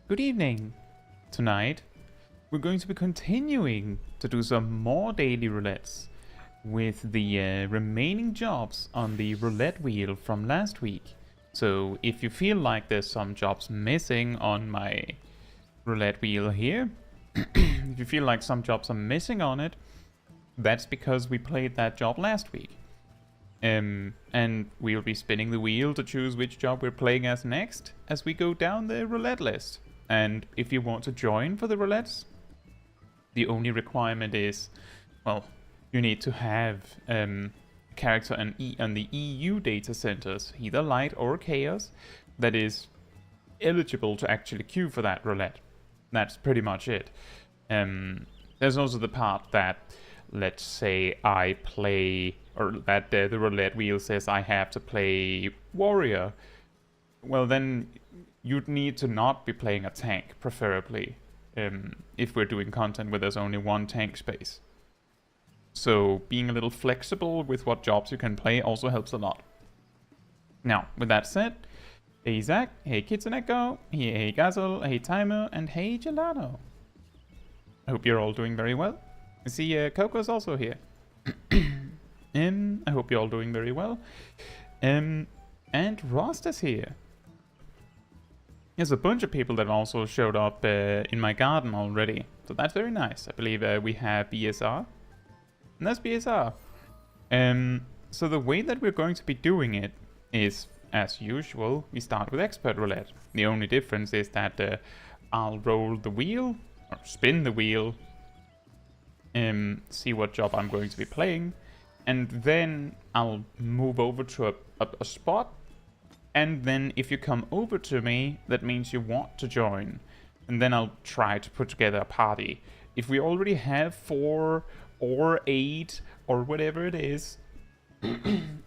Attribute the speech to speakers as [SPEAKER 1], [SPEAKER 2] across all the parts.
[SPEAKER 1] Good evening. Tonight, we're going to be continuing to do some more daily roulettes with the remaining jobs on the roulette wheel from last week. So if you feel like there's some jobs missing on my roulette wheel here, if you feel like some jobs are missing on it, that's because we played that job last week. And we'll be spinning the wheel to choose which job we're playing as next as we go down the roulette list. And if you want to join for the roulettes, the only requirement is, well, you need to have a character on the EU data centers, either light or chaos, that is eligible to actually queue for that roulette. That's pretty much it. There's also the part that, let's say I play, or that the roulette wheel says I have to play warrior. Well, then you'd need to not be playing a tank, preferably, if we're doing content where there's only one tank space. So being a little flexible with what jobs you can play also helps a lot. Now, with that said, hey Zach, hey Kitsuneko, hey Gazel, hey Timer, and hey Gelato. I hope you're all doing very well. I see Coco's also here. I hope you're all doing very well. And Rosta's here. There's a bunch of people that also showed up in my garden already, so that's very nice. I believe we have BSR, and that's BSR. So the way that we're going to be doing it is, as usual, we start with expert roulette. The only difference is that I'll roll the wheel, or spin the wheel, see what job I'm going to be playing, and then I'll move over to a spot. And then if you come over to me, that means you want to join. And then I'll try to put together a party. If we already have 4 or 8 or whatever it is,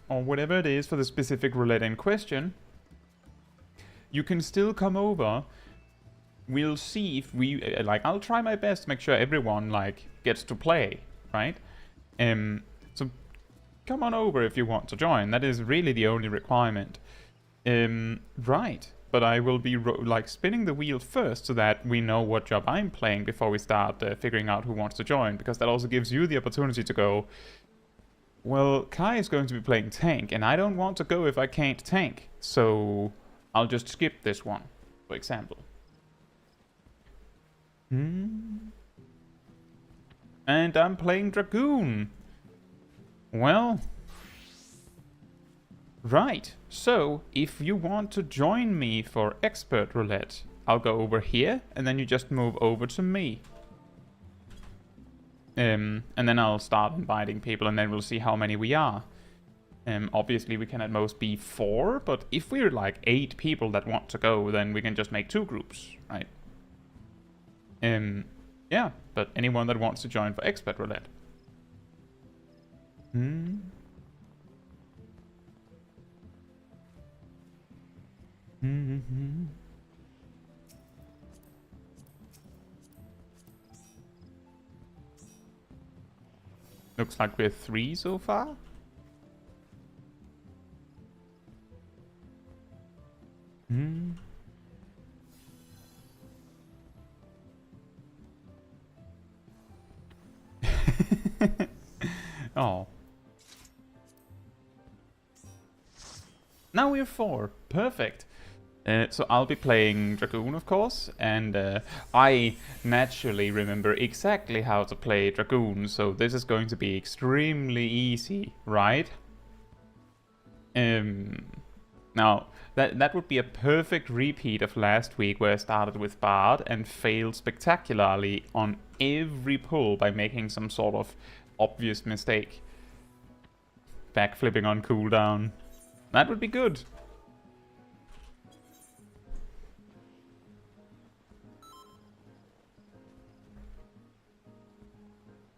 [SPEAKER 1] or whatever it is for the specific roulette in question, you can still come over. We'll see if we, I'll try my best to make sure everyone, gets to play, right? So come on over if you want to join. That is really the only requirement. Right, but I will be spinning the wheel first so that we know what job I'm playing before we start figuring out who wants to join, because that also gives you the opportunity to go, well, Kai is going to be playing tank and I don't want to go if I can't tank, so I'll just skip this one, for example. And I'm playing Dragoon. Well, right, so if you want to join me for expert roulette, I'll go over here and then you just move over to me. And then I'll start inviting people and then we'll see how many we are. Obviously we can at most be 4, but if we're 8 people that want to go, then we can just make 2 groups, right? Yeah, but anyone that wants to join for expert roulette. Looks like we're 3 so far. Oh. Now we're 4. Perfect. So I'll be playing Dragoon, of course, and I naturally remember exactly how to play Dragoon, so this is going to be extremely easy, right? Now, that would be a perfect repeat of last week where I started with Bard and failed spectacularly on every pull by making some sort of obvious mistake. Backflipping on cooldown. That would be good.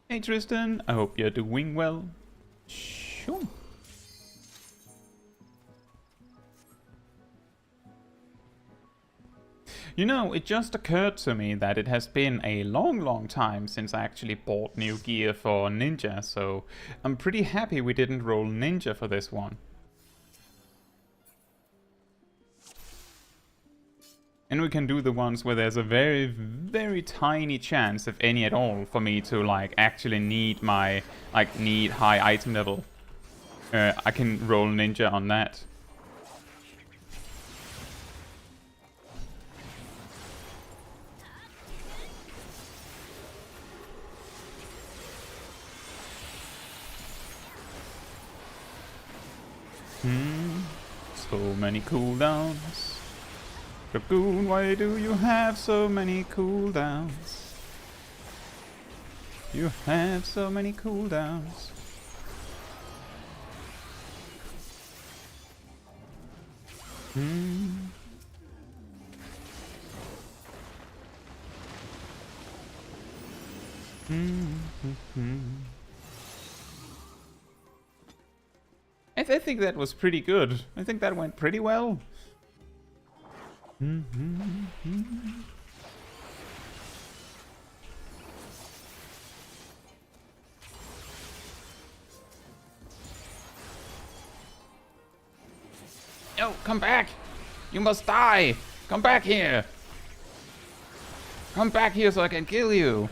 [SPEAKER 1] Hey Tristan, I hope you're doing well. Sure. You know, it just occurred to me that it has been a long time since I actually bought new gear for Ninja, so I'm pretty happy we didn't roll Ninja for this one. And we can do the ones where there's a very, very tiny chance, if any at all, for me to like actually need my need high item level. I can roll ninja on that. So many cooldowns. Dragoon, why do you have so many cooldowns? You have so many cooldowns. I think that was pretty good. I think that went pretty well. No, come back! You must die! Come back here! Come back here so I can kill you!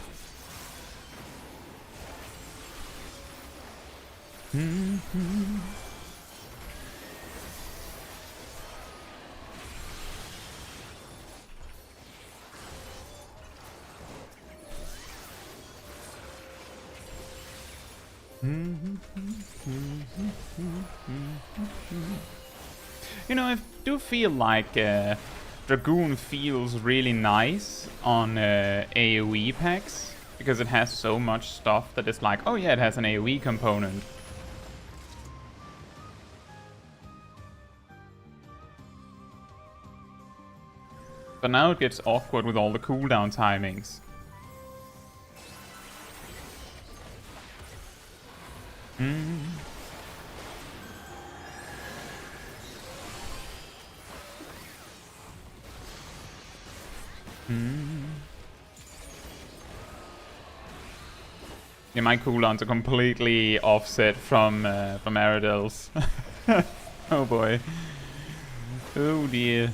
[SPEAKER 1] You know, I do feel like Dragoon feels really nice on AoE packs, because it has so much stuff that it's like, oh yeah, it has an AoE component. But now it gets awkward with all the cooldown timings. Yeah, my cooldowns are completely offset from Aradel's. Oh boy. Oh dear.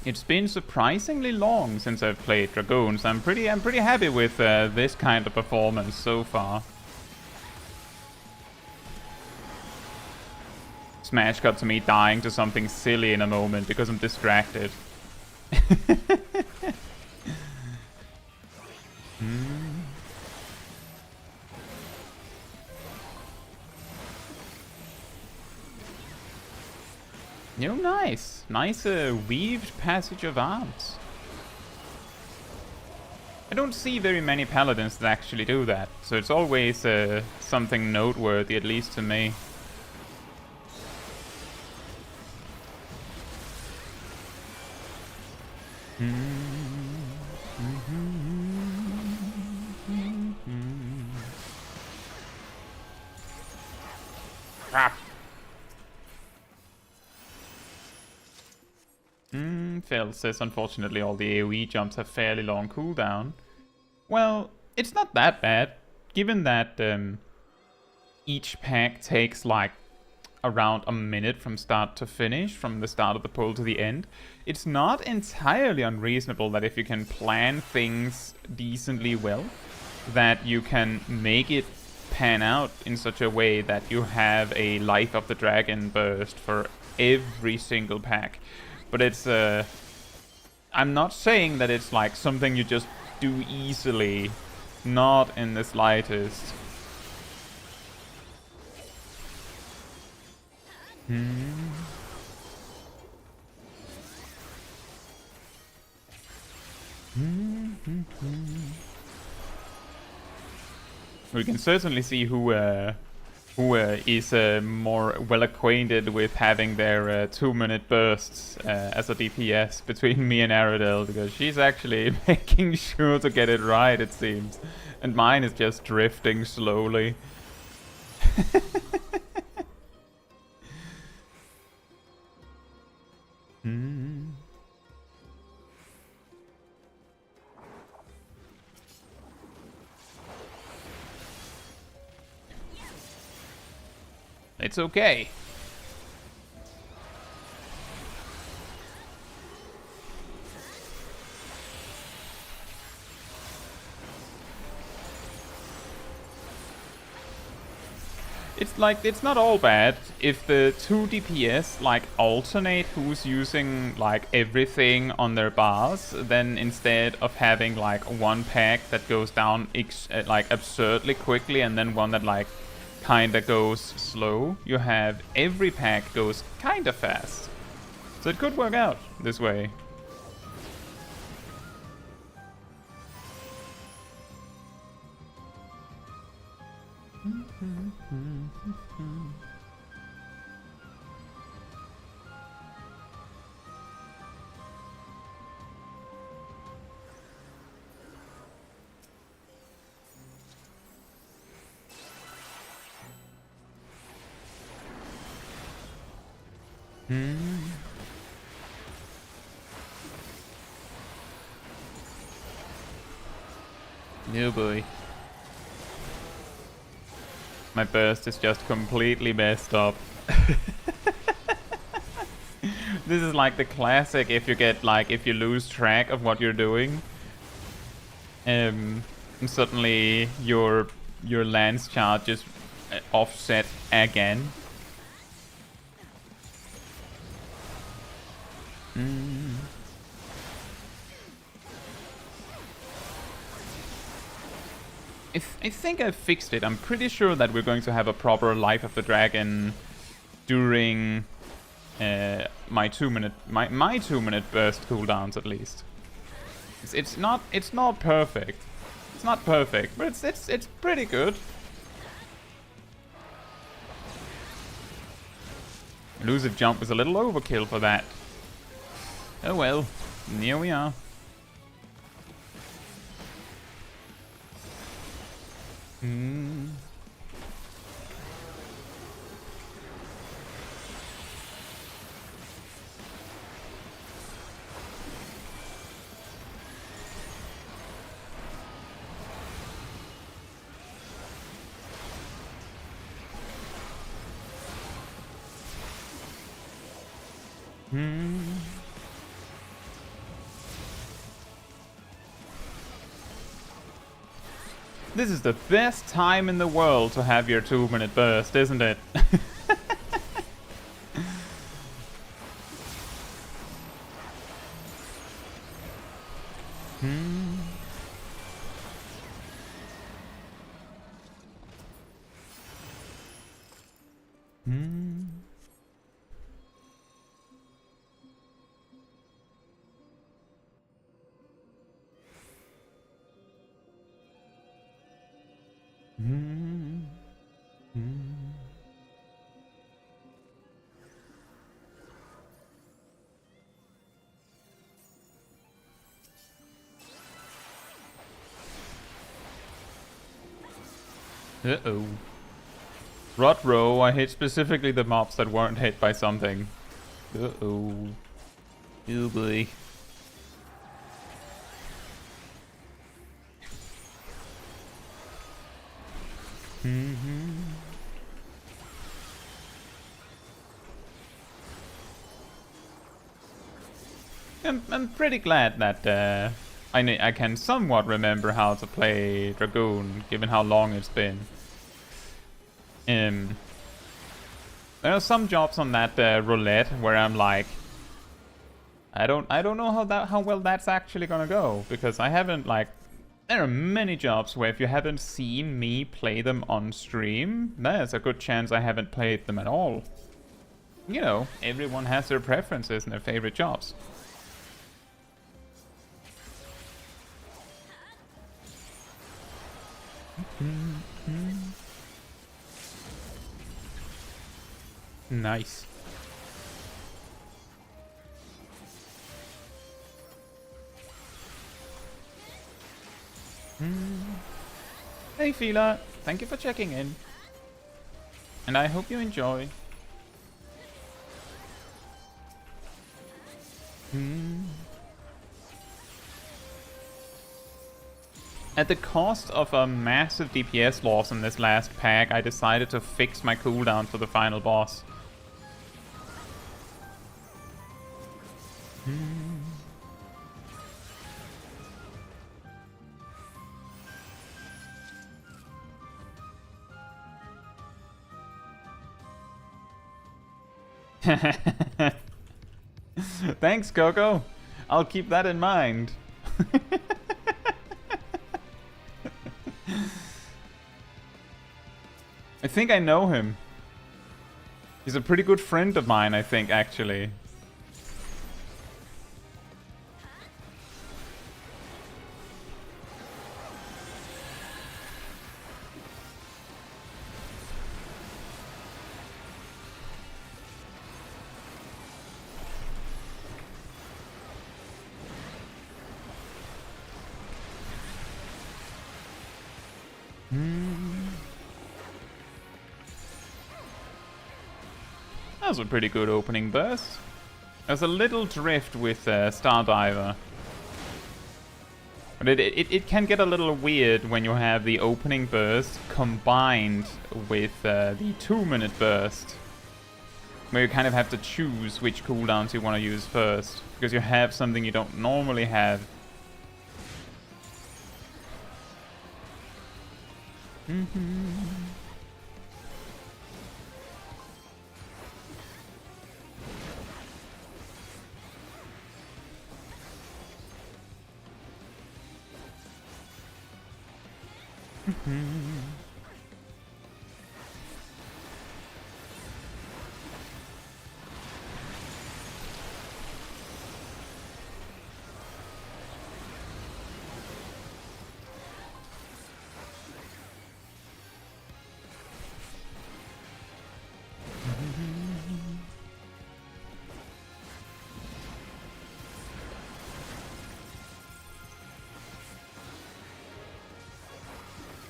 [SPEAKER 1] It's been surprisingly long since I've played Dragoons. I'm pretty happy with this kind of performance so far. Smash got to me dying to something silly in a moment because I'm distracted. Oh, nice. Nice weaved passage of arms. I don't see very many paladins that actually do that, so it's always something noteworthy, at least to me. Crap. Phil says, unfortunately, all the AoE jumps have fairly long cooldown. Well, it's not that bad, given that each pack takes like around a minute from start to finish, from the start of the pull to the end. It's not entirely unreasonable that if you can plan things decently well, that you can make it pan out in such a way that you have a Life of the Dragon burst for every single pack. But it's I'm not saying that it's like something you just do easily, not in the slightest. We can certainly see who who is more well acquainted with having their 2-minute bursts as a DPS between me and Aradel, because she's actually making sure to get it right, it seems. And mine is just drifting slowly. It's okay. It's like, it's not all bad if the 2 DPS like alternate who's using like everything on their bars, then instead of having like one pack that goes down like absurdly quickly and then one that like kinda goes slow, you have every pack goes kinda fast. So it could work out this way. Oh boy. My burst is just completely messed up. This is like the classic if you get like, if you lose track of what you're doing. And suddenly your lance charge is offset again. I think I fixed it. I'm pretty sure that we're going to have a proper Life of the Dragon during my 2-minute burst cooldowns at least. It's not perfect. It's not perfect, but it's pretty good. Elusive jump is a little overkill for that. Oh well, here we are. This is the best time in the world to have your 2-minute burst, isn't it? Uh-oh. Rot row, I hit specifically the mobs that weren't hit by something. Uh-oh. Oh boy. I'm pretty glad that I can somewhat remember how to play Dragoon, given how long it's been. There are some jobs on that roulette where I'm like, I don't know how well that's actually gonna go, because I haven't like. There are many jobs where if you haven't seen me play them on stream, there's a good chance I haven't played them at all. You know, everyone has their preferences and their favorite jobs. Nice. Hey Fila, thank you for checking in. And I hope you enjoy. At the cost of a massive DPS loss in this last pack, I decided to fix my cooldown for the final boss. Thanks, Coco. I'll keep that in mind. I think I know him. He's a pretty good friend of mine, I think, actually. That was a pretty good opening burst. There's a little drift with Stardiver. But it can get a little weird when you have the opening burst combined with the 2-minute burst. Where you kind of have to choose which cooldowns you want to use first. Because you have something you don't normally have.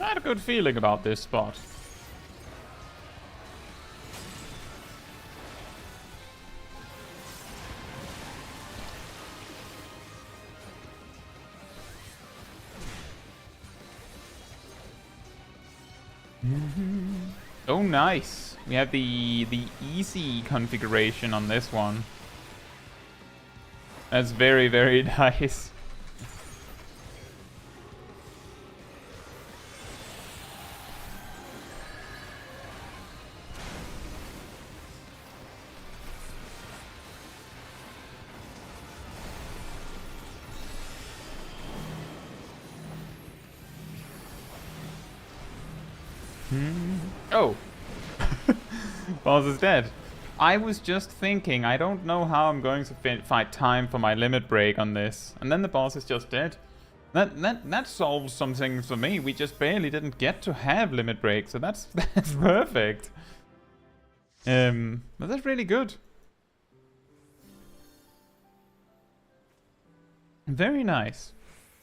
[SPEAKER 1] I had a good feeling about this spot. Oh, nice. We have the easy configuration on this one. That's very, very nice. Oh. Boss is dead. I was just thinking, I don't know how I'm going to find time for my limit break on this. And then the boss is just dead. That solves something for me. We just barely didn't get to have limit break, so that's perfect. But that's really good. Very nice.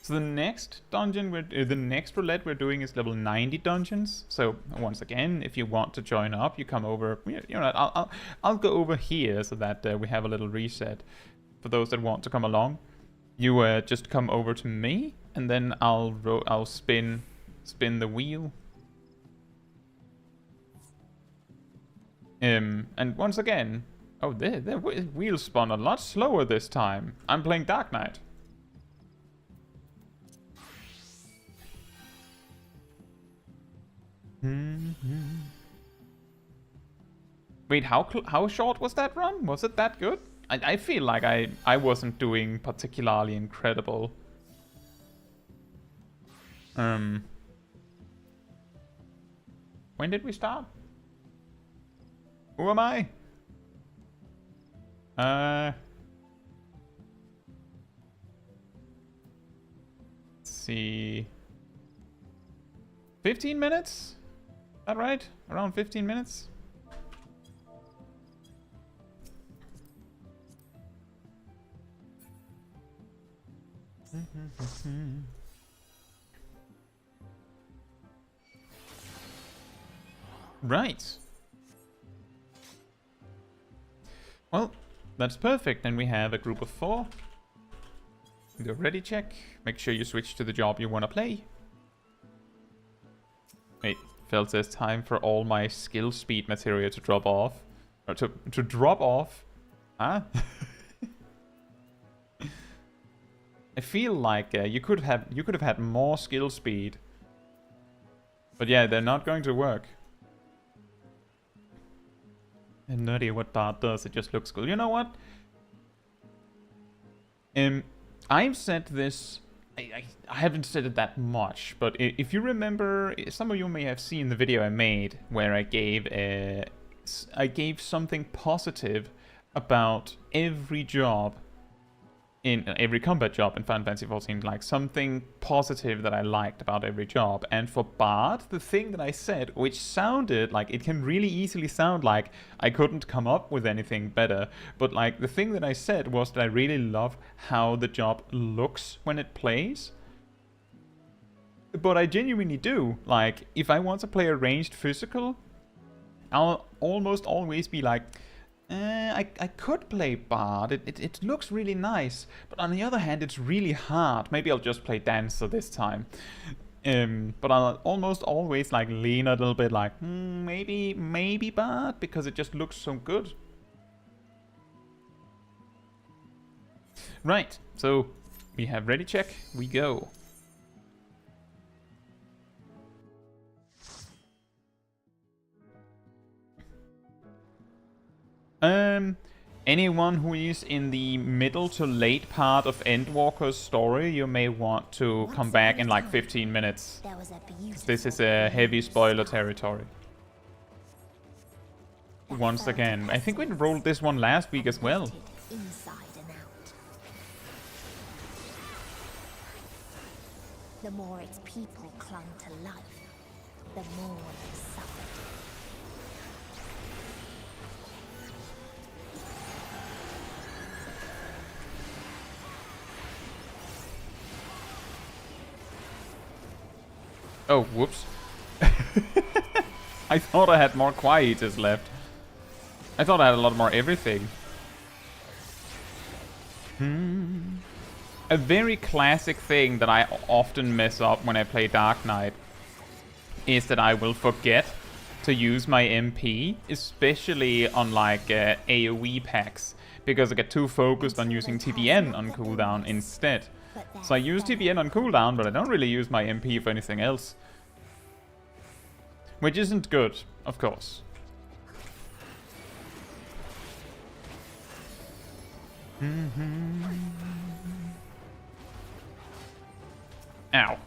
[SPEAKER 1] So the next dungeon, the next roulette we're doing is level 90 dungeons. So once again, if you want to join up, you come over. You know, I'll go over here so that we have a little reset. For those that want to come along, you just come over to me, and then I'll spin the wheel. And once again, oh, the wheel spun a lot slower this time. I'm playing Dark Knight. Wait, how short was that run? Was it that good? I feel like I wasn't doing particularly incredible. When did we start? Who am I? Let's see. 15 minutes? Is that right? Around 15 minutes? Right. Well, that's perfect. Then we have a group of 4. Do a ready check. Make sure you switch to the job you want to play. Wait, Phil says time for all my skill speed material to drop off. Or to drop off? Huh? I feel like you could have had more skill speed. But yeah, they're not going to work. And no idea what Bard does, it just looks cool. You know what? I've said this, I haven't said it that much, but if you remember, some of you may have seen the video I made where I gave something positive about every job in every combat job in Final Fantasy XIV, like something positive that I liked about every job. And for Bard, the thing that I said, which sounded like, it can really easily sound like I couldn't come up with anything better, but like the thing that I said was that I really love how the job looks when it plays. But I genuinely do. Like, if I want to play a ranged physical, I'll almost always be like, I could play Bard, it looks really nice, but on the other hand it's really hard. Maybe I'll just play Dancer this time. But I'll almost always like lean a little bit like, maybe Bard, because it just looks so good. Right, so we have ready check, we go. Anyone who is in the middle to late part of Endwalker's story, you may want to come back in like 15 minutes. This is a heavy spoiler territory. Once again, I think we rolled this one last week as well.
[SPEAKER 2] The more its people clung to life, the more they suffered.
[SPEAKER 1] Oh, whoops. I thought I had more quietus left. I thought I had a lot more everything. A very classic thing that I often mess up when I play Dark Knight is that I will forget to use my MP, especially on like AoE packs, because I get too focused on using TPN on cooldown instead. So I use TPN on cooldown, but I don't really use my MP for anything else. Which isn't good, of course. Ow.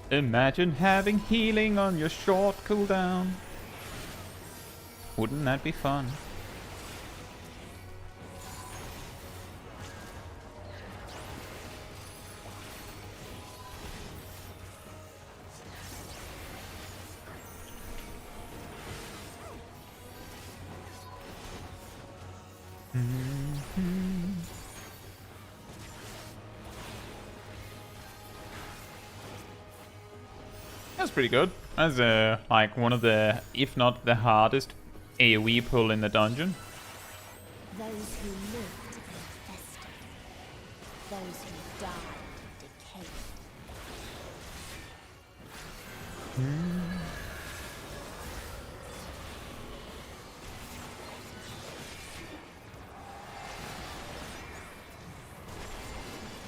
[SPEAKER 1] Imagine having healing on your short cooldown. Wouldn't that be fun? That's pretty good. That's like one of the, if not the hardest AoE pull in the dungeon.
[SPEAKER 2] Those who lived infested. Those who died decayed.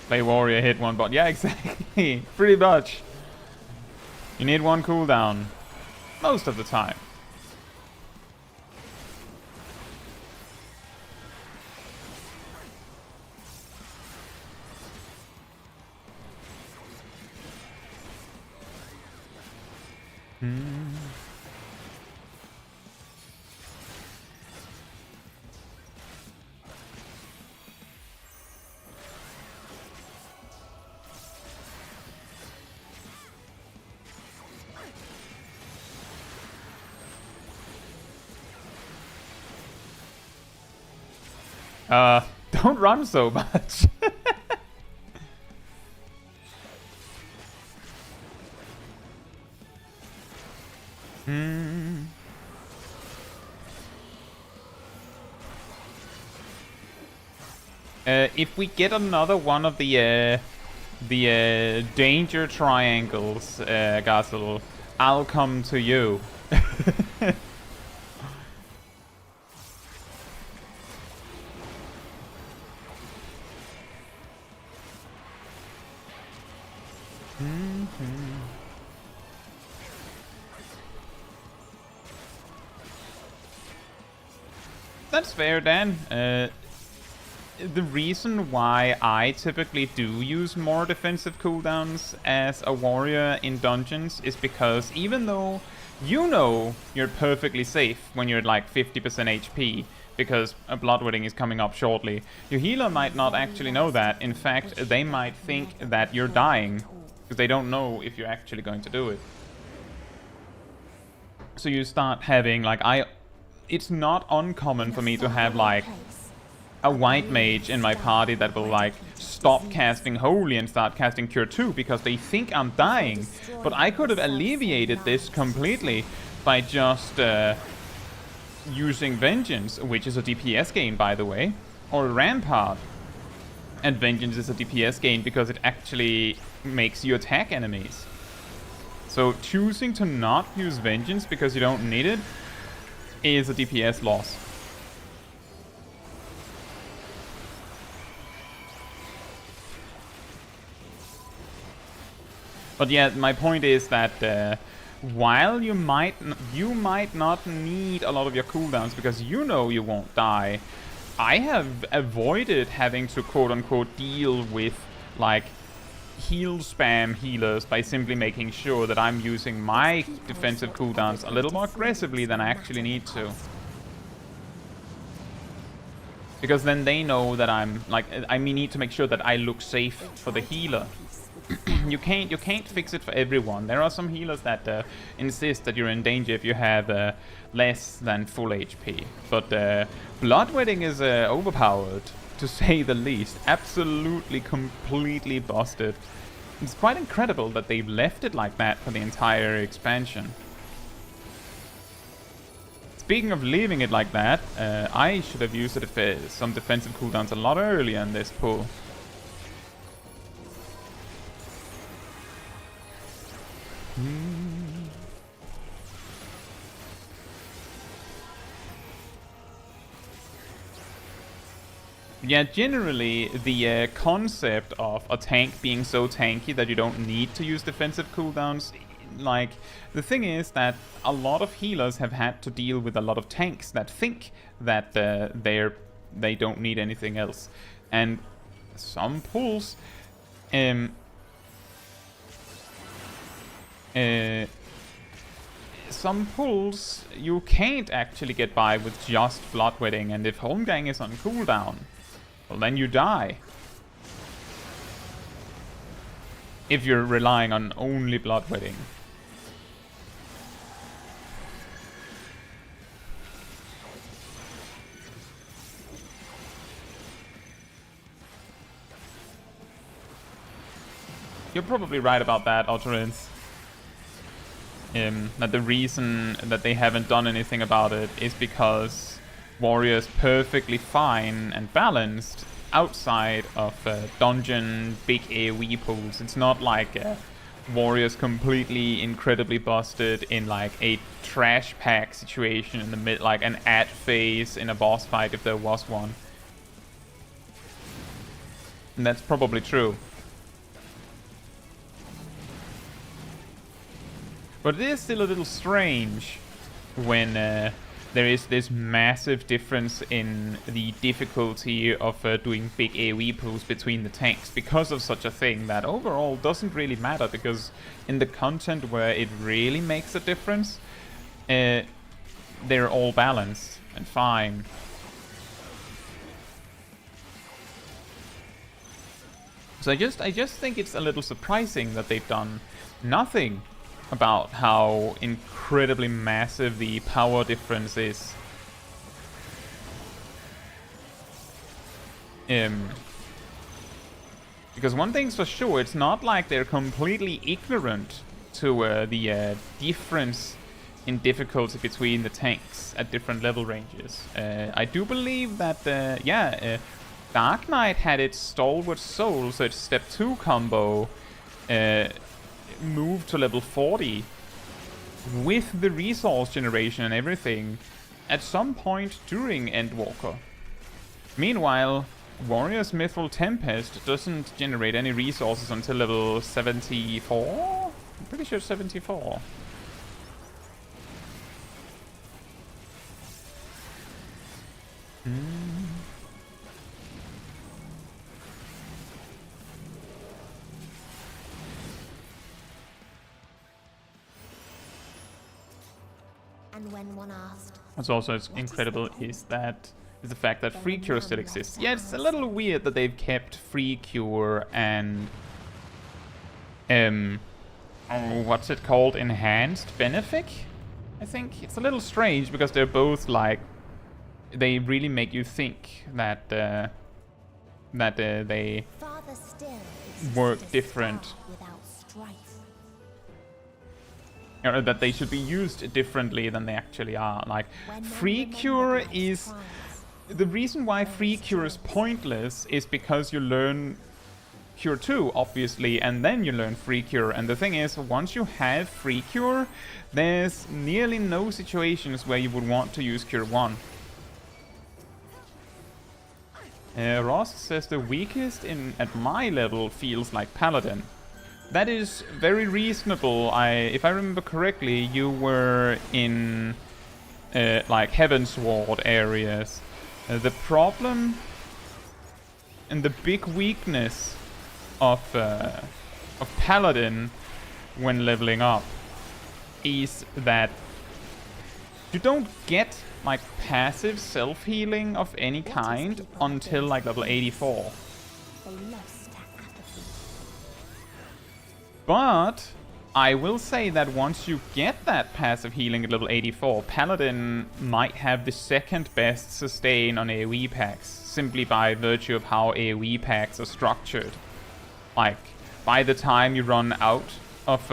[SPEAKER 1] Play warrior, hit one bot. Yeah, exactly. Pretty much. You need one cooldown. Most of the time. Don't run so much. If we get another one of the danger triangles, Gazel, I'll come to you. That's fair, Dan. The reason why I typically do use more defensive cooldowns as a warrior in dungeons is because even though you know you're perfectly safe when you're at like 50% HP, because a bloodletting is coming up shortly, your healer might not actually know that. In fact, they might think that you're dying, because they don't know if you're actually going to do it. So you start having, like, it's not uncommon for me to have, like, a white mage in my party that will, like, stop casting Holy and start casting Cure 2 because they think I'm dying. But I could have alleviated this completely by just using Vengeance, which is a DPS gain, by the way, or Rampart. And Vengeance is a DPS gain because it actually makes you attack enemies. So choosing to not use Vengeance because you don't need it is a DPS loss. But yeah, my point is that while you might not need a lot of your cooldowns because you know you won't die, I have avoided having to quote-unquote deal with, like, heal spam healers by simply making sure that I'm using my defensive cooldowns a little more aggressively than I actually need to. Because then they know that I'm, like, I need to make sure that I look safe for the healer. You can't fix it for everyone. There are some healers that insist that you're in danger if you have less than full HP. But bloodletting is overpowered, to say the least. Absolutely, completely busted. It's quite incredible that they've left it like that for the entire expansion. Speaking of leaving it like that, I should have used some defensive cooldowns a lot earlier in this pull. Yeah, generally, the concept of a tank being so tanky that you don't need to use defensive cooldowns, like, the thing is that a lot of healers have had to deal with a lot of tanks that think that they don't need anything else. And some pulls... some pulls you can't actually get by with just bloodletting, and if Holmgang is on cooldown, well, then you die. If you're relying on only bloodletting. You're probably right about that, Otterins. That the reason that they haven't done anything about it is because warriors perfectly fine and balanced outside of dungeon big AoE pools. It's not like warriors completely incredibly busted in like a trash pack situation in the mid, like an ad phase in a boss fight if there was one. And that's probably true. But it is still a little strange when there is this massive difference in the difficulty of doing big AoE pulls between the tanks because of such a thing that overall doesn't really matter, because in the content where it really makes a difference, they're all balanced and fine. So I just think it's a little surprising that they've done nothing about how incredibly massive the power difference is. Because one thing's for sure, it's not like they're completely ignorant to the difference in difficulty between the tanks at different level ranges. I do believe that, Dark Knight had its Stalwart Soul, so its step 2 combo moved to level 40 with the resource generation and everything at some point during Endwalker. Meanwhile, Warrior's Mithril Tempest doesn't generate any resources until level 74? I'm pretty sure 74.
[SPEAKER 2] And when one asked,
[SPEAKER 1] what's also incredible is the fact that free cure still exists. Yeah, it's a little weird that they've kept free cure and what's it called? Enhanced benefic? I think it's a little strange because they're both like, they really make you think that they
[SPEAKER 2] "Father still
[SPEAKER 1] work
[SPEAKER 2] exists a
[SPEAKER 1] different.
[SPEAKER 2] star without strife."
[SPEAKER 1] Or that they should be used differently than they actually are. Like,
[SPEAKER 2] When men
[SPEAKER 1] free
[SPEAKER 2] remember
[SPEAKER 1] cure
[SPEAKER 2] life's
[SPEAKER 1] is...
[SPEAKER 2] trials,
[SPEAKER 1] The reason why free cure is pointless is because you learn cure 2, obviously, and then you learn free cure. And the thing is, once you have free cure, there's nearly no situations where you would want to use cure 1. Ross says the weakest at my level feels like Paladin. That is very reasonable. If I remember correctly, you were in like Heavensward areas. The problem and the big weakness of Paladin when leveling up is that you don't get like passive self-healing of any kind until like level 84.
[SPEAKER 2] they lost to apathy.
[SPEAKER 1] But I will say that once you get that passive healing at level 84, Paladin might have the second best sustain on AoE packs, simply by virtue of how AoE packs are structured. Like, by the time you run out of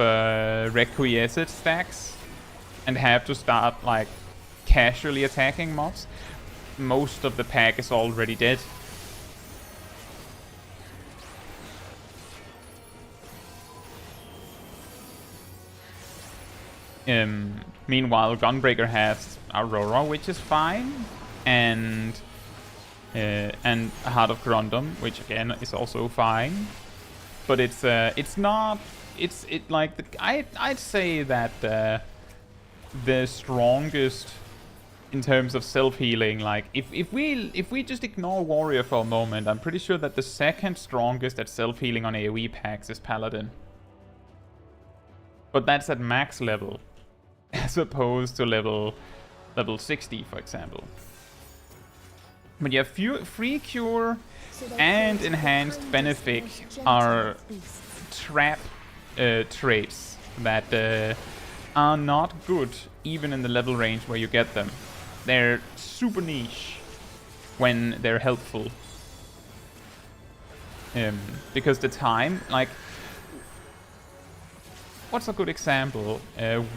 [SPEAKER 1] requiescent stacks and have to start like casually attacking mobs, most of the pack is already dead. Meanwhile, Gunbreaker has Aurora, which is fine, and Heart of Corundum, which again is also fine. But it's not. I'd say that the strongest in terms of self-healing, like if we just ignore Warrior for a moment, I'm pretty sure that the second strongest at self-healing on AoE packs is Paladin. But that's at max level, as opposed to level 60, for example. But yeah, free cure and enhanced benefic are trap traits that are not good even in the level range where you get them. They're super niche when they're helpful. Because the time, like, what's a good example?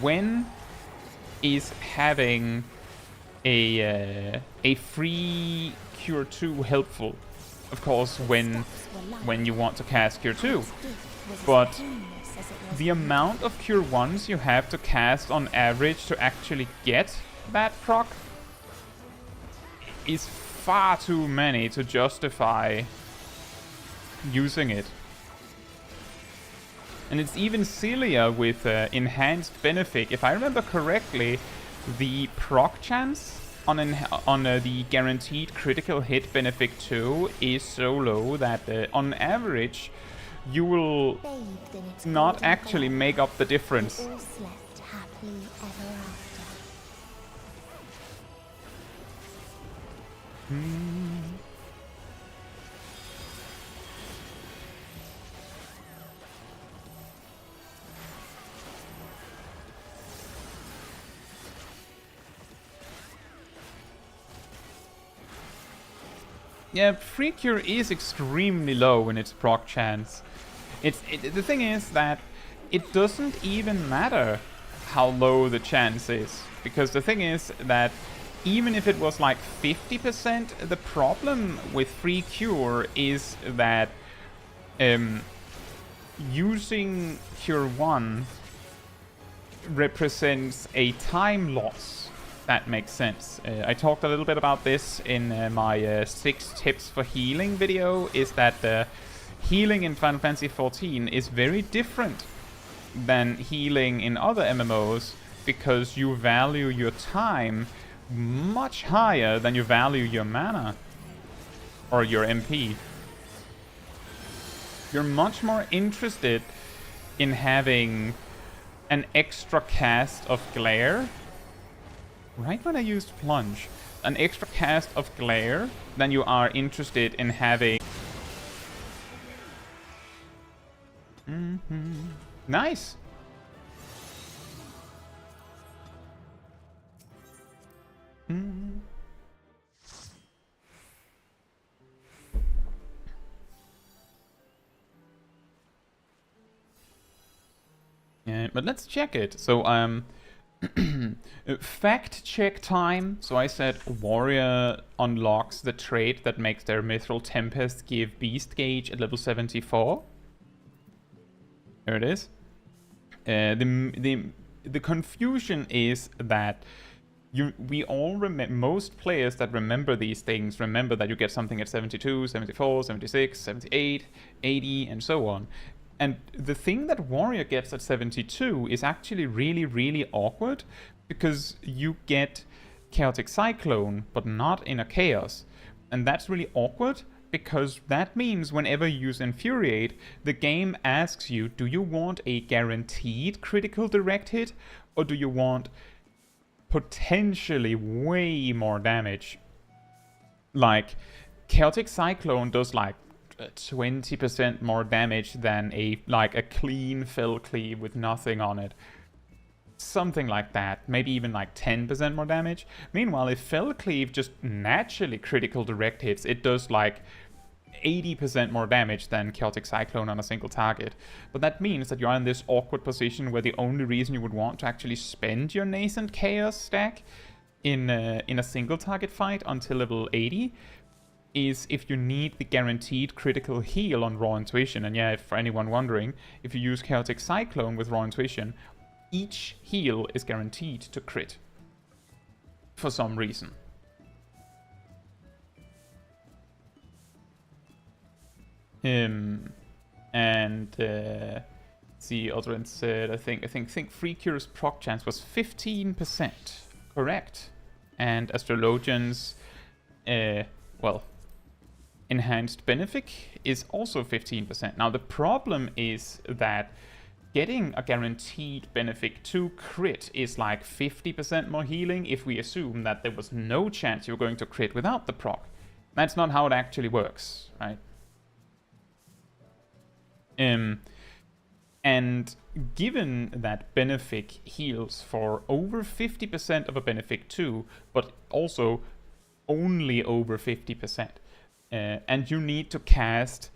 [SPEAKER 1] When is having a free cure 2 helpful? Of course, when you want to cast cure 2. But the amount of cure 1s you have to cast on average to actually get that proc is far too many to justify using it. And it's even sillier with enhanced benefic. If I remember correctly, the proc chance on the guaranteed critical hit benefic 2 is so low that on average you will not actually make up the difference.
[SPEAKER 2] All slept happily ever after.
[SPEAKER 1] Yeah, Free Cure is extremely low in its proc chance. The thing is that it doesn't even matter how low the chance is. Because the thing is that even if it was like 50%, the problem with Free Cure is that using Cure 1 represents a time loss. That makes sense. I talked a little bit about this in my 6 tips for healing video, is that healing in Final Fantasy XIV is very different than healing in other MMOs because you value your time much higher than you value your mana or your MP. You're much more interested in having an extra cast of glare. Right when I used plunge, an extra cast of glare than you are interested in having. Nice. Yeah, but let's check it. So fact check time. So I said warrior unlocks the trait that makes their Mithril Tempest give beast gauge at level 74. There it is. The confusion is that we all remember, most players that remember these things remember that you get something at 72, 74, 76, 78, 80, and so on. And the thing that Warrior gets at 72 is actually really, really awkward, because you get Chaotic Cyclone, but not in a Chaos. And that's really awkward, because that means whenever you use Infuriate, the game asks you, do you want a guaranteed critical direct hit, or do you want potentially way more damage? Like, Chaotic Cyclone does like 20% more damage than a clean Fell Cleave with nothing on it. Something like that. Maybe even like 10% more damage. Meanwhile, if Fell Cleave just naturally critical direct hits, it does like 80% more damage than Chaotic Cyclone on a single target. But that means that you're in this awkward position where the only reason you would want to actually spend your Nascent Chaos stack in a single target fight until level 80 is if you need the guaranteed critical heal on Raw Intuition. And yeah, for anyone wondering, if you use Chaotic Cyclone with Raw Intuition, each heal is guaranteed to crit. For some reason. See, Aldrin said, I think Free Cure's proc chance was 15%. Correct. And Astrologian's, well, Enhanced Benefic is also 15%. Now, the problem is that getting a guaranteed Benefic to crit is like 50% more healing if we assume that there was no chance you were going to crit without the proc. That's not how it actually works, right? And given that Benefic heals for over 50% of a Benefic 2, but also only over 50%, and you need to cast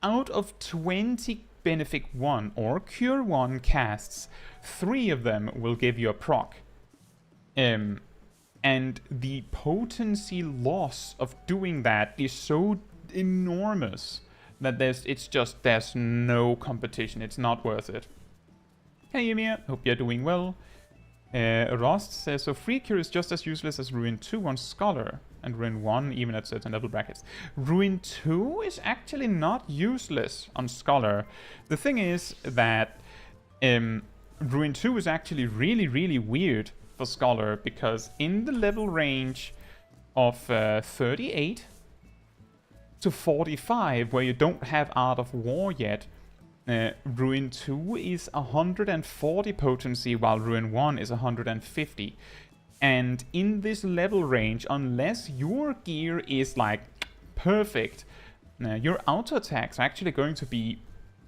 [SPEAKER 1] out of 20 Benefic 1 or Cure 1 casts, 3 of them will give you a proc. And the potency loss of doing that is so enormous that there's no competition. It's not worth it. Hey Ymir, hope you're doing well. Rost says, so Free Cure is just as useless as Ruin 2 on Scholar, and Ruin 1 even at certain level brackets. Ruin 2 is actually not useless on Scholar. The thing is that Ruin 2 is actually really, really weird for Scholar, because in the level range of 38 to 45, where you don't have Art of War yet, Ruin 2 is 140 potency, while Ruin 1 is 150. And in this level range, unless your gear is like perfect, your auto attacks are actually going to be,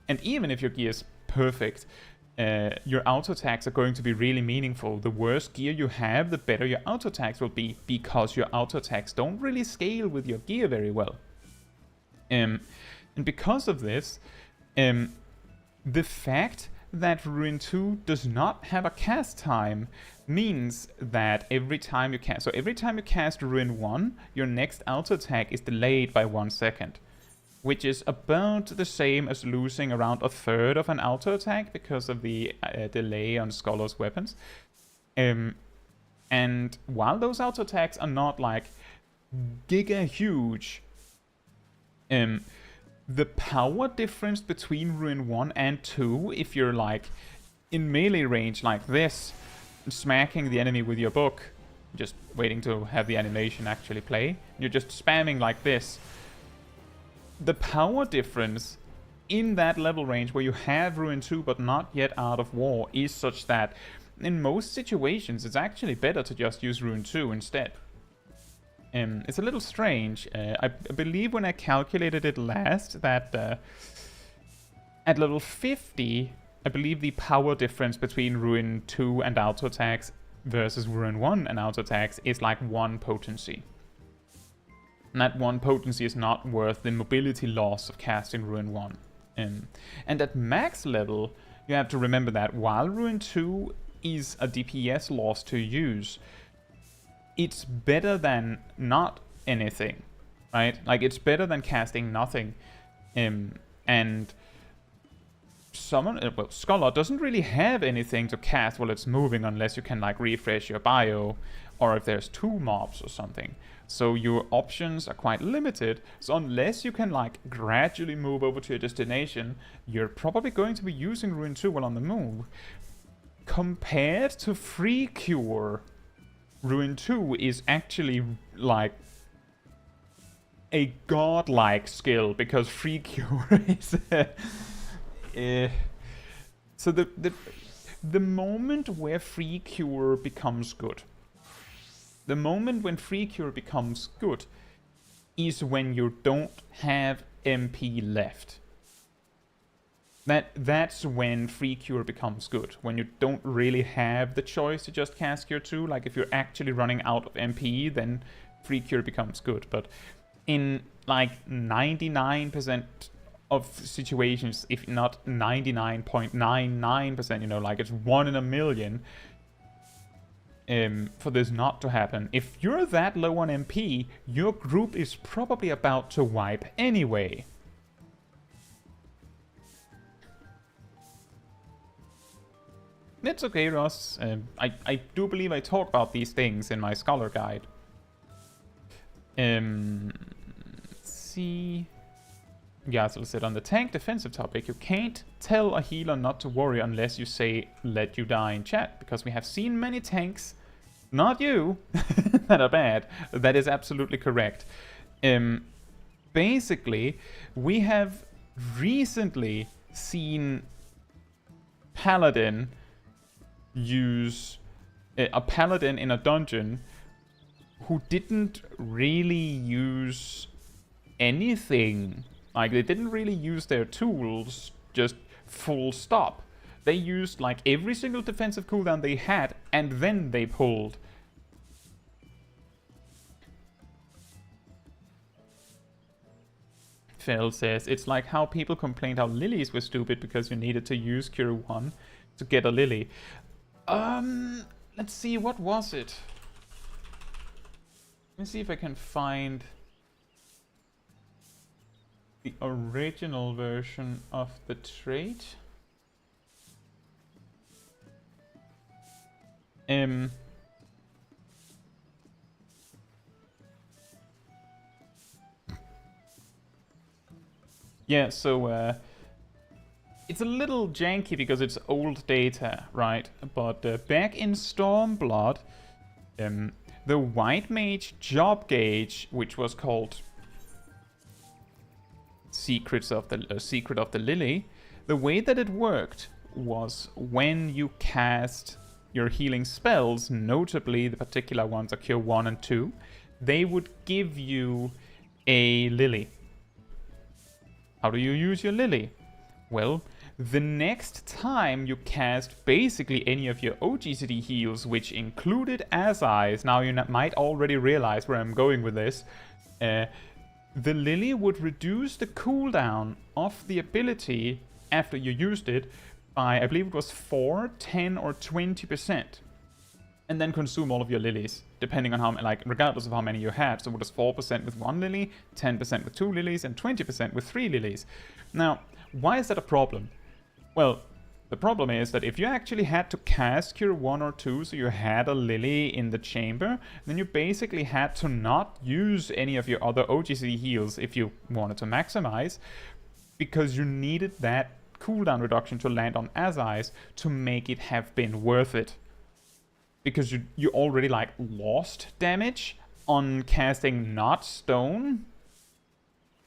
[SPEAKER 1] and even if your gear is perfect, your auto attacks are going to be really meaningful. The worse gear you have, the better your auto attacks will be, because your auto attacks don't really scale with your gear very well. And because of this, the fact that Ruin 2 does not have a cast time means that every time you cast Ruin 1, your next auto attack is delayed by 1 second. Which is about the same as losing around a third of an auto attack because of the delay on Scholar's weapons. And while those auto attacks are not like giga huge, the power difference between Ruin 1 and 2, if you're like in melee range like this, smacking the enemy with your book, just waiting to have the animation actually play, you're just spamming like this. The power difference in that level range where you have Ruin 2 but not yet out of war is such that in most situations it's actually better to just use Ruin 2 instead. It's a little strange. I believe when I calculated it last that at level 50, I believe the power difference between Ruin 2 and auto attacks versus Ruin 1 and auto attacks is like 1 potency. And that 1 potency is not worth the mobility loss of casting Ruin 1. And at max level, you have to remember that while Ruin 2 is a DPS loss to use, it's better than not anything, right? Like, it's better than casting nothing. And Scholar doesn't really have anything to cast while it's moving unless you can, like, refresh your bio or if there's 2 mobs or something. So your options are quite limited. So unless you can like gradually move over to your destination, you're probably going to be using Ruin 2 while on the move. Compared to Free Cure, Ruin 2 is actually like a godlike skill because Free Cure is so the moment where Free Cure becomes good. The moment when Free Cure becomes good is when you don't have MP left. That's when Free Cure becomes good. When you don't really have the choice to just cast Cure 2. Like if you're actually running out of MP, then Free Cure becomes good. But in like 99% of situations, if not 99.99%, you know, like it's 1 in a million, for this not to happen. If you're that low on MP, your group is probably about to wipe anyway. It's okay, Ross. I do believe I talk about these things in my Scholar Guide. Let's see. Yeah, so on the tank defensive topic, you can't tell a healer not to worry unless you say, let you die in chat, because we have seen many tanks, not you, that are bad. That is absolutely correct. Basically, we have recently seen Paladin use a Paladin in a dungeon who didn't really use anything. Like, they didn't really use their tools, just full stop. They used, like, every single defensive cooldown they had, and then they pulled. Phil says, it's like how people complained how lilies were stupid because you needed to use Cure 1 to get a lily. Let's see, what was it? Let me see if I can find the original version of the trait. Yeah, so it's a little janky because it's old data, right? But back in Stormblood, the White Mage job gauge, which was called Secret of the Lily, the way that it worked was when you cast your healing spells, notably the particular ones are Cure 1 and 2, they would give you a lily. How do you use your lily? Well, the next time you cast basically any of your OGCD heals, which included As Eyes, now you might already realize where I'm going with this, the Lily would reduce the cooldown of the ability after you used it by, I believe it was 4, 10, or 20%. And then consume all of your lilies, depending on how, like, regardless of how many you had. So it was 4% with 1 lily, 10% with 2 lilies, and 20% with 3 lilies. Now, why is that a problem? Well, the problem is that if you actually had to cast Cure 1 or 2, so you had a lily in the chamber, then you basically had to not use any of your other OGC heals if you wanted to maximize, because you needed that cooldown reduction to land on As Eyes to make it have been worth it. Because you already, like, lost damage on casting not stone.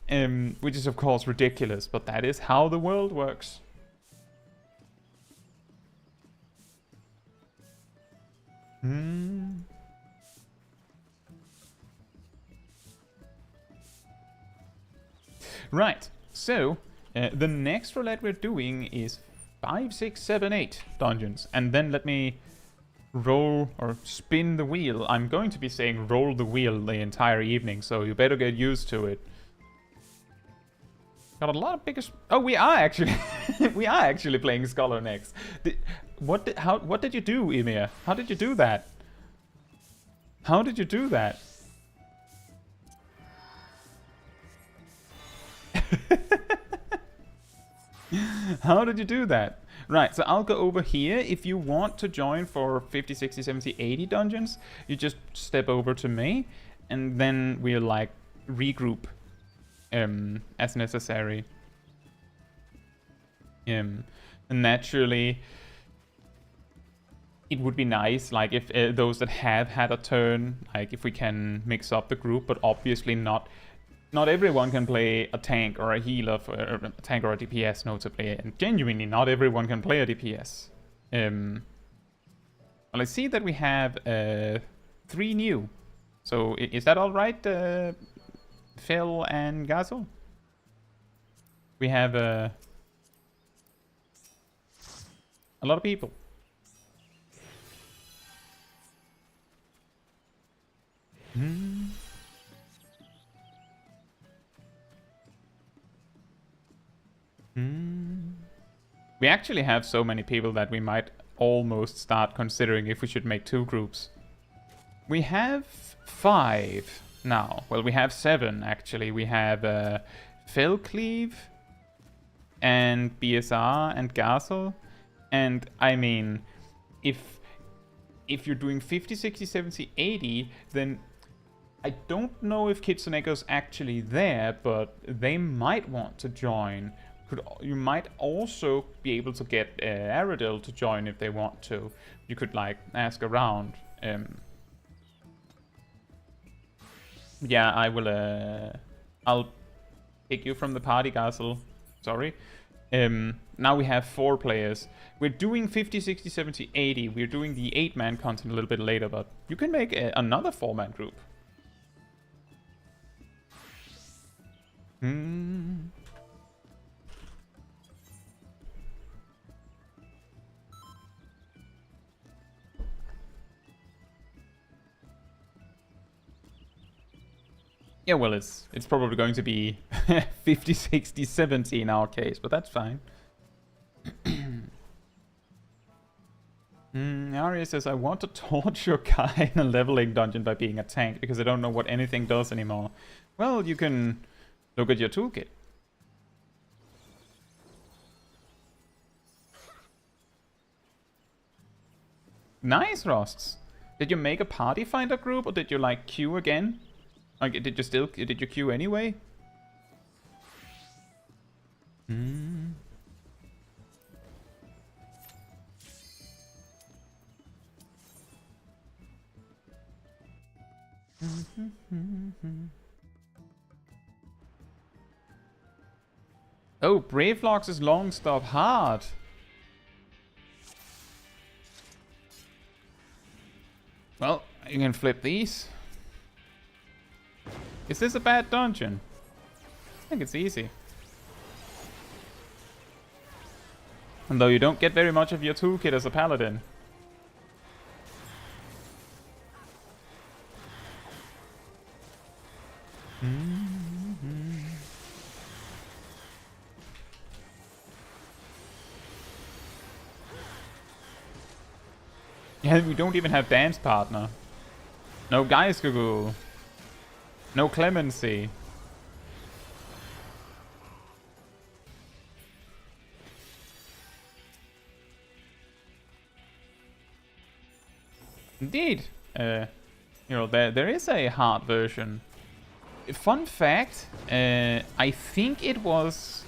[SPEAKER 1] Which is, of course, ridiculous, but that is how the world works. Right, so the next roulette we're doing is 5, 6, 7, 8 dungeons. And then let me roll or spin the wheel. I'm going to be saying roll the wheel the entire evening, so you better get used to it. Got a lot of bigger... Oh, we are actually... we are actually playing Scholar next. What did you do, Emir? How did you do that? How did you do that? How did you do that? Right, so I'll go over here. If you want to join for 50, 60, 70, 80 dungeons, you just step over to me, and then we'll, like, regroup as necessary. And naturally, it would be nice, like, if those that have had a turn, like, if we can mix up the group, but obviously not everyone can play a tank or a healer, or a tank or a DPS, notably, and genuinely not everyone can play a DPS. Well, I see that we have 3 new. So is that all right, Phil and Gazel? We have a lot of people. We actually have so many people that we might almost start considering if we should make 2 groups. We have 5 now. Well, we have 7 actually. We have Felcleave and BSR and Gazel. And I mean, if you're doing 50, 60, 70, 80, then I don't know if Kitsuneko's actually there, but they might want to join. You might also be able to get Aradil to join if they want to. You could, like, ask around. Yeah, I will. I'll pick you from the party, Gazel. Sorry. Now we have 4 players. We're doing 50, 60, 70, 80. We're doing the 8-man content a little bit later, but you can make another 4-man group. Yeah, well, it's probably going to be 50, 60, 70 in our case, but that's fine. Arya says, I want to torture Kai in a leveling dungeon by being a tank, because I don't know what anything does anymore. Well, you can look at your toolkit. Nice, Rosts. Did you make a party finder group, or did you, like, queue again? Like, did you queue anyway? Oh, Bravelocks' long stop hard. Well, you can flip these. Is this a bad dungeon? I think it's easy. Though you don't get very much of your toolkit as a paladin. Yeah, we don't even have dance partner. No Geistgegul. No clemency. Indeed. There is a hard version. Fun fact, I think it was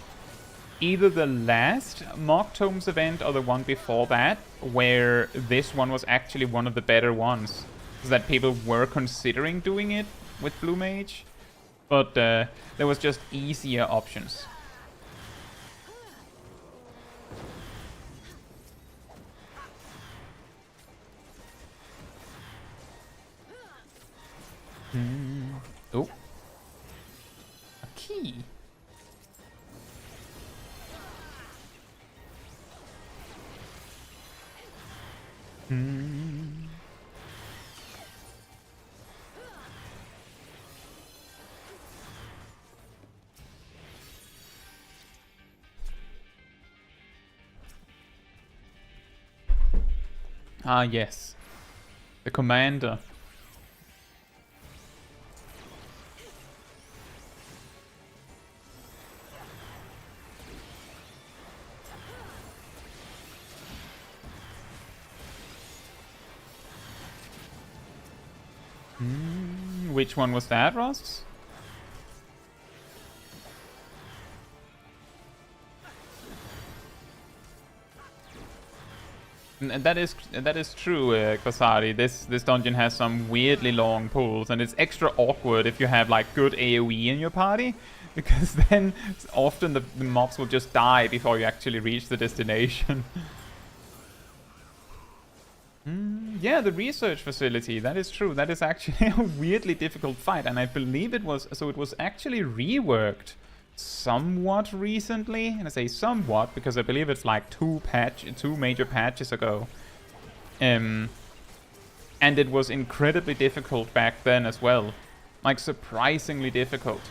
[SPEAKER 1] either the last Mock Tomes event or the one before that, where this one was actually one of the better ones. So that people were considering doing it with Blue Mage, but there was just easier options. Oh. A key. Ah, yes. The commander. Which one was that, Ross? That is true, Kvasari. This dungeon has some weirdly long pulls, and it's extra awkward if you have like good AoE in your party, because then often the mobs will just die before you actually reach the destination. Yeah, the research facility, that is true. That is actually a weirdly difficult fight, and I believe it was actually reworked somewhat recently. And I say somewhat because I believe it's like two major patches ago. And it was incredibly difficult back then as well. Like surprisingly difficult.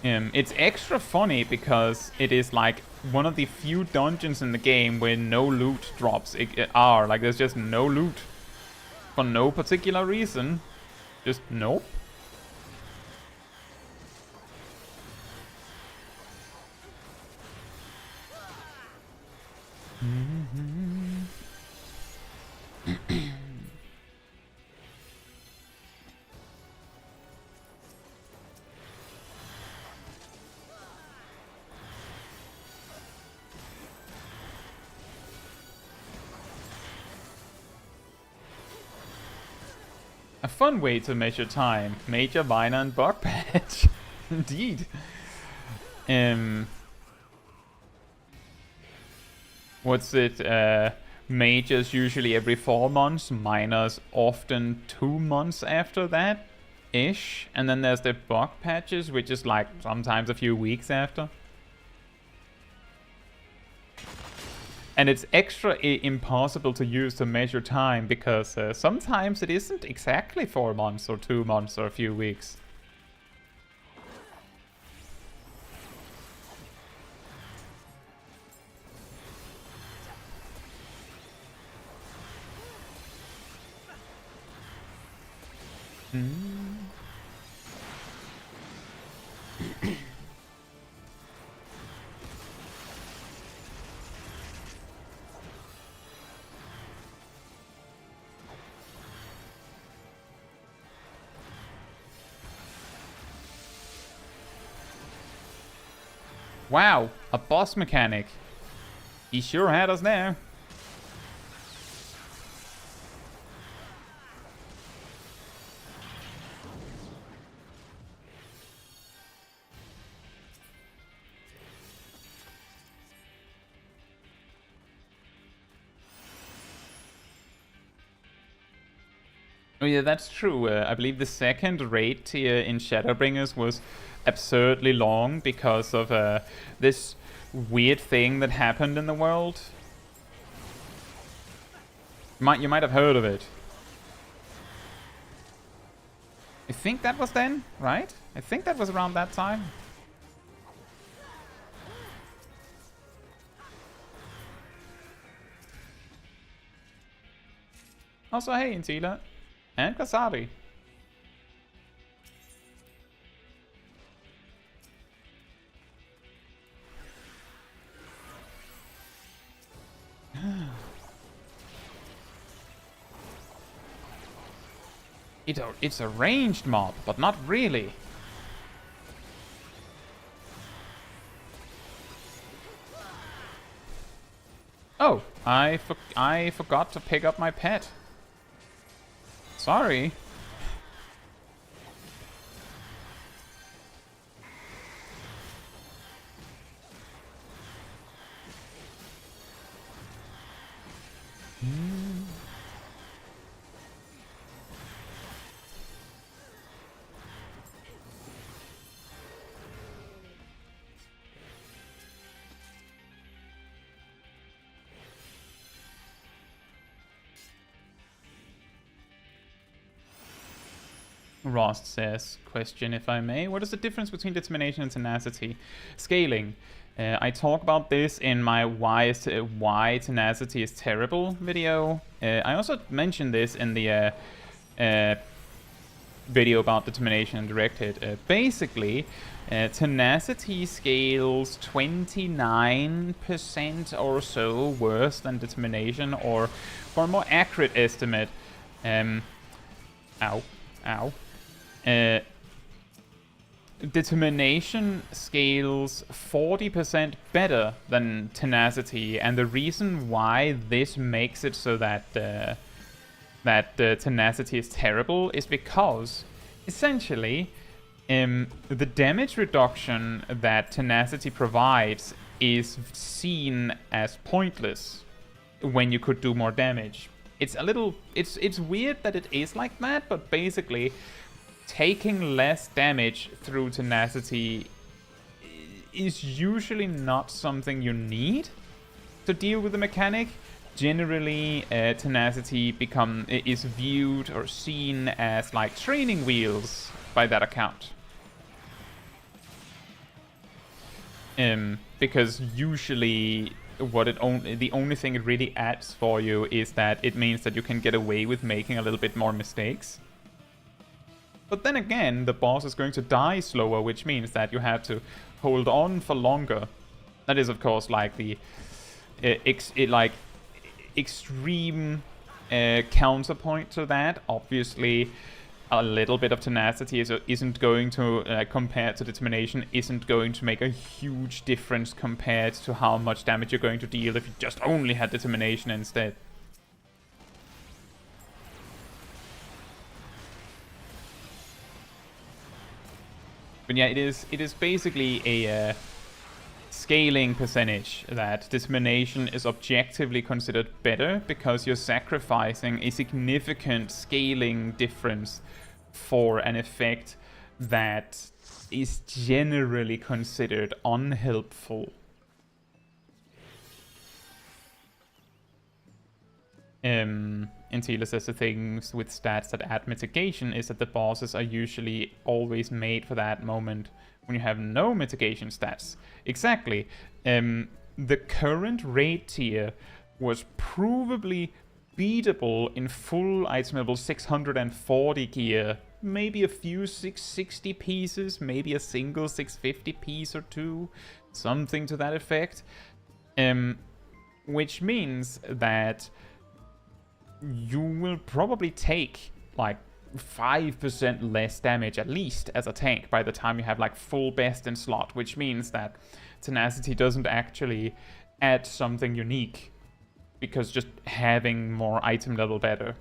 [SPEAKER 1] It's extra funny because it is like one of the few dungeons in the game where no loot drops are. Like there's just no loot. For no particular reason. Just nope. A fun way to measure time. Major, minor, and bug patch. Indeed. What's it? Majors usually every 4 months. Minors often 2 months after that. Ish. And then there's the bug patches, which is like sometimes a few weeks after. And it's extra impossible to use to measure time because sometimes it isn't exactly 4 months or 2 months or a few weeks. Wow, a boss mechanic. He sure had us there. Oh yeah, that's true. I believe the second raid tier in Shadowbringers was absurdly long because of this weird thing that happened in the world. You might have heard of it. I think that was then, right? I think that was around that time. Also, hey, Intila. And Kasabi. It's a ranged mob, but not really. Oh, I forgot to pick up my pet. Sorry. Rost says, question if I may, what is the difference between determination and tenacity? Scaling. I talk about this in my why tenacity is terrible video. I also mentioned this in the video about determination and direct hit. Basically, tenacity scales 29% or so worse than determination, or for a more accurate estimate, determination scales 40% better than tenacity, and the reason why this makes it so that tenacity is terrible is because essentially the damage reduction that tenacity provides is seen as pointless when you could do more damage. It's weird that it is like that, but basically taking less damage through tenacity is usually not something you need to deal with the mechanic. Generally, tenacity is viewed or seen as like training wheels by that account. Because usually the only thing it really adds for you is that it means that you can get away with making a little bit more mistakes. But then again, the boss is going to die slower, which means that you have to hold on for longer. That is, of course, like the extreme counterpoint to that. Obviously, a little bit of tenacity isn't going to, compared to determination, isn't going to make a huge difference compared to how much damage you're going to deal if you just only had determination instead. But yeah, it is basically a scaling percentage that determination is objectively considered better because you're sacrificing a significant scaling difference for an effect that is generally considered unhelpful. Intila says the things with stats that add mitigation is that the bosses are usually always made for that moment when you have no mitigation stats. Exactly. The current raid tier was provably beatable in full item level 640 gear. Maybe a few 660 pieces, maybe a single 650 piece or two. Something to that effect. Which means that you will probably take like 5% less damage at least as a tank by the time you have like full best in slot, which means that tenacity doesn't actually add something unique because just having more item level better.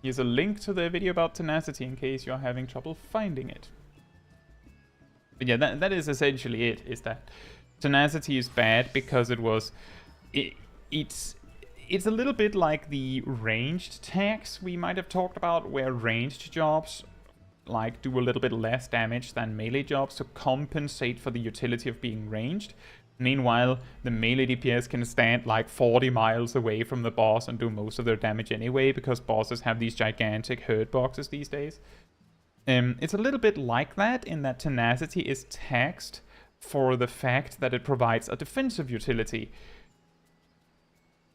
[SPEAKER 1] Here's a link to the video about tenacity in case you're having trouble finding it. But yeah, that is essentially it, is that tenacity is bad because it's a little bit like the ranged tags we might have talked about, where ranged jobs like do a little bit less damage than melee jobs to compensate for the utility of being ranged. Meanwhile, the melee DPS can stand like 40 miles away from the boss and do most of their damage anyway, because bosses have these gigantic hurt boxes these days. It's a little bit like that, in that tenacity is taxed for the fact that it provides a defensive utility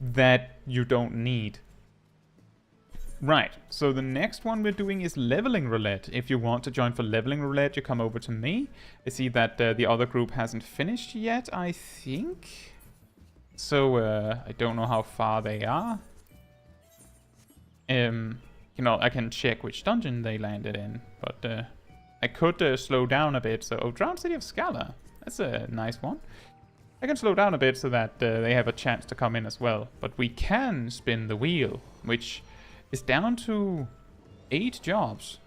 [SPEAKER 1] that you don't need. Right, so the next one we're doing is leveling roulette. If you want to join for leveling roulette, you come over to me. I see that the other group hasn't finished yet, I think. So, I don't know how far they are. You know, I can check which dungeon they landed in, but I could slow down a bit. So, oh, Drowned City of Scala. That's a nice one. I can slow down a bit so that they have a chance to come in as well. But we can spin the wheel, which is down to 8 jobs.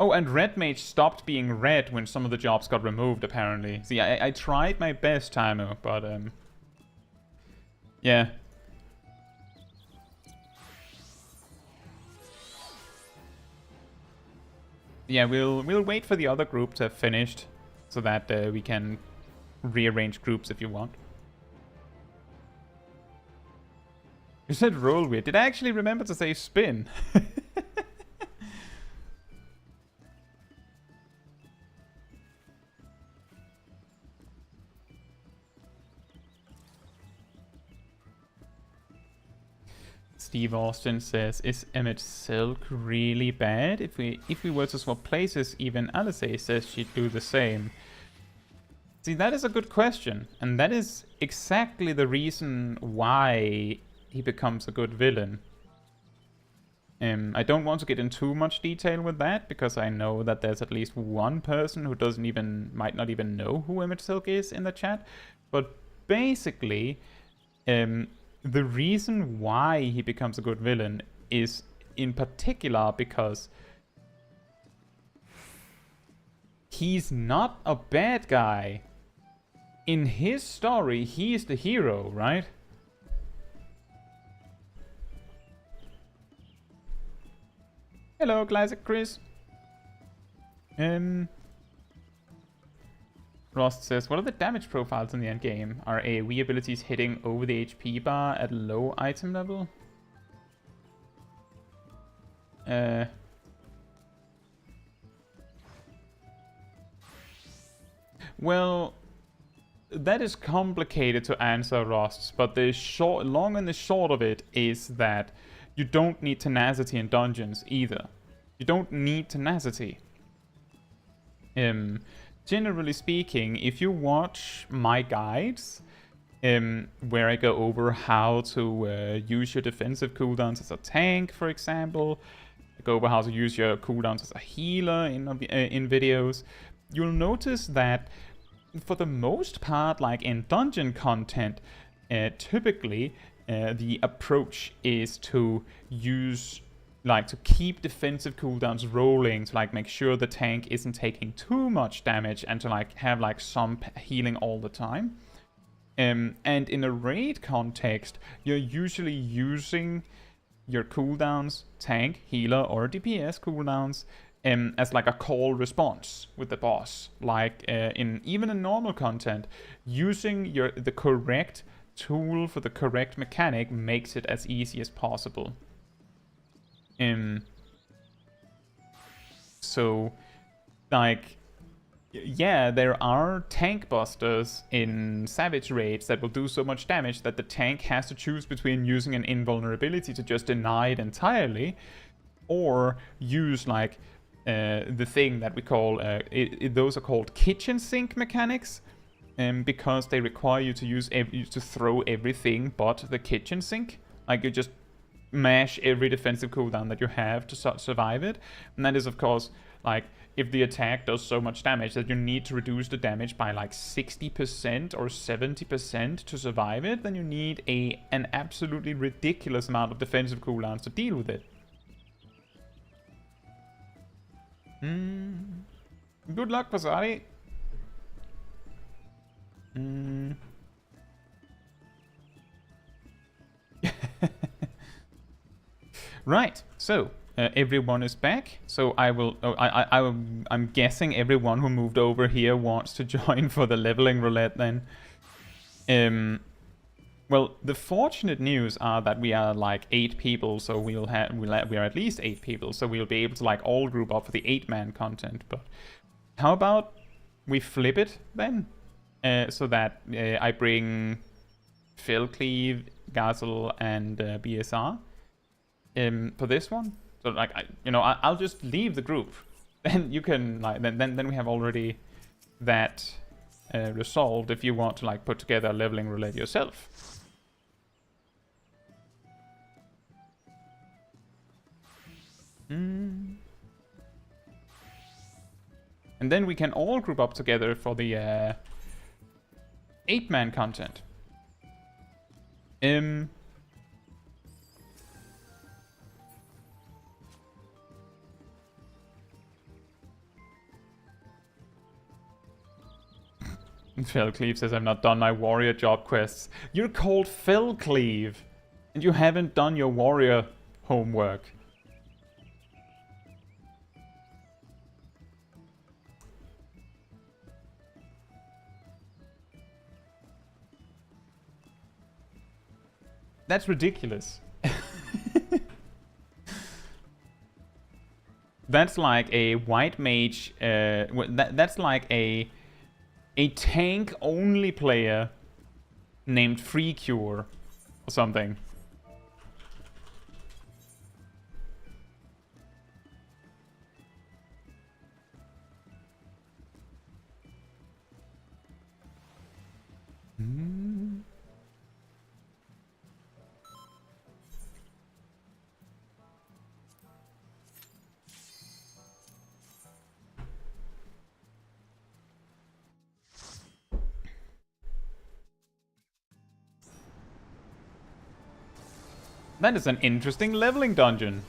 [SPEAKER 1] Oh, and Red Mage stopped being red when some of the jobs got removed, apparently. See, I tried my best, Tamu, but, yeah. Yeah, we'll wait for the other group to have finished, so that we can rearrange groups if you want. You said roll weird. Did I actually remember to say spin? Steve Austin says, is Emmett Silk really bad? If we were to swap places, even Alice says she'd do the same. See, that is a good question, and that is exactly the reason why he becomes a good villain. I don't want to get in too much detail with that, because I know that there's at least one person who might not even know who Emmett Silk is in the chat. But basically, the reason why he becomes a good villain is in particular because he's not a bad guy. In his story, he is the hero, right? Hello, classic Chris. Rost says, what are the damage profiles in the end game? Are AoE abilities hitting over the HP bar at low item level? Well, that is complicated to answer, Rost, but the long and the short of it is that you don't need tenacity in dungeons either. You don't need tenacity. Generally speaking, if you watch my guides, where I go over how to use your defensive cooldowns as a tank, for example, I go over how to use your cooldowns as a healer in videos, you'll notice that for the most part, like in dungeon content, typically the approach is to use, like, to keep defensive cooldowns rolling, to like make sure the tank isn't taking too much damage, and to like have like some healing all the time. And in a raid context, you're usually using your cooldowns, tank, healer, or DPS cooldowns, as like a call response with the boss. Like even in normal content, using the correct tool for the correct mechanic makes it as easy as possible. So, like, yeah, there are tank busters in Savage raids that will do so much damage that the tank has to choose between using an invulnerability to just deny it entirely, or use like the thing that we call those are called kitchen sink mechanics, because they require you to use to throw everything but the kitchen sink. Like, you just mash every defensive cooldown that you have to survive it. And that is, of course, like, if the attack does so much damage that you need to reduce the damage by like 60% or 70% to survive it, then you need an absolutely ridiculous amount of defensive cooldowns to deal with it. Good luck, Vasari. Right, so everyone is back. So I will. I'm guessing everyone who moved over here wants to join for the leveling roulette. Then, well, the fortunate news are that we are like 8 people, so we are at least 8 people, so we'll be able to like all group up for the 8-man content. But how about we flip it then, so that I bring FFXIV, Gazel, and BSR. For this one, so like I'll just leave the group, and you can like then we have already that resolved if you want to like put together a leveling roulette yourself. And then we can all group up together for the 8-man content. FFXIV says, I've not done my warrior job quests. You're called FFXIV, and you haven't done your warrior homework. That's ridiculous. That's like a white mage, that's like a tank-only player named Free Cure or something. That is an interesting leveling dungeon.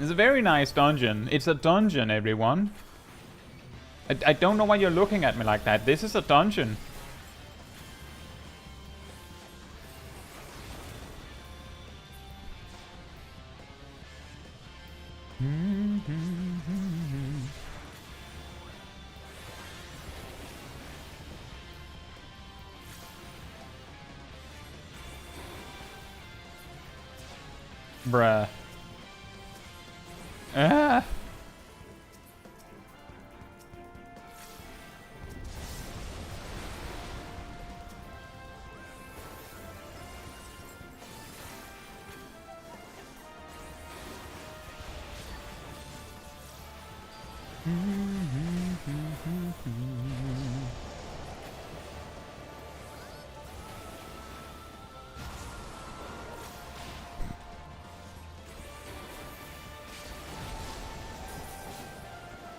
[SPEAKER 1] It's a very nice dungeon. It's a dungeon, everyone. I don't know why you're looking at me like that. This is a dungeon. Bruh. Ah.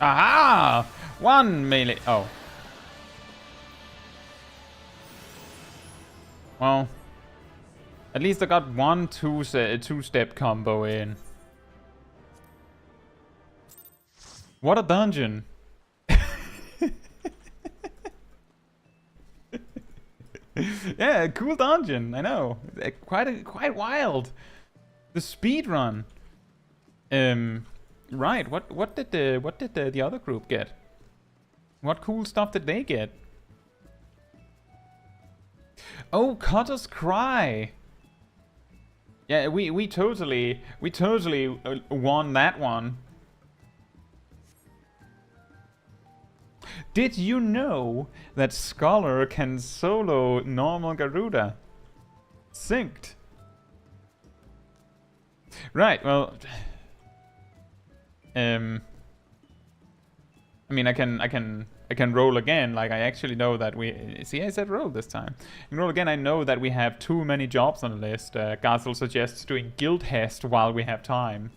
[SPEAKER 1] Aha! 1 melee. Oh. Well, at least I got one two-step combo in. What a dungeon! Yeah, cool dungeon. I know. Quite wild. The speed run. Right. What did the other group get? What cool stuff did they get? Oh, Cutter's Cry. Yeah, we totally won that one. Did you know that Scholar can solo normal Garuda? Synced. Right, well, I mean, I can roll again. Like, I actually know that we... See, I said roll this time. I can roll again. I know that we have too many jobs on the list. Gazel suggests doing Guildhest while we have time.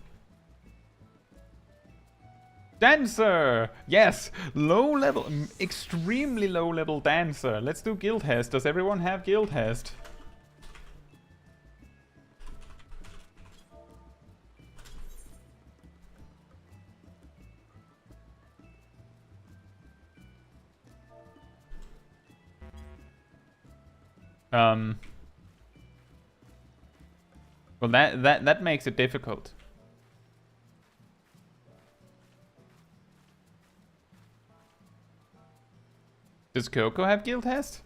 [SPEAKER 1] Dancer! Yes! Low level, extremely low level dancer. Let's do Guildhest. Does everyone have Guildhest? Well, that makes it difficult. Does Coco have Guildhest?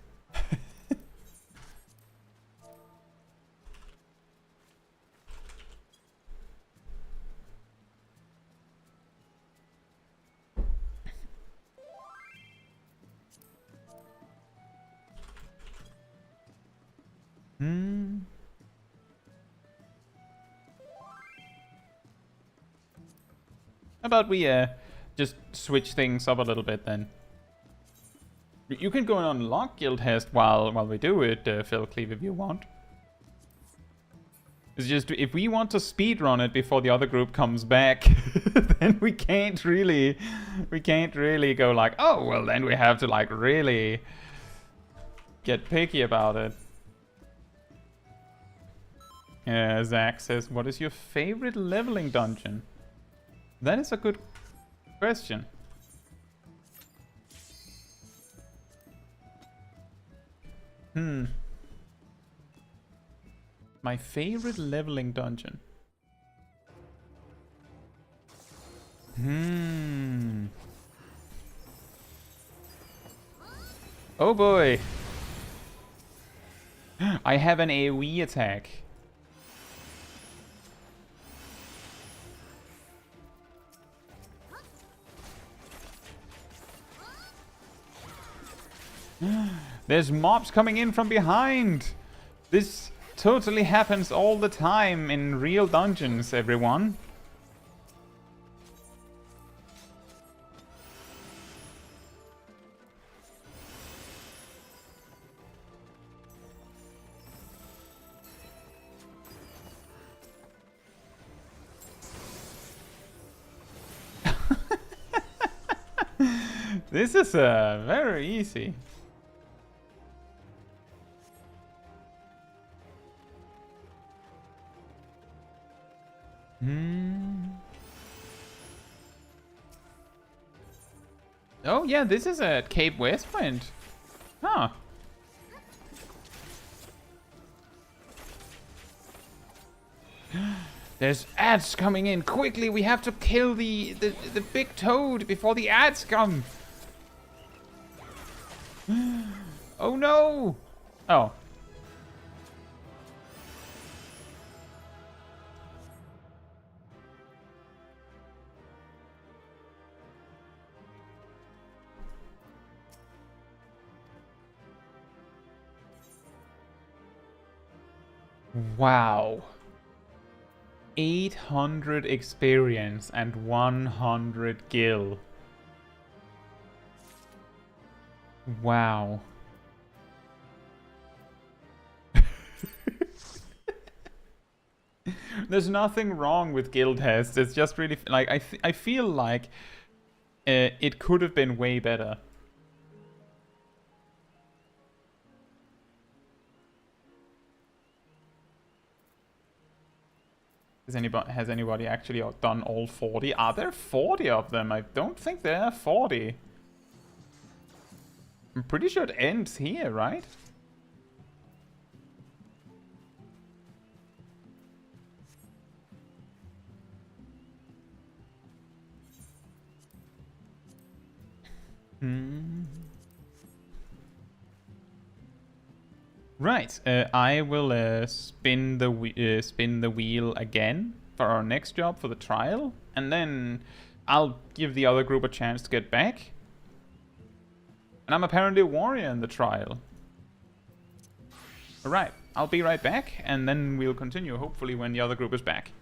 [SPEAKER 1] How about we just switch things up a little bit then? You can go and unlock Guildhest while we do it, Philcleave, if you want. It's just, if we want to speedrun it before the other group comes back, then we can't really go like, oh, well, then we have to like really get picky about it. Zach says, what is your favorite leveling dungeon? That is a good question. My favorite leveling dungeon. Oh boy. I have an AoE attack. There's mobs coming in from behind. This totally happens all the time in real dungeons, everyone. This is very easy. Oh yeah, this is at Cape Westwind. Huh. There's ads coming in. Quickly, we have to kill the big toad before the ads come. Oh no! Oh. Wow. 800 experience and 100 gil. Wow. There's nothing wrong with Guildhest. It's just really like I feel like it could have been way better. Has anybody actually done all 40? Are there 40 of them? I don't think there are 40. I'm pretty sure it ends here, right? Right, I will spin the wheel again for our next job for the trial, and then I'll give the other group a chance to get back. And I'm apparently a warrior in the trial. Alright, I'll be right back, and then we'll continue, hopefully when the other group is back.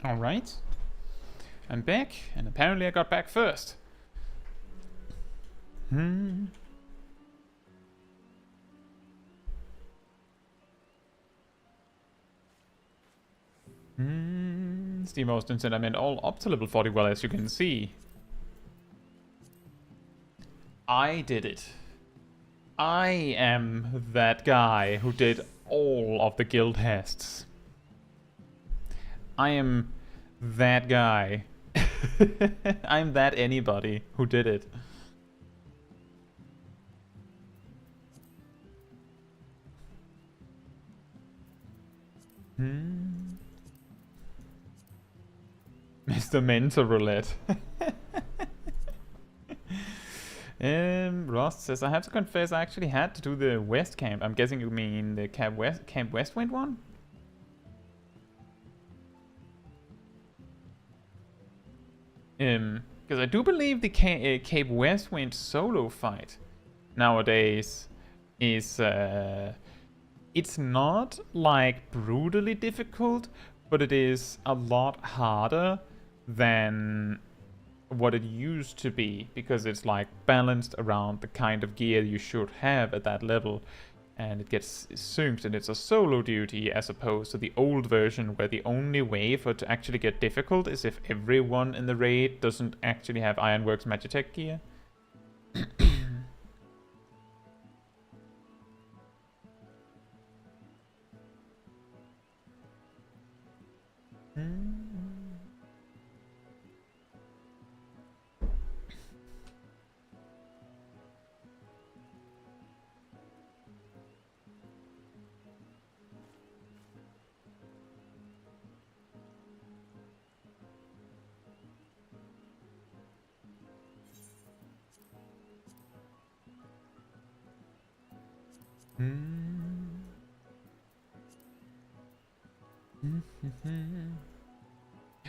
[SPEAKER 1] Alright. I'm back, and apparently I got back first. Steve Austin said I meant all up to level 40, well, as you can see. I did it. I am that guy who did all of the Guildhests. I am that guy. I'm that anybody who did it. Mr. Mentor Roulette. Ross says, I have to confess I actually had to do the West Camp. I'm guessing you mean the Camp Westwind one? Because I do believe the Cape Westwind solo fight nowadays is it's not like brutally difficult, but it is a lot harder than what it used to be, because it's like balanced around the kind of gear you should have at that level, and it gets synced, and it's a solo duty as opposed to the old version where the only way for it to actually get difficult is if everyone in the raid doesn't actually have Ironworks Magitech gear.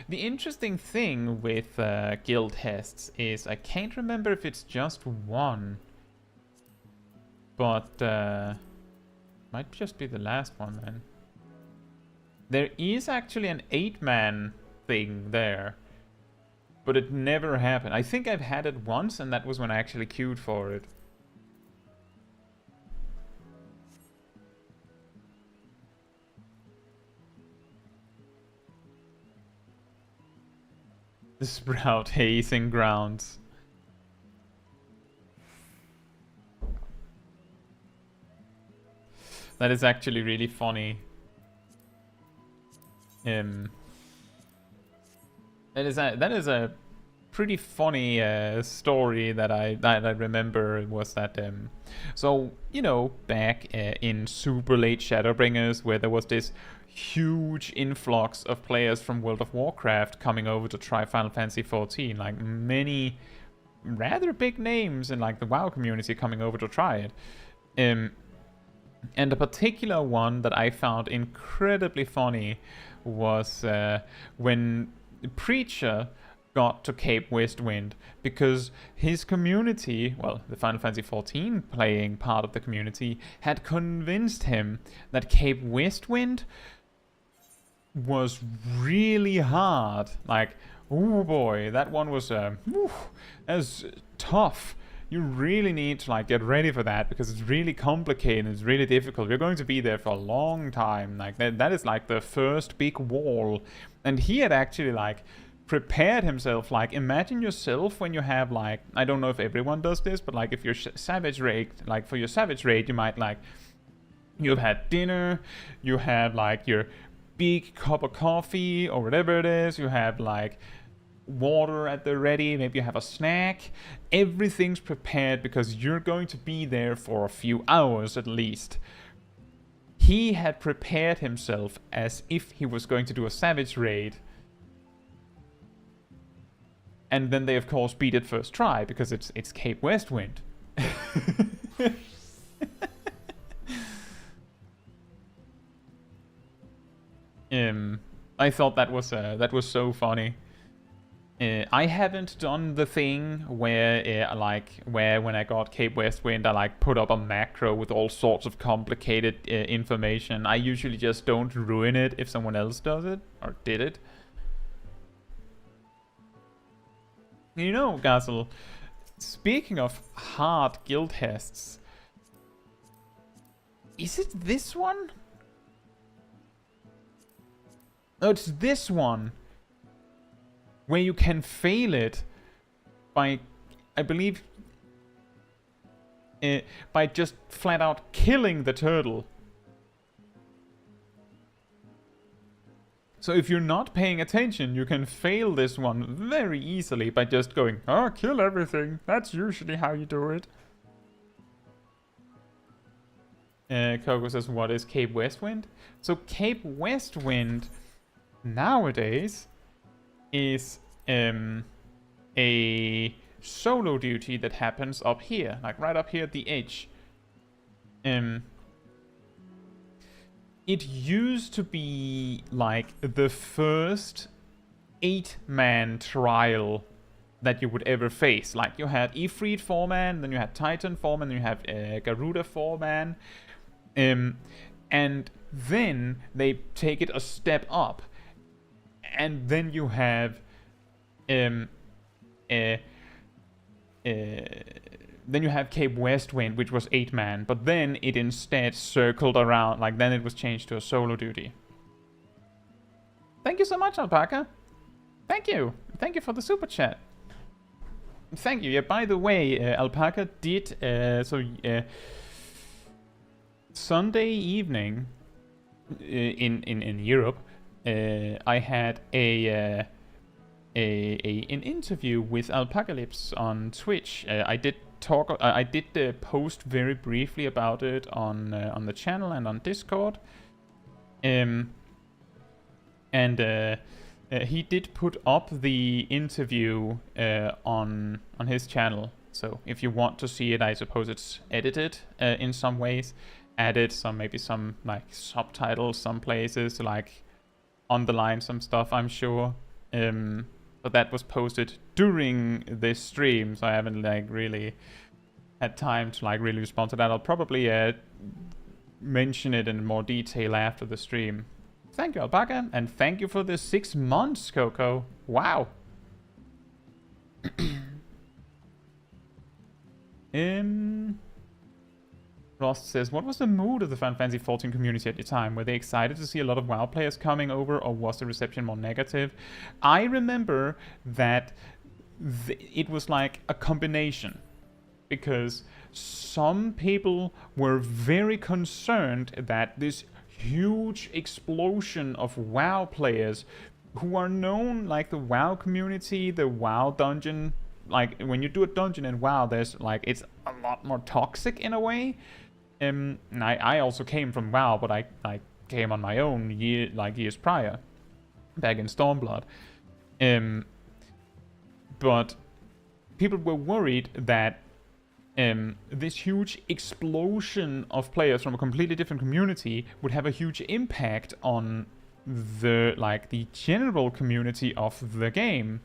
[SPEAKER 1] The interesting thing with Guildhests is I can't remember if it's just one, but might just be the last one then. There is actually an 8-man thing there, but it never happened. I think I've had it once, and that was when I actually queued for it. The Sprout hazing grounds. That is actually really funny. That is a pretty funny story that I remember. It was that so you know, back in super late Shadowbringers, where there was this huge influx of players from World of Warcraft coming over to try Final Fantasy XIV, like many rather big names in like the WoW community coming over to try it. And a particular one that I found incredibly funny was when Preacher got to Cape Westwind, because his community, well, the Final Fantasy XIV playing part of the community, had convinced him that Cape Westwind was really hard. Like, oh boy, that one was as tough. You really need to like get ready for that, because it's really complicated, it's really difficult. You're going to be there for a long time. Like that is like the first big wall. And he had actually like prepared himself. Like, imagine yourself when you have like, I don't know if everyone does this, but like if you're Savage Raid, like for your Savage Raid, you might like, you've had dinner, you have like your big cup of coffee or whatever it is, you have like water at the ready, maybe you have a snack. Everything's prepared because you're going to be there for a few hours at least. He had prepared himself as if he was going to do a Savage Raid. And then they of course beat it first try, because it's Cape Westwind. I thought that was so funny. I haven't done the thing where when I got Cape Westwind, I like put up a macro with all sorts of complicated information. I usually just don't ruin it if someone else does it or did it. You know, Gazel, speaking of hard Guildhests, is it this one? No, it's this one, where you can fail it by, I believe, by just flat out killing the turtle. So if you're not paying attention, you can fail this one very easily by just going, oh, kill everything. That's usually how you do it. Coco says, what is Cape Westwind? So Cape Westwind nowadays is a solo duty that happens up here, like right up here at the edge. It used to be like the first 8-man trial that you would ever face. Like you had Ifrit 4-man, then you had Titan 4-man, then you have Garuda 4-man. And then they take it a step up. And then you have then you have Cape Westwind, which was 8-man, but then it instead circled around, like then it was changed to a solo duty. Thank you so much, Alpaca. Thank you. Thank you for the super chat. Thank you. Yeah, by the way, Alpaca did, Sunday evening in Europe, I had an interview with Alpacalypse on Twitch. I did post very briefly about it on the channel and on Discord. He did put up the interview on his channel. So if you want to see it, I suppose it's edited in some ways. added some, maybe some like subtitles some places to like underline some stuff, I'm sure. But that was posted during this stream, so I haven't like really had time to like really respond to that. I'll probably mention it in more detail after the stream. Thank you, Alpaca, and thank you for the 6 months, Coco. Wow. Rost says, what was the mood of the Final Fantasy XIV community at the time? Were they excited to see a lot of WoW players coming over, or was the reception more negative? I remember that it was like a combination, because some people were very concerned that this huge explosion of WoW players who are known, like the WoW community, the WoW dungeon, like when you do a dungeon in WoW, there's like, it's a lot more toxic in a way. I also came from WoW, but I came on my own years prior, back in Stormblood. But people were worried that this huge explosion of players from a completely different community would have a huge impact on the general community of the game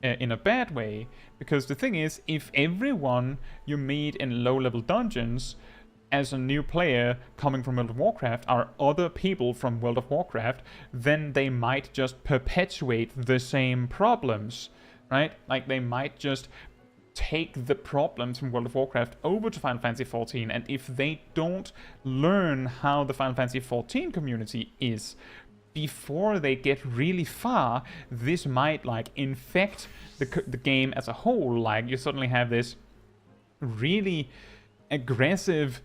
[SPEAKER 1] in a bad way. Because the thing is, if everyone you meet in low-level dungeons as a new player coming from World of Warcraft are other people from World of Warcraft, then they might just perpetuate the same problems, right? Like, they might just take the problems from World of Warcraft over to Final Fantasy XIV, and if they don't learn how the Final Fantasy XIV community is before they get really far, this might like infect the game as a whole. Like, you suddenly have this really aggressive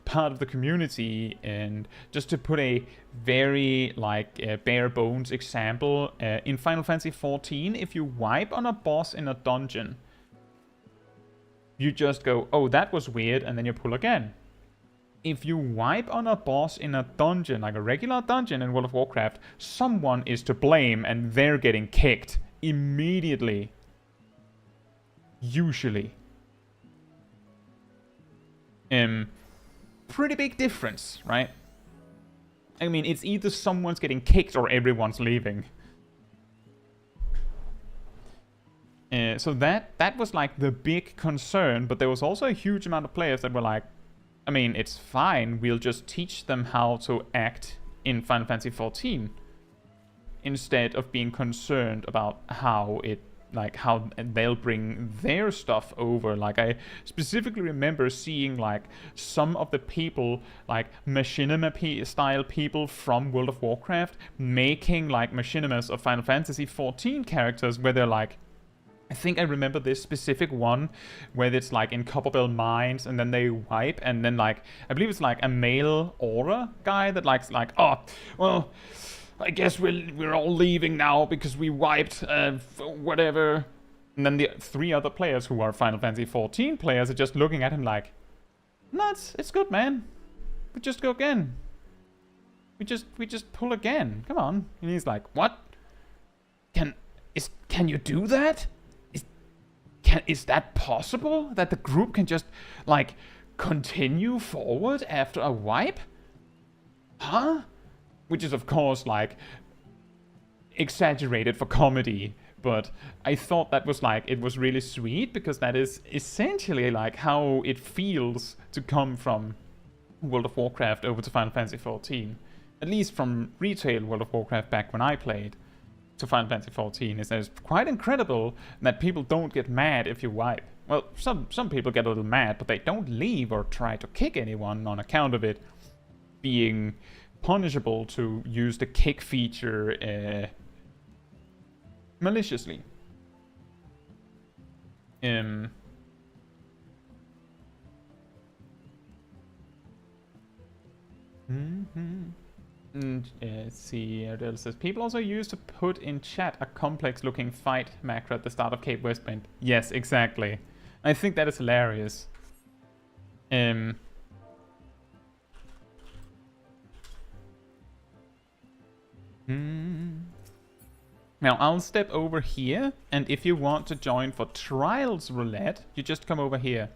[SPEAKER 1] part of the community. And just to put a very bare bones example, in Final Fantasy XIV, if you wipe on a boss in a dungeon, you just go, oh, that was weird, and then you pull again. If you wipe on a boss in a dungeon, like a regular dungeon in World of Warcraft, someone is to blame and they're getting kicked immediately. Usually. Pretty big difference, right? I mean, it's either someone's getting kicked or everyone's leaving. So that was like the big concern, but there was also a huge amount of players that were like, I mean, it's fine, we'll just teach them how to act in Final Fantasy XIV instead of being concerned about how they'll bring their stuff over. Like, I specifically remember seeing like some of the people, like machinima style people from World of Warcraft, making like machinimas of Final Fantasy XIV characters where they're like, I think I remember this specific one where it's like in Copperbell Mines, and then they wipe, and then like, I believe it's like a male aura guy that likes like, oh, well, I guess we're all leaving now because we wiped whatever. And then the 3 other players who are Final Fantasy XIV players are just looking at him like, no, it's good, man. We just go again. We just pull again. Come on. And he's like, what? Can you do that? Is that possible? That the group can just, like, continue forward after a wipe? Huh? Which is, of course, like, exaggerated for comedy. But I thought that was, like, it was really sweet, because that is essentially, like, how it feels to come from World of Warcraft over to Final Fantasy XIV. At least from retail World of Warcraft back when I played to Final Fantasy XIV, is that it's quite incredible that people don't get mad if you wipe. Well, some people get a little mad, but they don't leave or try to kick anyone on account of it being punishable to use the kick feature maliciously. Let's see, Ardell says, people also used to put in chat a complex-looking fight macro at the start of Cape Westwind. Yes, exactly. I think that is hilarious. Now, I'll step over here, and if you want to join for Trials Roulette, you just come over here.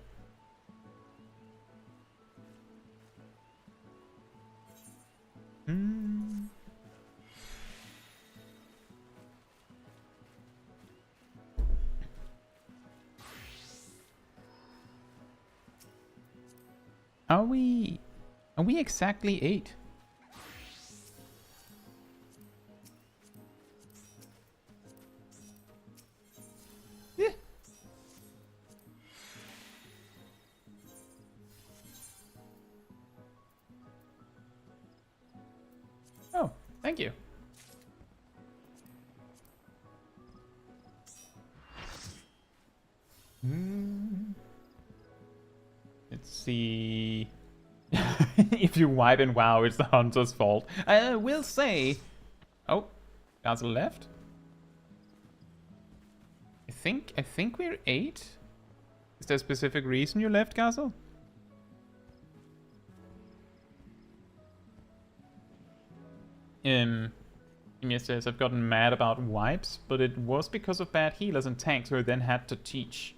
[SPEAKER 1] Are we exactly 8? Yeah. Oh, thank you. Let's see. If you wipe in WoW, it's the hunter's fault. I will say. Oh, Castle left. I think we're 8. Is there a specific reason you left, Castle? Ymir says, I've gotten mad about wipes, but it was because of bad healers and tanks who then had to teach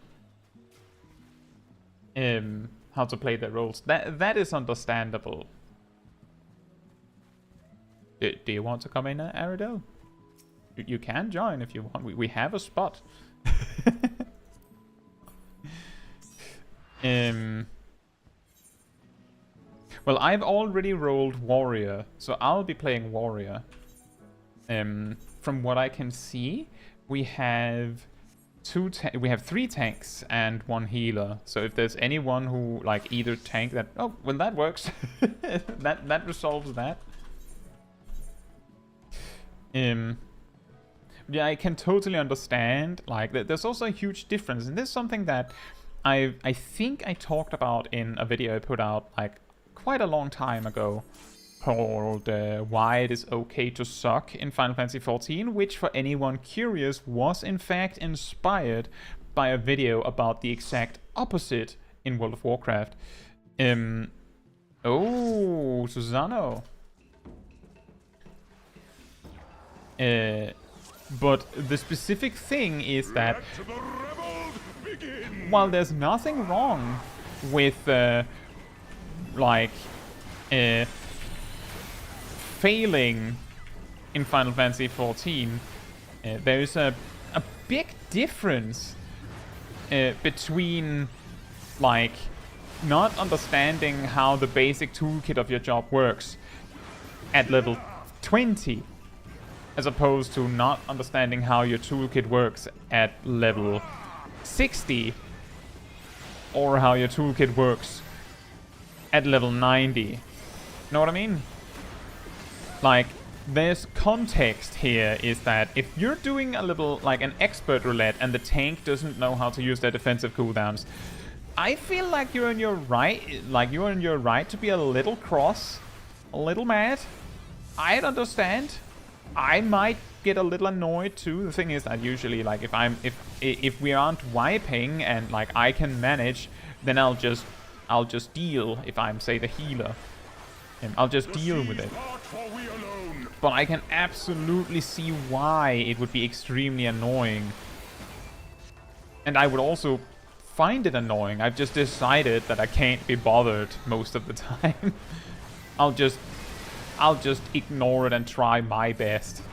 [SPEAKER 1] how to play their roles. That is understandable. Do you want to come in, Aridel? You can join if you want. We have a spot. Well, I've already rolled warrior, so I'll be playing warrior. From what I can see, we have 3 tanks and 1 healer. So if there's anyone who like either tank that, oh well, that works. that resolves that. Yeah, I can totally understand. Like, there's also a huge difference, and this is something that I think I talked about in a video I put out like quite a long time ago, called Why It Is Okay to Suck in Final Fantasy XIV, which for anyone curious was in fact inspired by a video about the exact opposite in World of Warcraft. Oh, Susano. But the specific thing is that while there's nothing wrong with failing in Final Fantasy XIV, there's a big difference between like not understanding how the basic toolkit of your job works at level 20 as opposed to not understanding how your toolkit works at level 60, or how your toolkit works at level 90. Know what I mean? Like, there's context here is that if you're doing a little, like an expert roulette and the tank doesn't know how to use their defensive cooldowns, I feel like you're in your right, to be a little cross, a little mad. I'd understand. I might get a little annoyed too. The thing is that usually, like, if we aren't wiping and like I can manage, then I'll just deal. If I'm, say, the healer, and I'll just deal with it. But I can absolutely see why it would be extremely annoying, and I would also find it annoying. I've just decided that I can't be bothered most of the time. I'll just ignore it and try my best.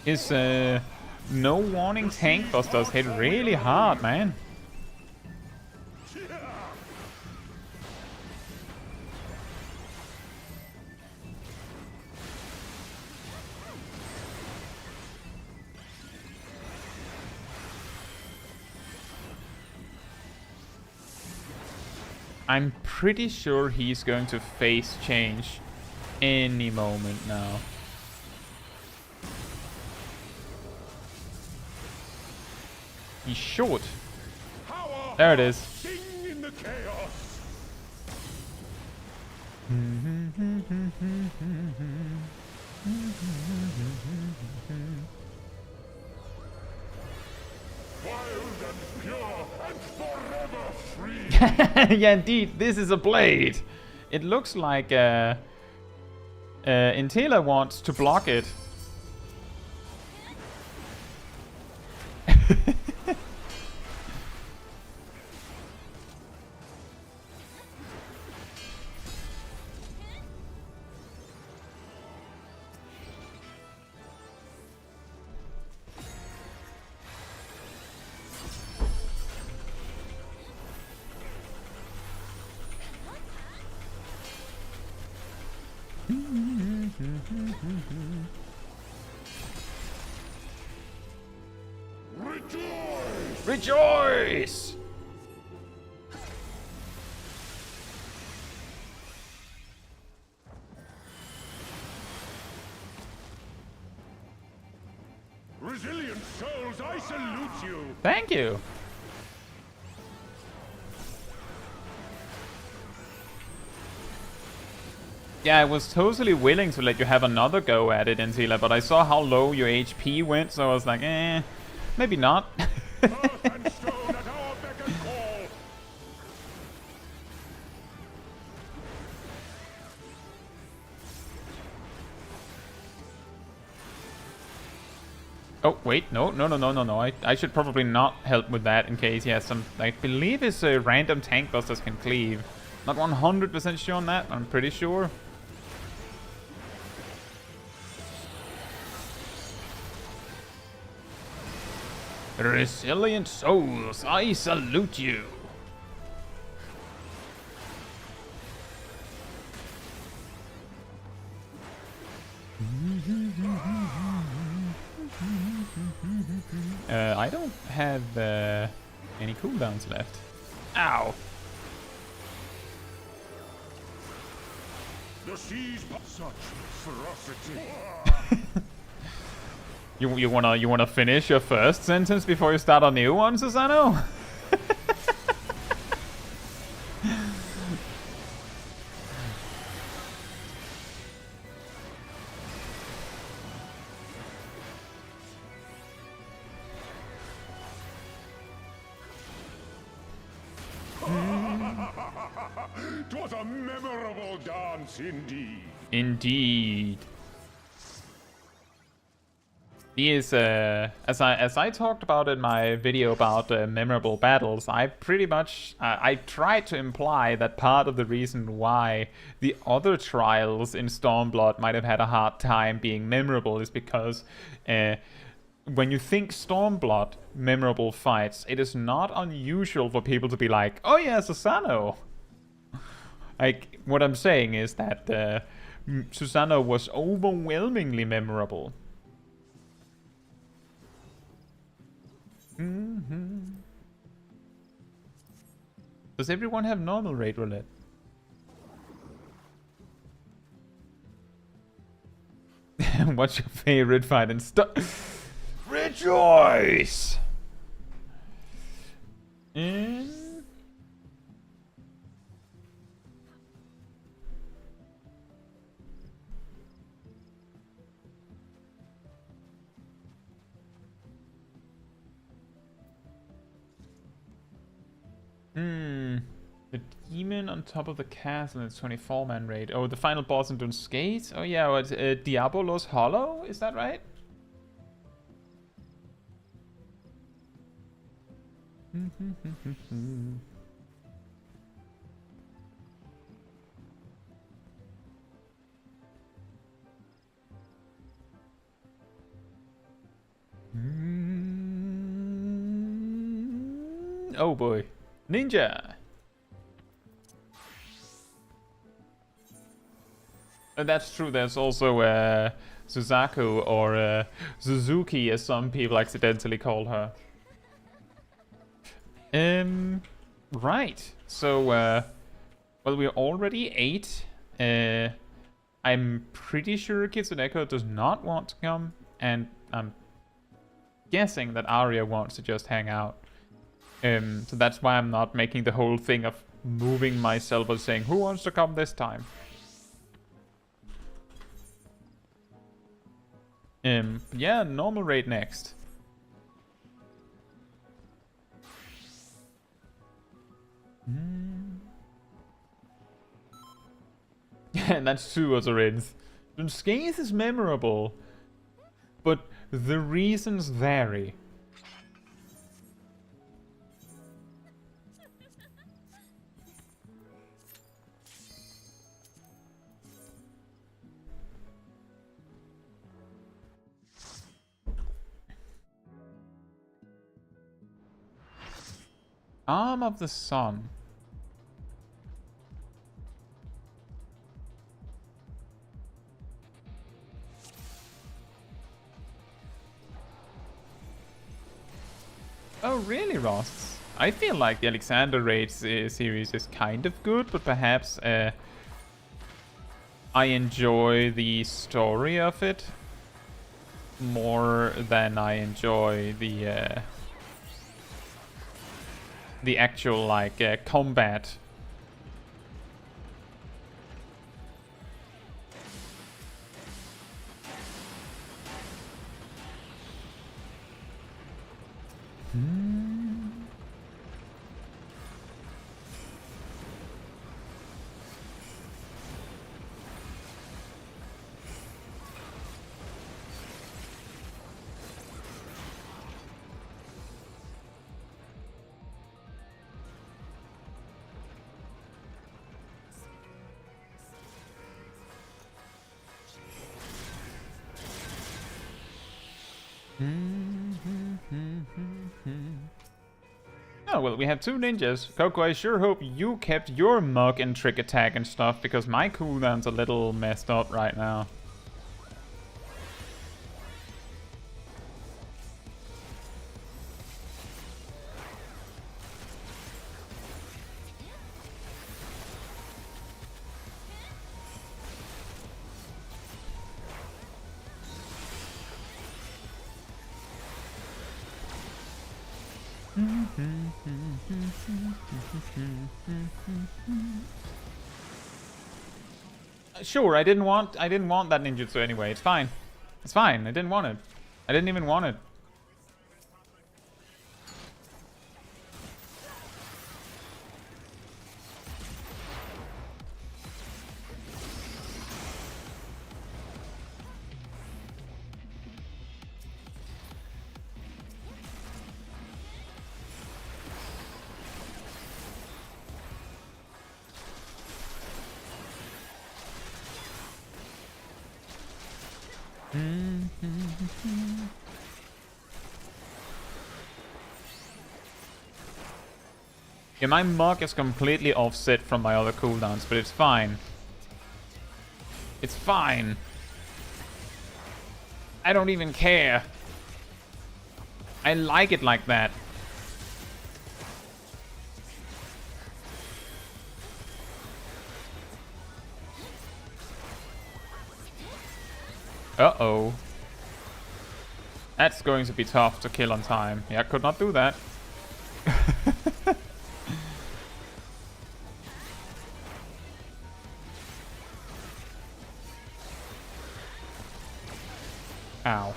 [SPEAKER 1] Is no warning tank busters hit really hard, man. I'm pretty sure he's going to face change any moment now. He should. There it is. Yeah, indeed, this is a blade. It looks like Intela wants to block it. Rejoice!
[SPEAKER 3] Resilient souls, I salute you!
[SPEAKER 1] Thank you! Yeah, I was totally willing to let you have another go at it, Antila, but I saw how low your HP went, so I was like, maybe not.
[SPEAKER 3] Earth and stone at our beck and call!
[SPEAKER 1] Oh, wait, no. I should probably not help with that in case he has some... I believe his random tank busters can cleave. Not 100% sure on that, I'm pretty sure. Resilient souls, I salute you. I don't have any cooldowns left. Ow!
[SPEAKER 3] The seas such ferocity.
[SPEAKER 1] You wanna finish your first sentence before you start a new one, Susano?
[SPEAKER 3] Twas a memorable dance indeed.
[SPEAKER 1] Indeed. He is, as I talked about in my video about memorable battles, I pretty much, I tried to imply that part of the reason why the other trials in Stormblood might have had a hard time being memorable is because when you think Stormblood memorable fights, it is not unusual for people to be like, oh yeah, Susano. Like, what I'm saying is that Susano was overwhelmingly memorable. Does everyone have normal raid roulette? What's your favorite fight and stuff? Rejoice! The demon on top of the castle in its 24-man raid. Oh, the final boss in Dunskate? Oh yeah, what, Diabolos Hollow? Is that right? Oh boy. Ninja! That's true, there's also Suzaku, or Suzuki as some people accidentally call her. Right. So, well, we're already 8. I'm pretty sure Kitsuneko does not want to come, and I'm guessing that Arya wants to just hang out. So that's why I'm not making the whole thing of moving myself or saying, who wants to come this time? Yeah, normal raid next. Yeah, that's true, Ozarins. Scathe is memorable, but the reasons vary. Arm of the Sun. Oh, really, Ross? I feel like the Alexander Raid series is kind of good, but perhaps I enjoy the story of it more than I enjoy the actual like combat. Oh, well, we have 2 ninjas. Coco, I sure hope you kept your mug and trick attack and stuff, because my cooldown's a little messed up right now. Sure, I didn't want that ninjutsu anyway. It's fine. It's fine. I didn't want it. I didn't even want it. Yeah, my mug is completely offset from my other cooldowns, but it's fine. It's fine. I don't even care. I like it like that. Uh-oh. That's going to be tough to kill on time. Yeah, I could not do that. Ow.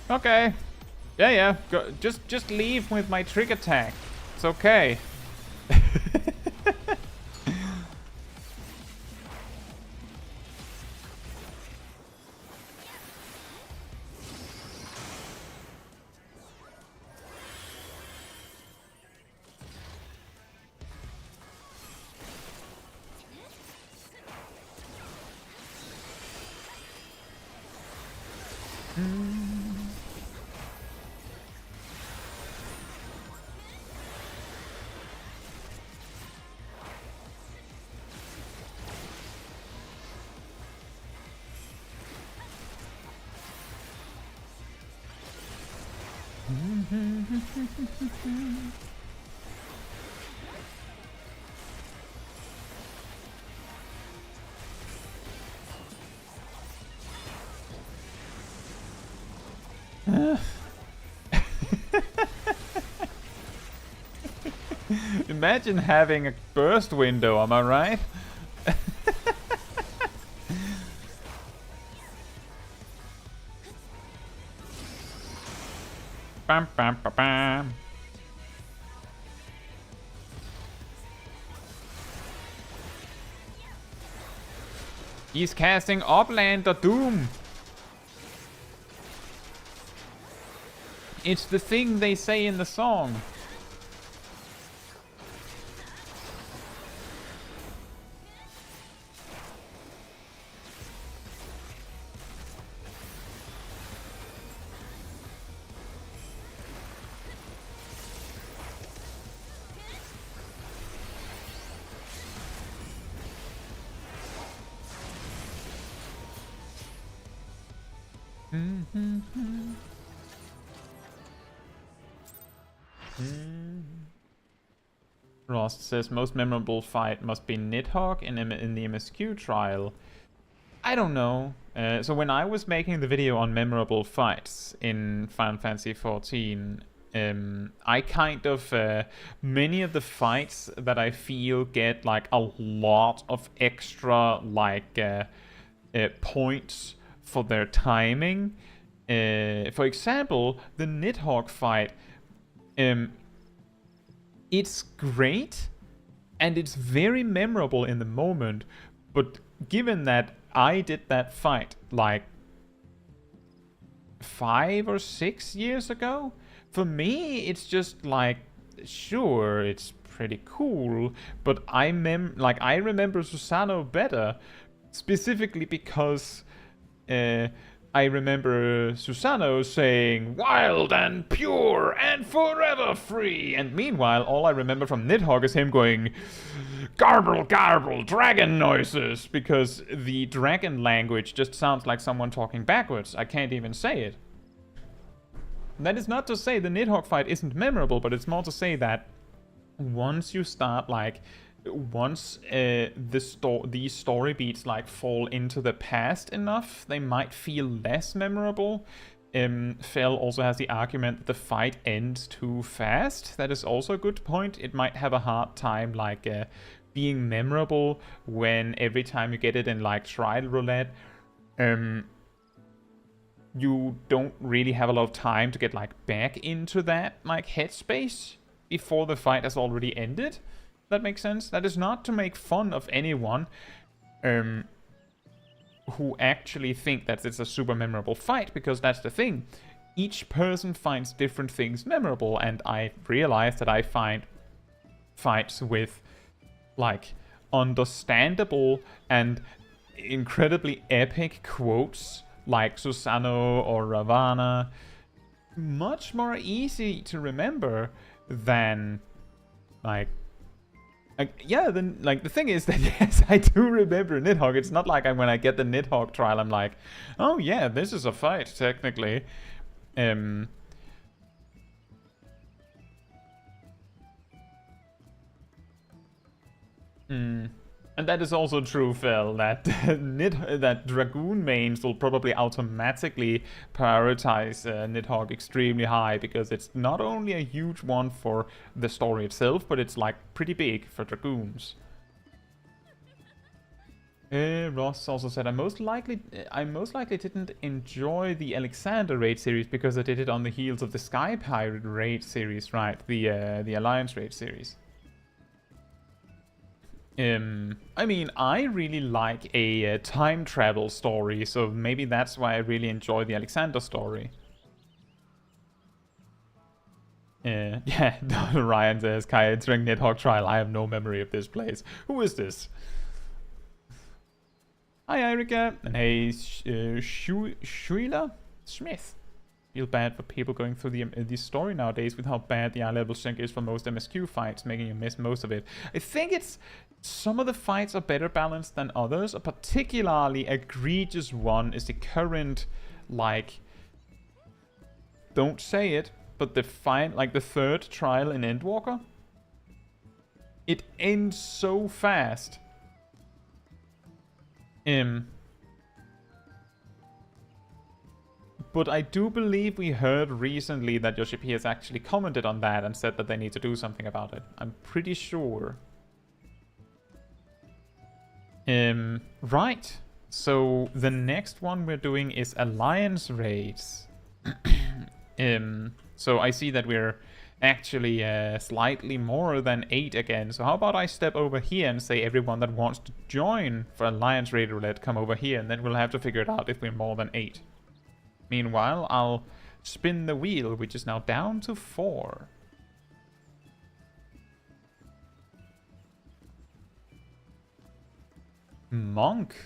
[SPEAKER 1] Okay. Yeah. Go, just leave with my trick attack. It's okay. Imagine having a burst window, am I right? Bam, bam, bam, bam. He's casting Upland of Doom. It's the thing they say in the song. Rost says most memorable fight must be Nidhogg in the MSQ trial. I don't know. So when I was making the video on memorable fights in Final Fantasy XIV, I kind of many of the fights that I feel get like a lot of extra like points for their timing. For example, the Nidhogg fight. It's great and it's very memorable in the moment, but given that I did that fight like 5 or 6 years ago, for me it's just like, sure, it's pretty cool, but I remember Susano better, specifically because I remember Susano saying, "Wild and pure and forever free." And meanwhile, all I remember from Nidhogg is him going, "Garble, garble, dragon noises," because the dragon language just sounds like someone talking backwards. I can't even say it. That is not to say the Nidhogg fight isn't memorable, but it's more to say that once you start, like, once these story beats like fall into the past enough, they might feel less memorable. Fel also has the argument that the fight ends too fast. That is also a good point. It might have a hard time like being memorable when every time you get it in like trial roulette, you don't really have a lot of time to get like back into that like headspace before the fight has already ended. That makes sense. That is not to make fun of anyone who actually think that it's a super memorable fight, because that's the thing. Each person finds different things memorable, and I realize that I find fights with like understandable and incredibly epic quotes like Susano or Ravana much more easy to remember than like yeah, then like the thing is that yes, I do remember Nidhogg. It's not like when I get the Nidhogg trial, I'm like, oh yeah, this is a fight technically. And that is also true, Phil, that that Dragoon mains will probably automatically prioritize Nidhogg extremely high, because it's not only a huge one for the story itself, but it's like pretty big for Dragoons. Ross also said, I most likely didn't enjoy the Alexander raid series because I did it on the heels of the Sky Pirate raid series, right? The Alliance raid series. I mean, I really like a time travel story, so maybe that's why I really enjoy the Alexander story. Yeah, Ryan says, Kai, during Nidhogg trial, I have no memory of this place. Who is this? Hi, Erika, and hey, Shuila Smith. Feel bad for people going through the story nowadays with how bad the eye level sync is for most MSQ fights, making you miss most of it. I think it's some of the fights are better balanced than others. A particularly egregious one is the current, like, don't say it, but the fight, like the third trial in Endwalker. It ends so fast. But I do believe we heard recently that Yoshi P has actually commented on that and said that they need to do something about it. I'm pretty sure. Right. So the next one we're doing is Alliance raids. So I see that we're actually slightly more than 8 again. So how about I step over here and say everyone that wants to join for Alliance raid roulette, come over here, and then we'll have to figure it out if we're more than 8. Meanwhile, I'll spin the wheel, which is now down to 4. Monk.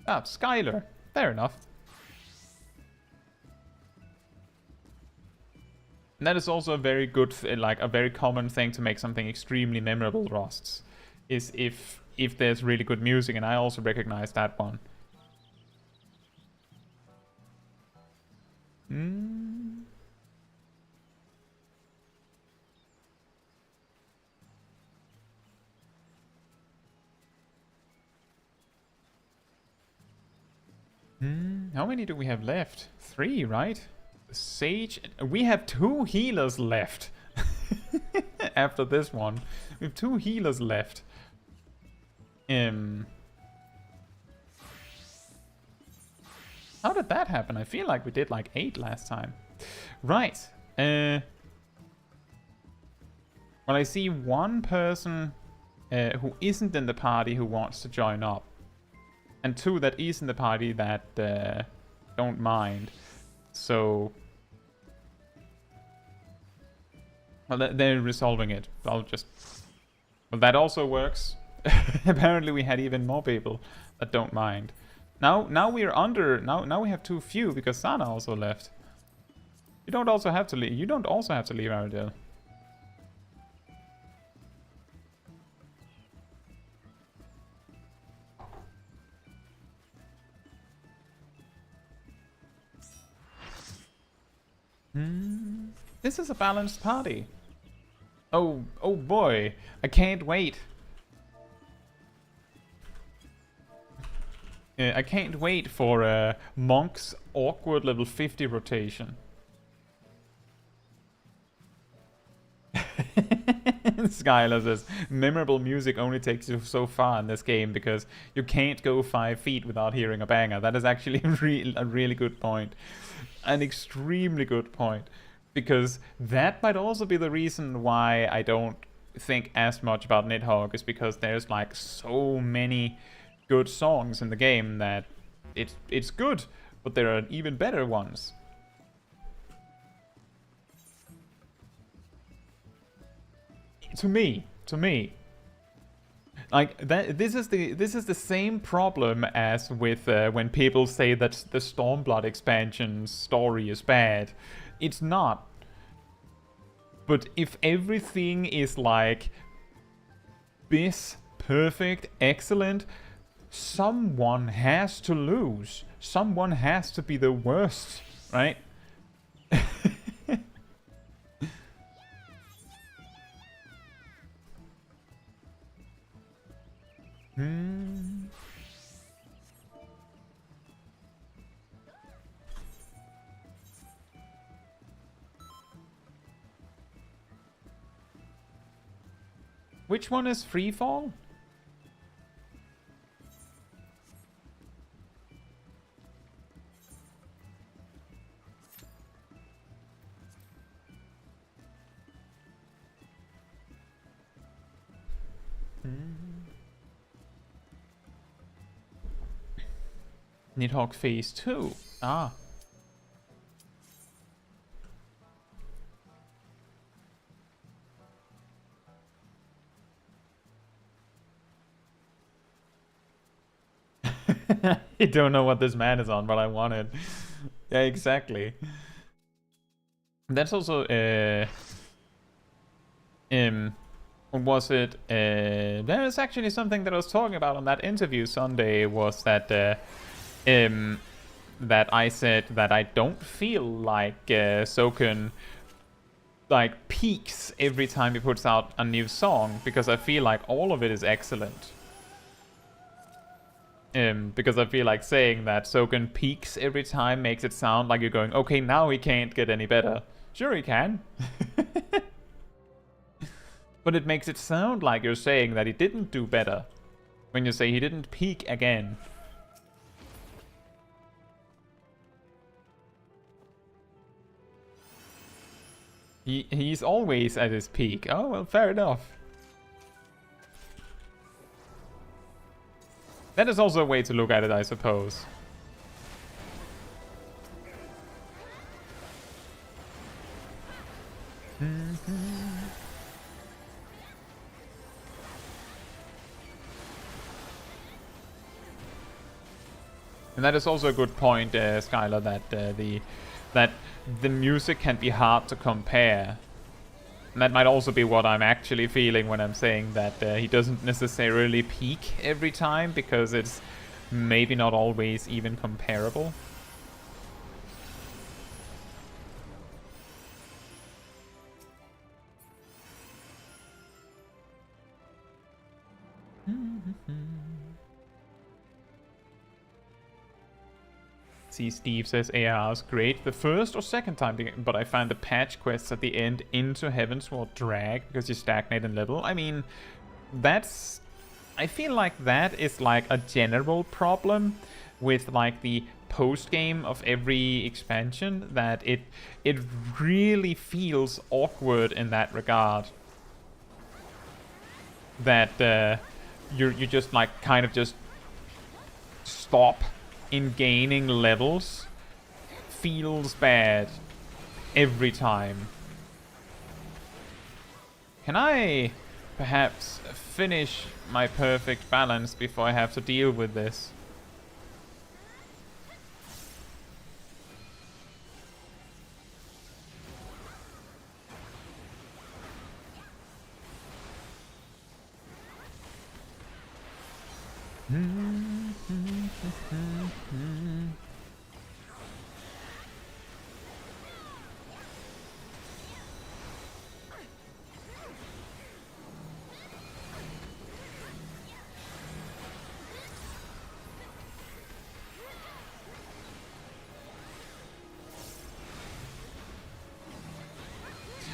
[SPEAKER 1] Ah, Skylar. Fair enough. And that is also a very good, like a very common thing to make something extremely memorable, Rosts, is if there's really good music, and I also recognize that one. How many do we have left? 3, right? Sage. We have 2 healers left. After this one, we have 2 healers left. How did that happen? I feel like we did like 8 last time. Right. Well, I see one person who isn't in the party who wants to join up. And 2 that is in the party that don't mind. So... well, they're resolving it. I'll just... well, that also works. Apparently we had even more people that don't mind. Now we're under... Now we have too few because Sana also left. You don't also have to leave. You don't also have to leave, Aradil. This is a balanced party. Oh boy, I can't wait. I can't wait for Monk's awkward level 50 rotation. Skylar says, memorable music only takes you so far in this game because you can't go 5 feet without hearing a banger. That is actually a really good point. An extremely good point. Because that might also be the reason why I don't think as much about Nidhogg, is because there's like so many good songs in the game that it's good, but there are even better ones. To me. Like that, this is the same problem as with when people say that the Stormblood expansion story is bad. It's not. But if everything is like this perfect, excellent, someone has to lose. Someone has to be the worst, right? Which one is Freefall? Nidhogg Phase 2. Ah. I don't know what this man is on, but I want it. Yeah, exactly. That's also was it there is actually something that I was talking about on that interview Sunday, was that that I said that I don't feel like Soken like peaks every time he puts out a new song, because I feel like all of it is excellent. Because I feel like saying that Soken peaks every time makes it sound like you're going, okay, now he can't get any better. Sure he can. But it makes it sound like you're saying that he didn't do better when you say he didn't peak again. He's always at his peak. Oh, well, fair enough. That is also a way to look at it, I suppose. And that is also a good point, Skylar, that the music can be hard to compare. And that might also be what I'm actually feeling when I'm saying that he doesn't necessarily peak every time, because it's maybe not always even comparable. See, Steve says AR's great the first or second time, but I find the patch quests at the end into Heavensward drag because you stagnate in level. I mean, that's... I feel like that is like a general problem with like the post-game of every expansion, that it really feels awkward in that regard. That you just like kind of just stop in gaining levels. Feels bad every time. Can I perhaps finish my perfect balance before I have to deal with this?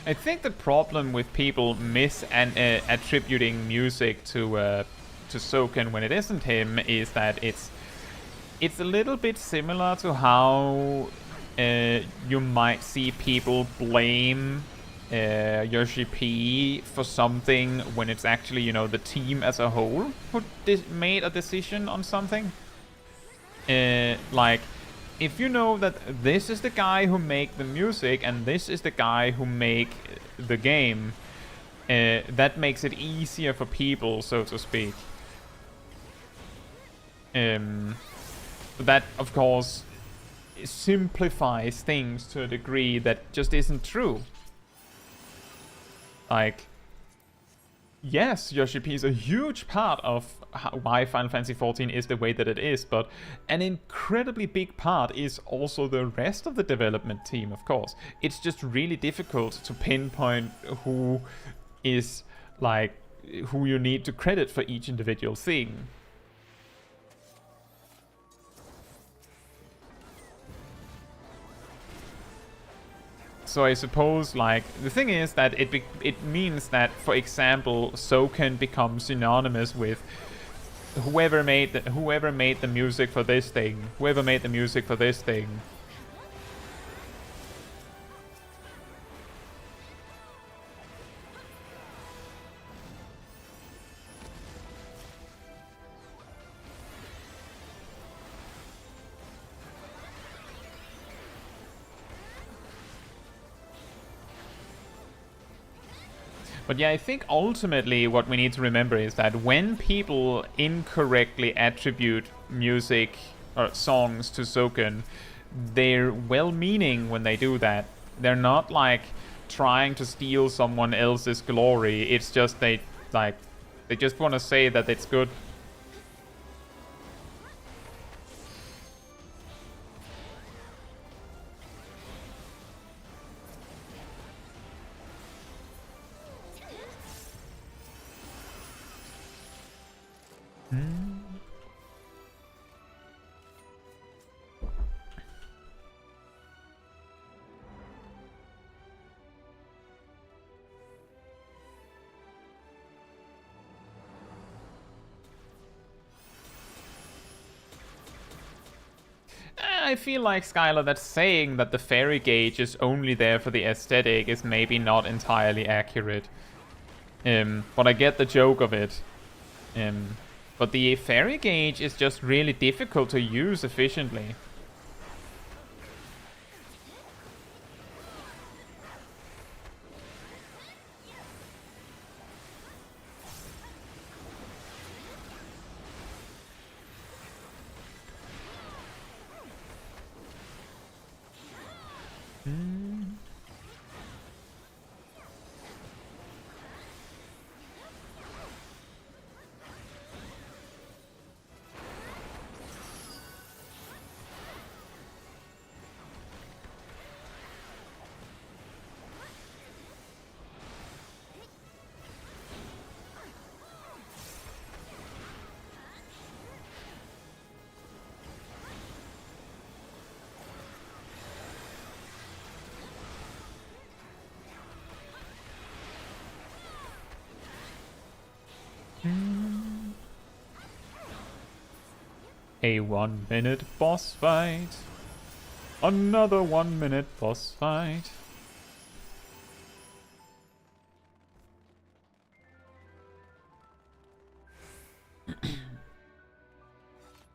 [SPEAKER 1] I think the problem with people attributing music to Soken when it isn't him is that it's a little bit similar to how you might see people blame Yoshi P for something when it's actually, you know, the team as a whole who made a decision on something. Like, if you know that this is the guy who make the music and this is the guy who make the game, that makes it easier for people, so to speak. That, of course, simplifies things to a degree that just isn't true. Like, yes, Yoshi P is a huge part of why Final Fantasy XIV is the way that it is, but an incredibly big part is also the rest of the development team, of course. It's just really difficult to pinpoint who is, like, who you need to credit for each individual thing. So I suppose, like, the thing is that it means that, for example, Soken becomes synonymous with whoever made the music for this thing, whoever made the music for this thing. But yeah, I think ultimately what we need to remember is that when people incorrectly attribute music or songs to Soken, they're well-meaning when they do that. They're not like trying to steal someone else's glory. It's just they just want to say that it's good. I feel like, Skylar, that saying that the fairy gauge is only there for the aesthetic is maybe not entirely accurate. But I get the joke of it. But the fairy gauge is just really difficult to use efficiently. A 1-minute boss fight. Another 1-minute boss fight.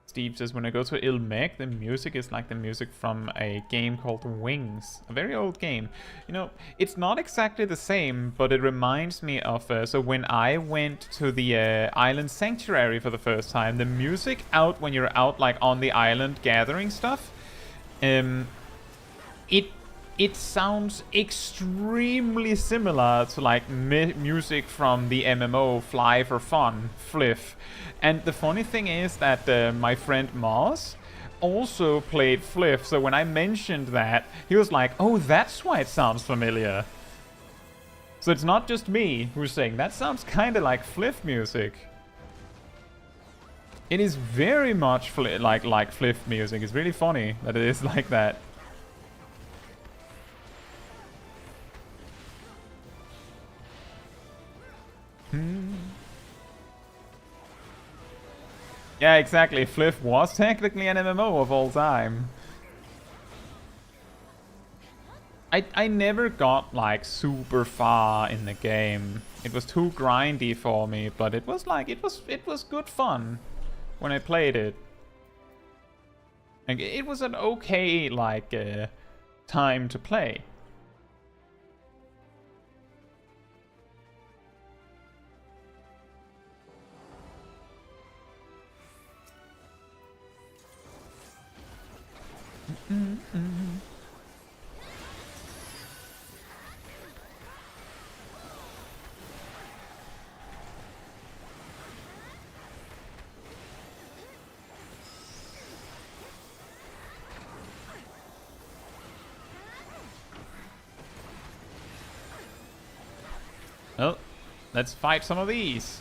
[SPEAKER 1] Steve says, when I go to Ilmek, the music is like the music from a game called Wings. A very old game. You know, it's not exactly the same, but it reminds me of... so when I went to the Island Sanctuary for the first time, the music out when you're out like on the island gathering stuff, it sounds extremely similar to like music from the MMO Fly for Fun, FFXIV. And the funny thing is that my friend Mars also played FFXIV, so when I mentioned that, he was like, oh, that's why it sounds familiar. So it's not just me who's saying, that sounds kind of like FFXIV music. It is very much like FFXIV music. It's really funny that it is like that. Yeah, exactly. FFXIV was technically an MMO of all time. I never got like super far in the game. It was too grindy for me, but it was like it was good fun when I played it. Like it was an okay like time to play. Well, let's fight some of these.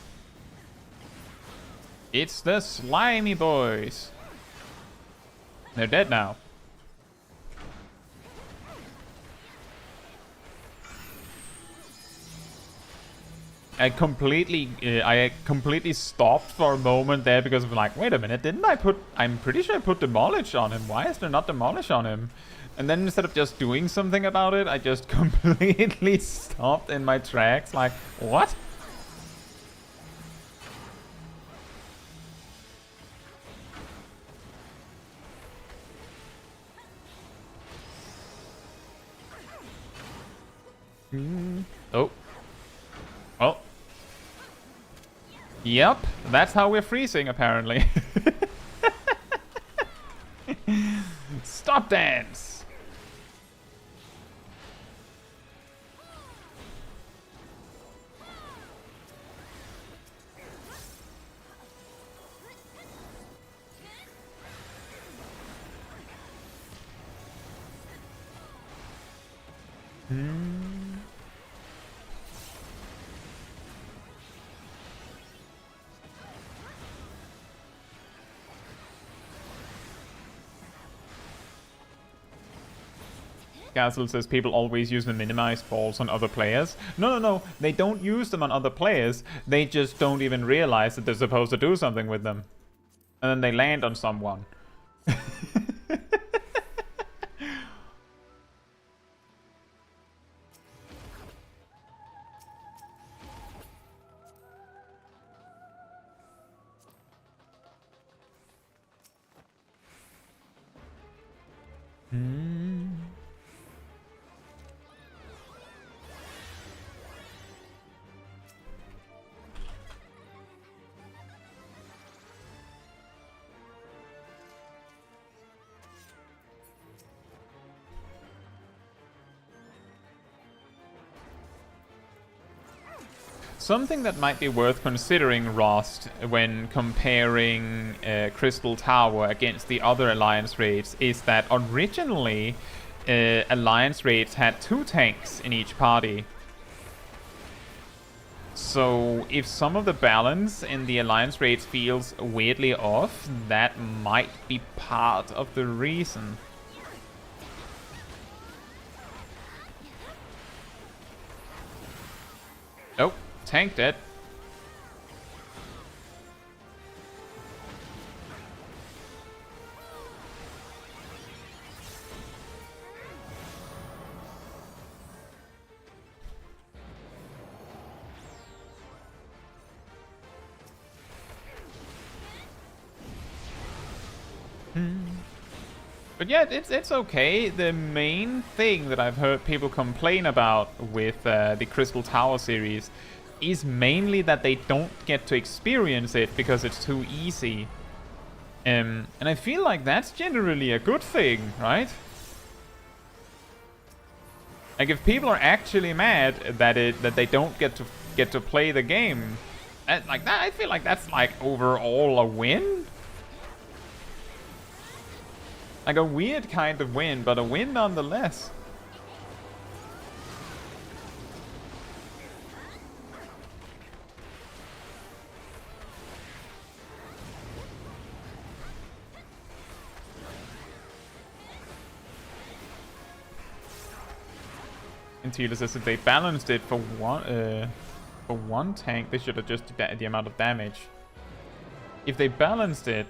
[SPEAKER 1] It's the slimy boys. They're dead now. I completely stopped for a moment there because of like, wait a minute, I'm pretty sure I put demolish on him. Why is there not demolish on him? And then instead of just doing something about it, I just completely stopped in my tracks. Like, what? Oh. Oh. Yep, that's how we're freezing, apparently. Stop dance! Gazel says people always use the minimized balls on other players. No, they don't use them on other players. They just don't even realize that they're supposed to do something with them. And then they land on someone. Something that might be worth considering, Rost, when comparing Crystal Tower against the other Alliance raids, is that originally Alliance raids had 2 tanks in each party. So if some of the balance in the Alliance raids feels weirdly off, that might be part of the reason. Oh. Tank dead. But yeah, it's okay. The main thing that I've heard people complain about with the Crystal Tower series is mainly that they don't get to experience it because it's too easy. And I feel like that's generally a good thing, right? Like if people are actually mad that they don't get to play the game, like that, I feel like that's like overall a win. Like a weird kind of win, but a win nonetheless. Intila says if they balanced it for one tank, they should adjust the amount of damage. If they balanced it...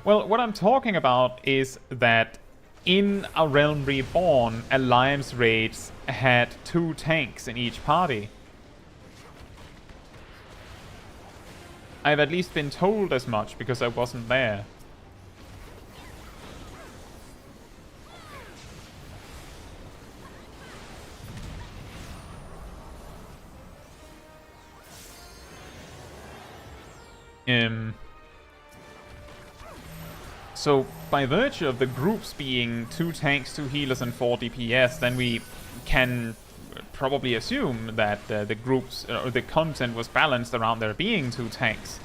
[SPEAKER 1] Well, what I'm talking about is that in A Realm Reborn, Alliance raids had 2 tanks in each party. I've at least been told as much because I wasn't there. So, by virtue of the groups being 2 tanks, 2 healers, and 4 DPS, then we can probably assume that the groups, or the content was balanced around there being 2 tanks.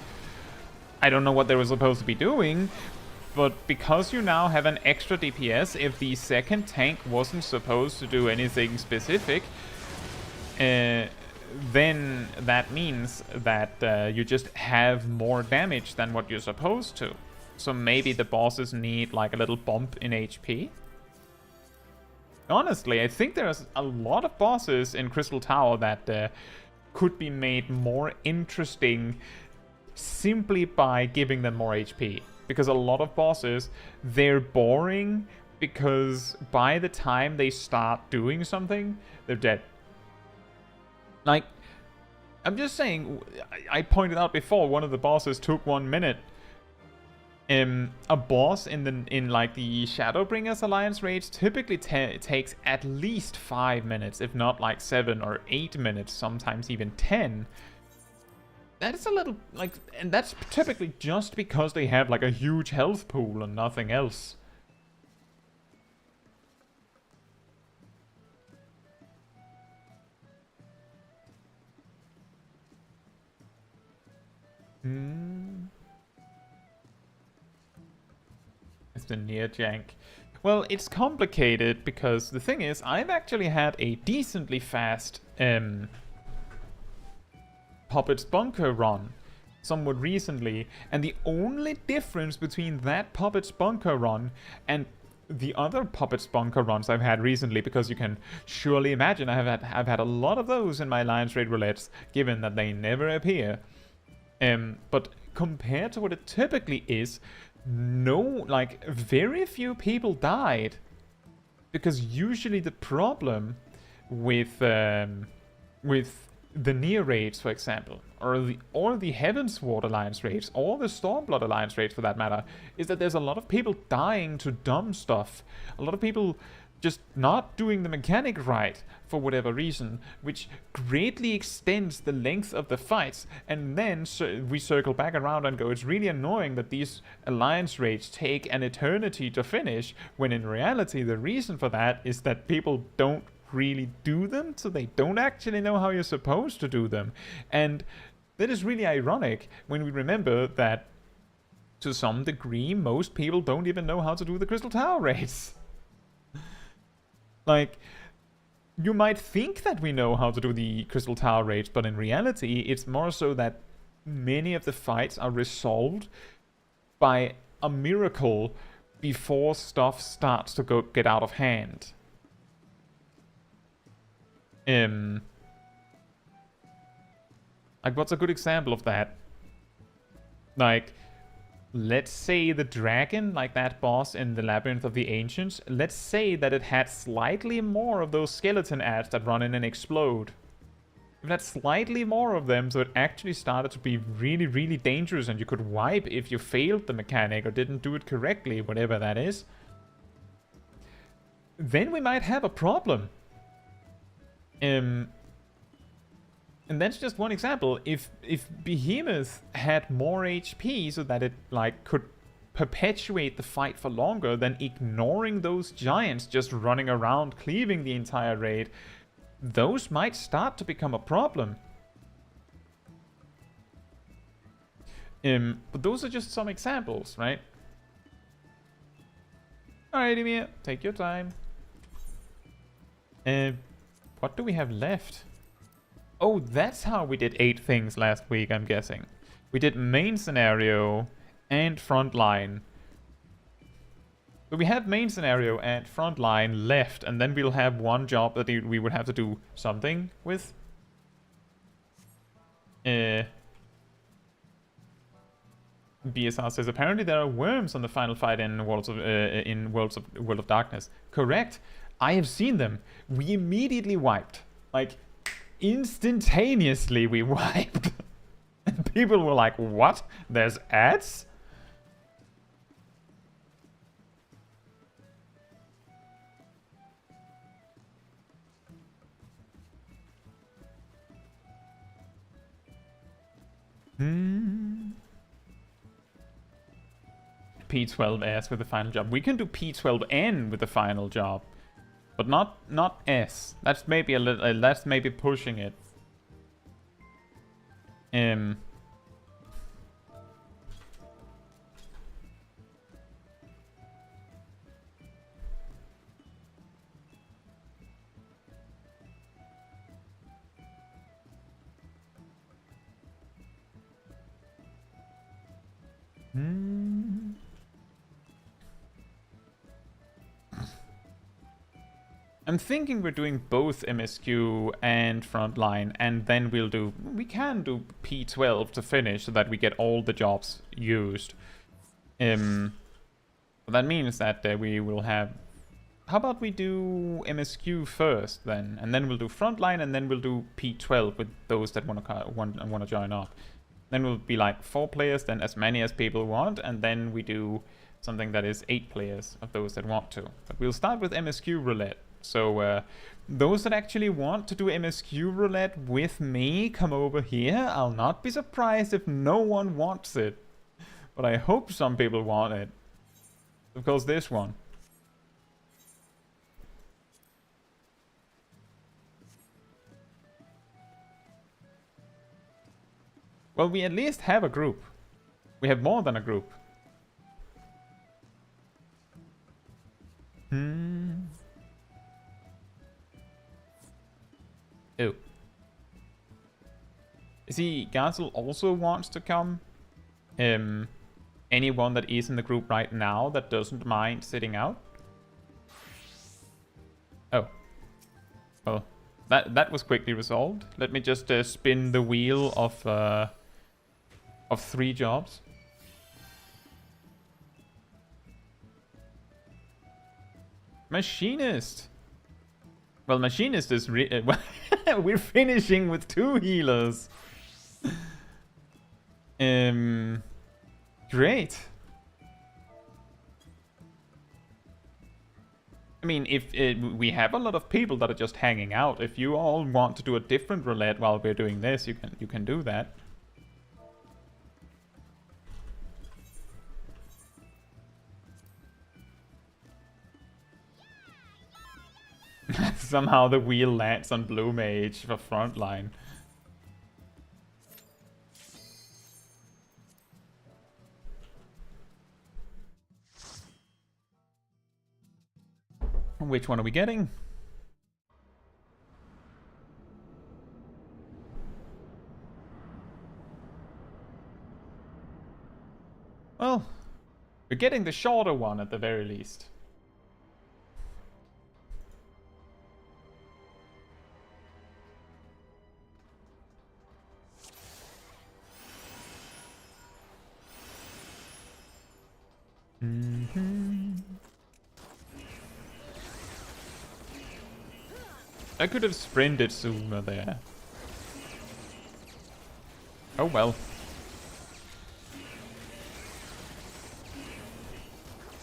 [SPEAKER 1] I don't know what they were supposed to be doing, but because you now have an extra DPS, if the second tank wasn't supposed to do anything specific, then that means that you just have more damage than what you're supposed to. So maybe the bosses need like a little bump in HP. Honestly, I think there's a lot of bosses in Crystal Tower that could be made more interesting simply by giving them more HP. Because a lot of bosses, they're boring because by the time they start doing something, they're dead. Like, I'm just saying, I pointed out before, one of the bosses took 1 minute. A boss in like the Shadowbringers Alliance raids typically takes at least 5 minutes, if not like 7 or 8 minutes, sometimes even 10. That's a little, like, and that's typically just because they have like a huge health pool and nothing else. It's the near jank. Well, it's complicated because the thing is, I've actually had a decently fast Puppet's Bunker run somewhat recently, and the only difference between that Puppet's Bunker run and the other Puppet's Bunker runs I've had recently, because you can surely imagine I've had a lot of those in my Alliance raid roulettes, given that they never appear. But compared to what it typically is, like, very few people died. Because usually the problem with the near raids, for example, or the Heavensward Alliance raids, or the Stormblood Alliance raids for that matter, is that there's a lot of people dying to dumb stuff. A lot of people just not doing the mechanic right for whatever reason, which greatly extends the length of the fights. And then we circle back around and go, it's really annoying that these Alliance raids take an eternity to finish, when in reality the reason for that is that people don't really do them, so they don't actually know how you're supposed to do them. And that is really ironic when we remember that to some degree most people don't even know how to do the Crystal Tower raids. Like, you might think that we know how to do the Crystal Tower raids, but in reality, it's more so that many of the fights are resolved by a miracle before stuff starts to get out of hand. Like, what's a good example of that? Like, let's say the dragon, like that boss in the Labyrinth of the Ancients, let's say that it had slightly more of those skeleton ads that run in and explode. If that's slightly more of them, so it actually started to be really, really dangerous and you could wipe if you failed the mechanic or didn't do it correctly, whatever that is, then we might have a problem. And that's just one example. If Behemoth had more HP so that it like could perpetuate the fight for longer than ignoring those giants just running around cleaving the entire raid, those might start to become a problem. But those are just some examples, right? Alright, Emir, take your time. What do we have left? Oh, that's how we did 8 things last week, I'm guessing. We did main scenario and frontline. So we have main scenario and frontline left, and then we'll have one job that we would have to do something with. BSR says apparently there are worms on the final fight in World of Darkness. Correct. I have seen them. We immediately wiped. Like instantaneously we wiped. And people were like, "What? There's ads?" P12S with the final job. We can do P12N with the final job, but not S. That's maybe a little. That's maybe pushing it. I'm thinking we're doing both MSQ and frontline, and then we can do P12 to finish so that we get all the jobs used. That means that we will have... How about we do MSQ first then, and then we'll do frontline, and then we'll do P12 with those that want to join up. Then we'll be like 4 players, then as many as people want, and then we do something that is 8 players of those that want to. But we'll start with MSQ Roulette. So those that actually want to do MSQ Roulette with me, come over here. I'll not be surprised if no one wants it. But I hope some people want it. Of course, this one. Well, we at least have a group. We have more than a group. Oh. See, Gazel also wants to come. Anyone that is in the group right now that doesn't mind sitting out. Oh. Well, that was quickly resolved. Let me just spin the wheel of 3 jobs. Machinist. Well, Machinist is we're finishing with 2 healers. Great. I mean, if we have a lot of people that are just hanging out. If you all want to do a different roulette while we're doing this, you can do that. Somehow the wheel lands on Blue Mage for frontline. Which one are we getting? Well, we're getting the shorter one at the very least. I could have sprinted sooner there. Oh well.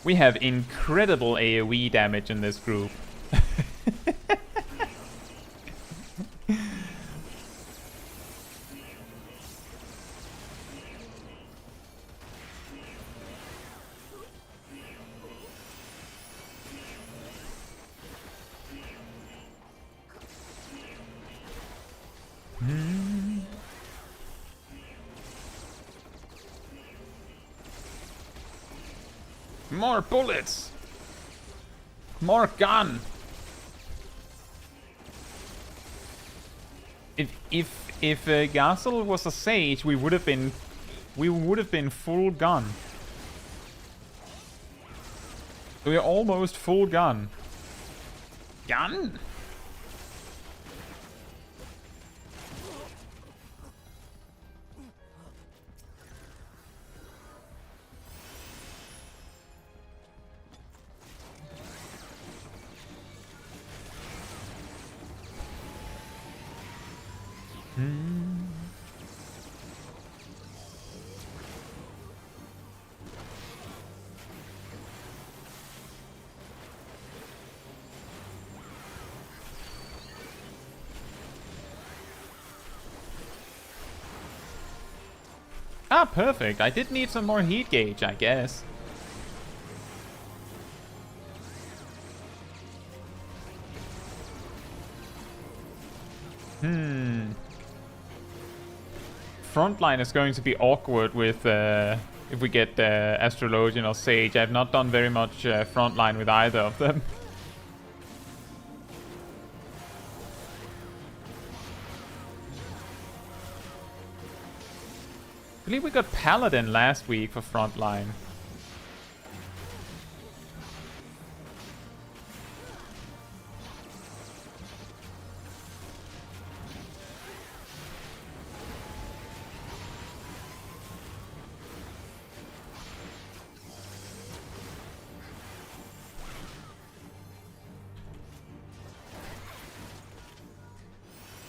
[SPEAKER 1] We have incredible AoE damage in this group. More bullets! More gun! If Gassel was a sage, we would have been full gun. We're almost full gun. Gun? Ah, perfect. I did need some more heat gauge, I guess. Frontline is going to be awkward with if we get Astrologian or Sage. I've not done very much Frontline with either of them. I believe we got Paladin last week for Frontline.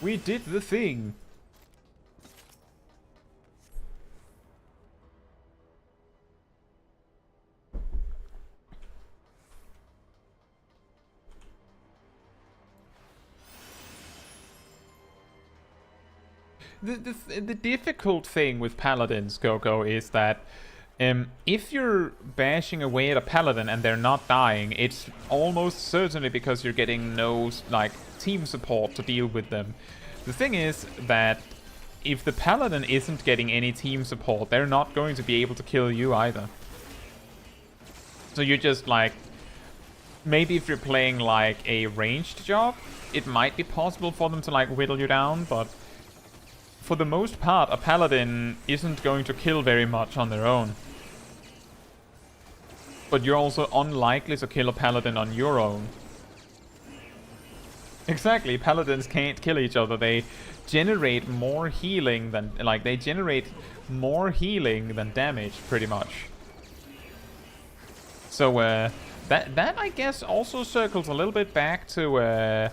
[SPEAKER 1] We did the thing! The difficult thing with Paladins, Coco, is that if you're bashing away at a Paladin and they're not dying, it's almost certainly because you're getting no, like, team support to deal with them. The thing is that if the Paladin isn't getting any team support, they're not going to be able to kill you either. So you're just like... Maybe if you're playing like a ranged job, it might be possible for them to like whittle you down, but... For the most part, a Paladin isn't going to kill very much on their own. But you're also unlikely to kill a Paladin on your own. Exactly, Paladins can't kill each other. They generate more healing than... Like, they generate more healing than damage, pretty much. So, that I guess also circles a little bit back to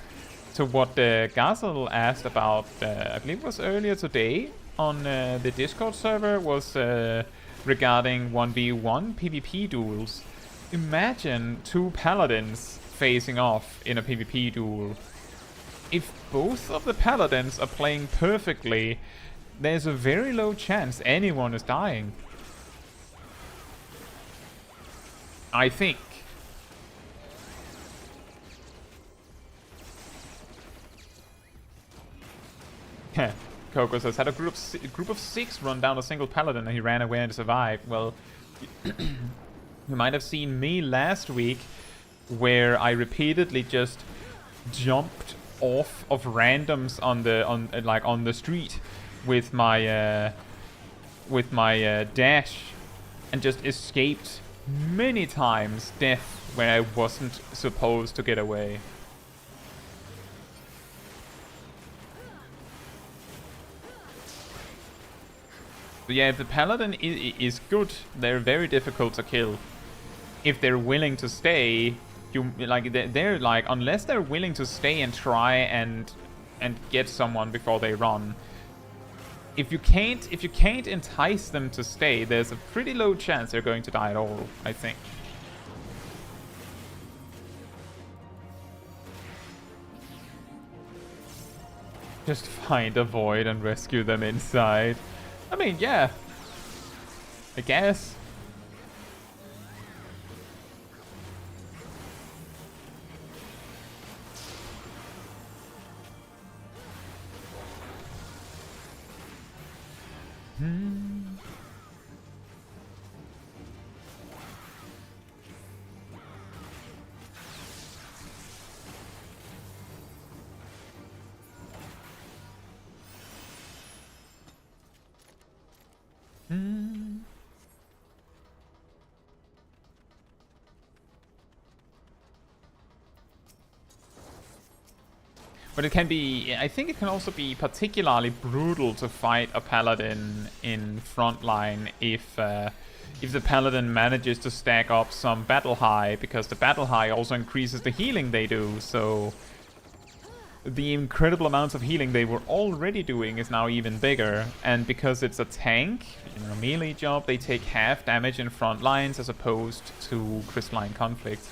[SPEAKER 1] what Gazel asked about, I believe it was earlier today on the Discord server, was regarding 1v1 PvP duels. Imagine two Paladins facing off in a PvP duel. If both of the Paladins are playing perfectly, there's a very low chance anyone is dying. I think. Coco says, had a group of 6 run down a single Paladin and he ran away and survived. Well, you might have seen me last week where I repeatedly just jumped off of randoms on the street with my dash and just escaped many times death when I wasn't supposed to get away. But yeah, if the Paladin is good, they're very difficult to kill. If they're willing to stay, they're like, unless they're willing to stay and try and get someone before they run, if you can't entice them to stay, there's a pretty low chance they're going to die at all, I think. Just find a void and rescue them inside. I mean, yeah. I guess. But it can be, I think it can also be particularly brutal to fight a paladin in frontline if the paladin manages to stack up some battle high, because the battle high also increases the healing they do. So the incredible amounts of healing they were already doing is now even bigger. And because it's a tank, a melee job, they take half damage in front lines as opposed to crystalline conflict.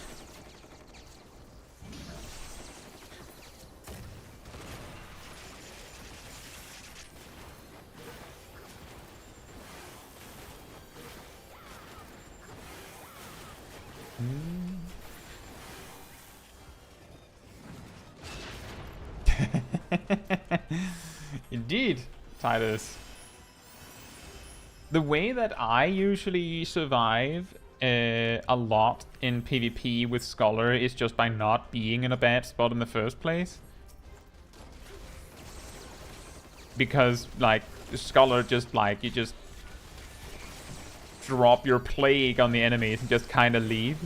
[SPEAKER 1] Indeed, Titus. The way that I usually survive a lot in PvP with Scholar is just by not being in a bad spot in the first place. Because, like, Scholar just, like, you just drop your plague on the enemies and just kind of leave.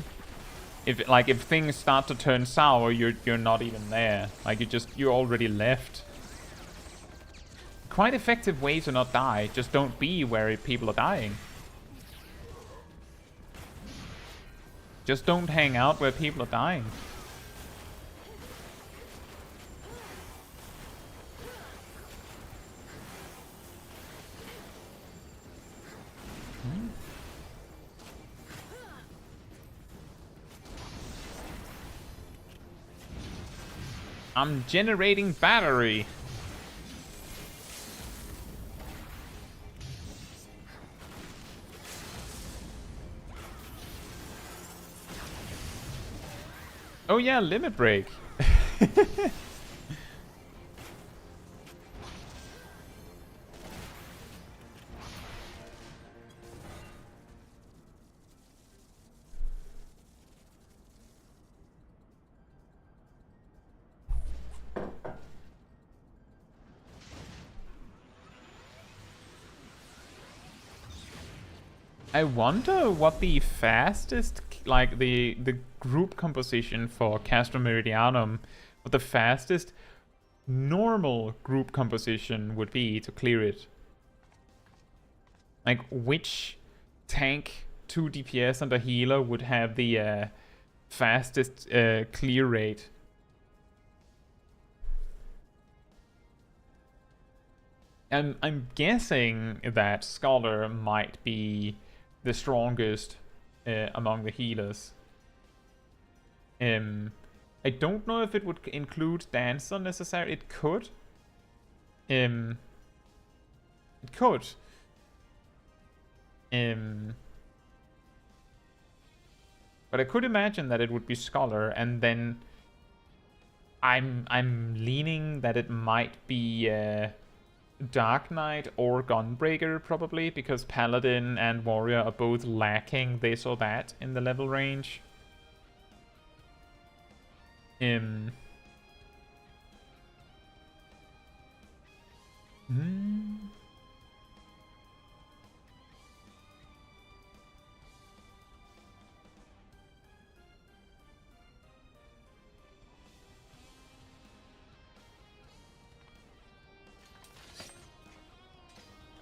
[SPEAKER 1] If things start to turn sour, you're not even there. Like, you're already left. Quite effective way to not die. Just don't be where people are dying. Just don't hang out where people are dying. I'm generating battery. Oh yeah, limit break. I wonder what the fastest, like the group composition for Castro Meridianum, what the fastest normal group composition would be to clear it. Like, which tank, 2 DPS and a healer would have the fastest clear rate? And I'm guessing that Scholar might be the strongest among the healers. I don't know if it would include Dancer necessarily. It could. It could. But I could imagine that it would be Scholar, and then I'm leaning that it might be Dark Knight or Gunbreaker, probably, because Paladin and Warrior are both lacking this or that in the level range.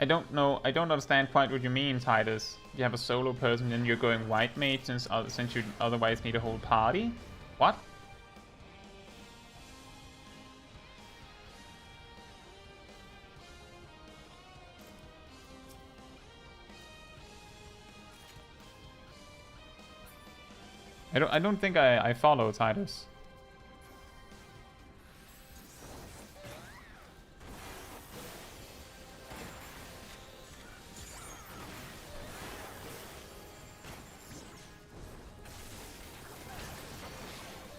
[SPEAKER 1] I don't know. I don't understand quite what you mean, Titus. You have a solo person and you're going white mage since you otherwise need a whole party? What? I don't think I follow Titus.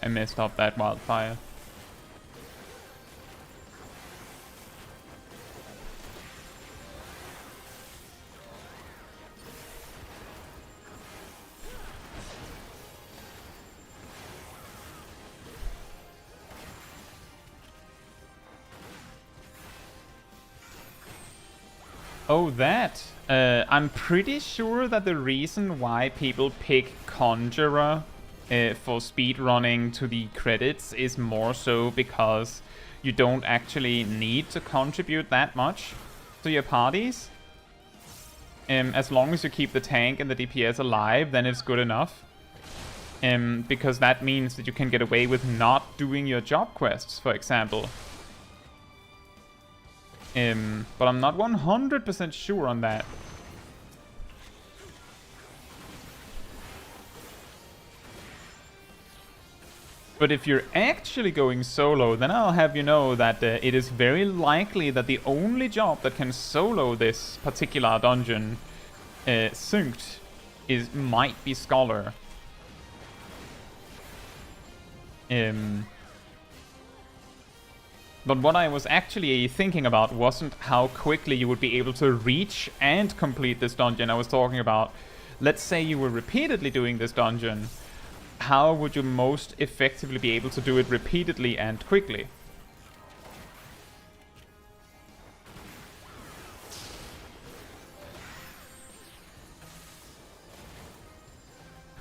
[SPEAKER 1] I messed up that wildfire. Oh, that. I'm pretty sure that the reason why people pick Conjurer for speedrunning to the credits is more so because you don't actually need to contribute that much to your parties. As long as you keep the tank and the DPS alive, then it's good enough. Because that means that you can get away with not doing your job quests, for example. But I'm not 100% sure on that. But if you're actually going solo, then I'll have you know that it is very likely that the only job that can solo this particular dungeon synced might be Scholar. But what I was actually thinking about wasn't how quickly you would be able to reach and complete this dungeon. I was talking about, let's say you were repeatedly doing this dungeon. How would you most effectively be able to do it repeatedly and quickly?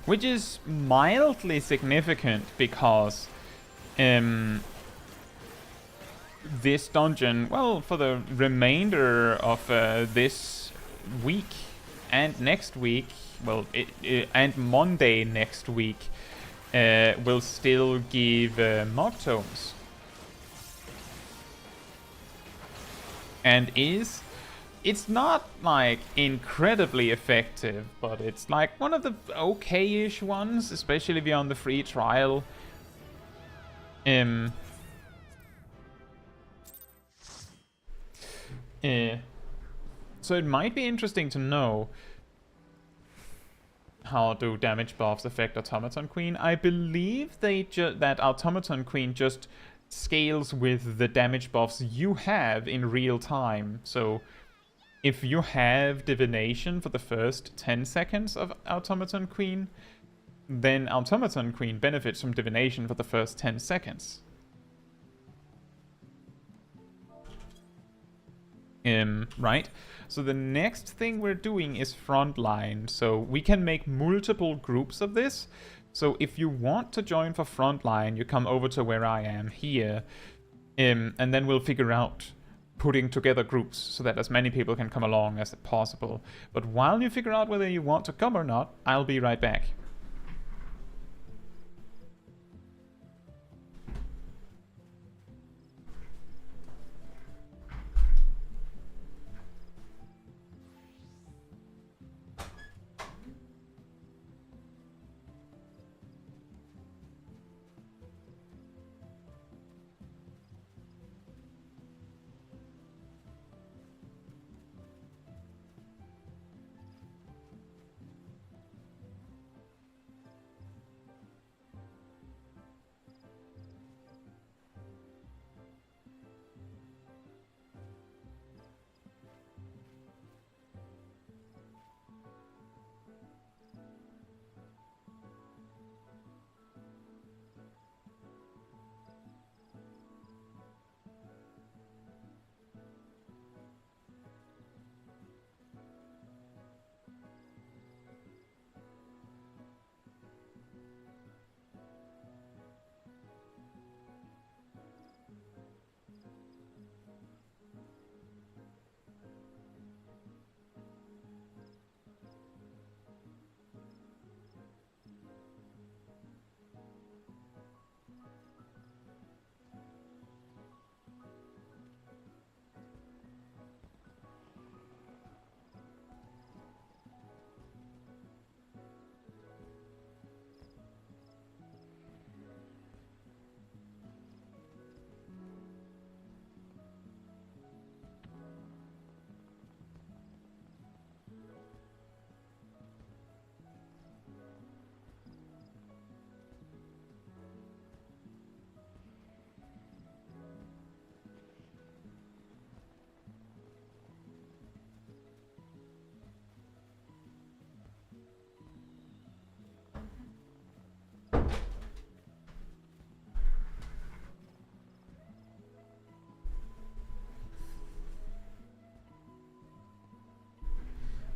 [SPEAKER 1] Which is mildly significant because this dungeon, well, for the remainder of this week and next week, well, and Monday next week, will still give mock tomes. And it's not like incredibly effective, but it's like one of the okay-ish ones, especially if you're on the free trial. So it might be interesting to know how do damage buffs affect Automaton Queen. I believe that Automaton Queen just scales with the damage buffs you have in real time. So if you have Divination for the first 10 seconds of Automaton Queen, then Automaton Queen benefits from Divination for the first 10 seconds. Right? So the next thing we're doing is Frontline. So we can make multiple groups of this. So if you want to join for Frontline, you come over to where I am here. And then we'll figure out putting together groups so that as many people can come along as possible. But while you figure out whether you want to come or not, I'll be right back.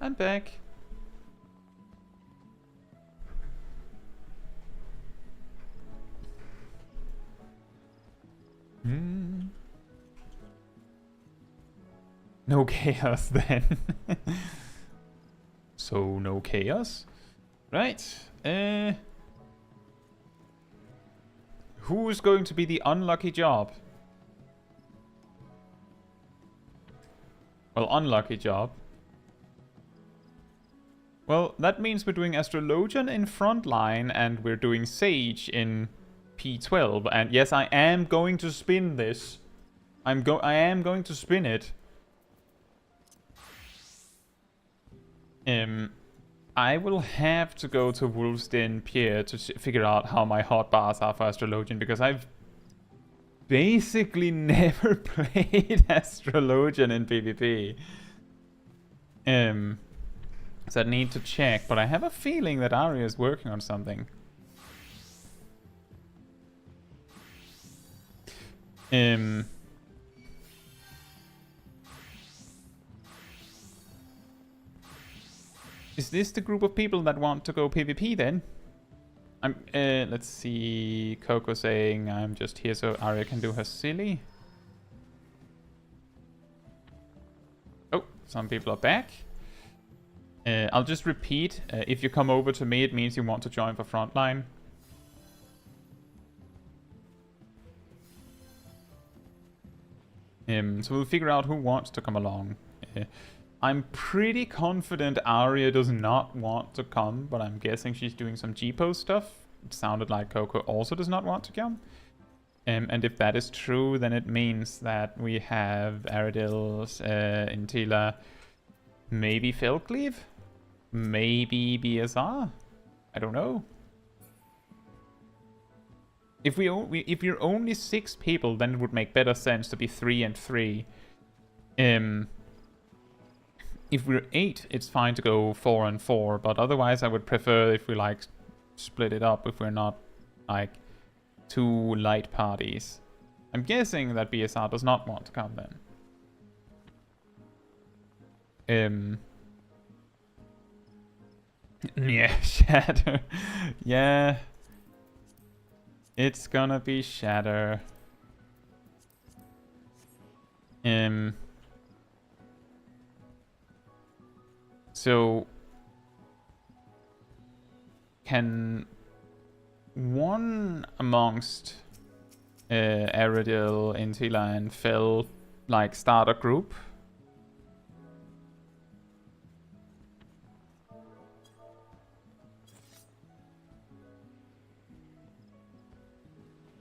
[SPEAKER 1] I'm back. No chaos then. So no chaos. Right. Who's going to be the unlucky job? Well, unlucky job. Well, that means we're doing Astrologian in Frontline and we're doing Sage in P12. And yes, I am going to spin this. I am going to spin it. I will have to go to Wolf's Den Pier to figure out how my hotbars are for Astrologian, because I've basically never played Astrologian in PvP. So I need to check, but I have a feeling that Arya is working on something. Is this the group of people that want to go PvP then? Let's see. Coco saying I'm just here so Arya can do her silly. Oh, some people are back. I'll just repeat. If you come over to me, it means you want to join for Frontline. So we'll figure out who wants to come along. I'm pretty confident Arya does not want to come, but I'm guessing she's doing some GPO stuff. It sounded like Coco also does not want to come. And if that is true, then it means that we have Aradils, Intila, maybe Felcleave, maybe BSR. I don't know. If you're only 6 people, then it would make better sense to be 3 and 3. If we're 8, it's fine to go 4 and 4, but otherwise I would prefer if we like split it up if we're not like 2 light parties. I'm guessing that BSR does not want to come then. Yeah, Shatter. Yeah. It's gonna be Shatter. So, can one amongst Aradil, Intila, and Fel like start a group?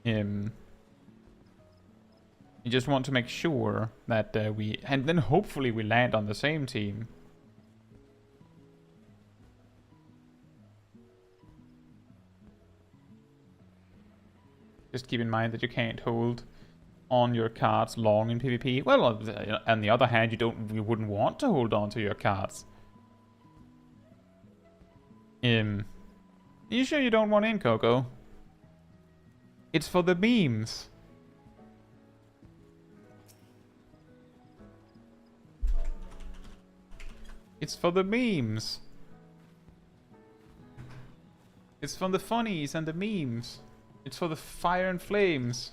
[SPEAKER 1] You just want to make sure that and then hopefully we land on the same team. Just keep in mind that you can't hold on your cards long in PvP. Well, on the other hand, you wouldn't want to hold on to your cards. You sure you don't want in, Coco? It's for the memes. It's for the memes. It's for the funnies and the memes. It's for the fire and flames.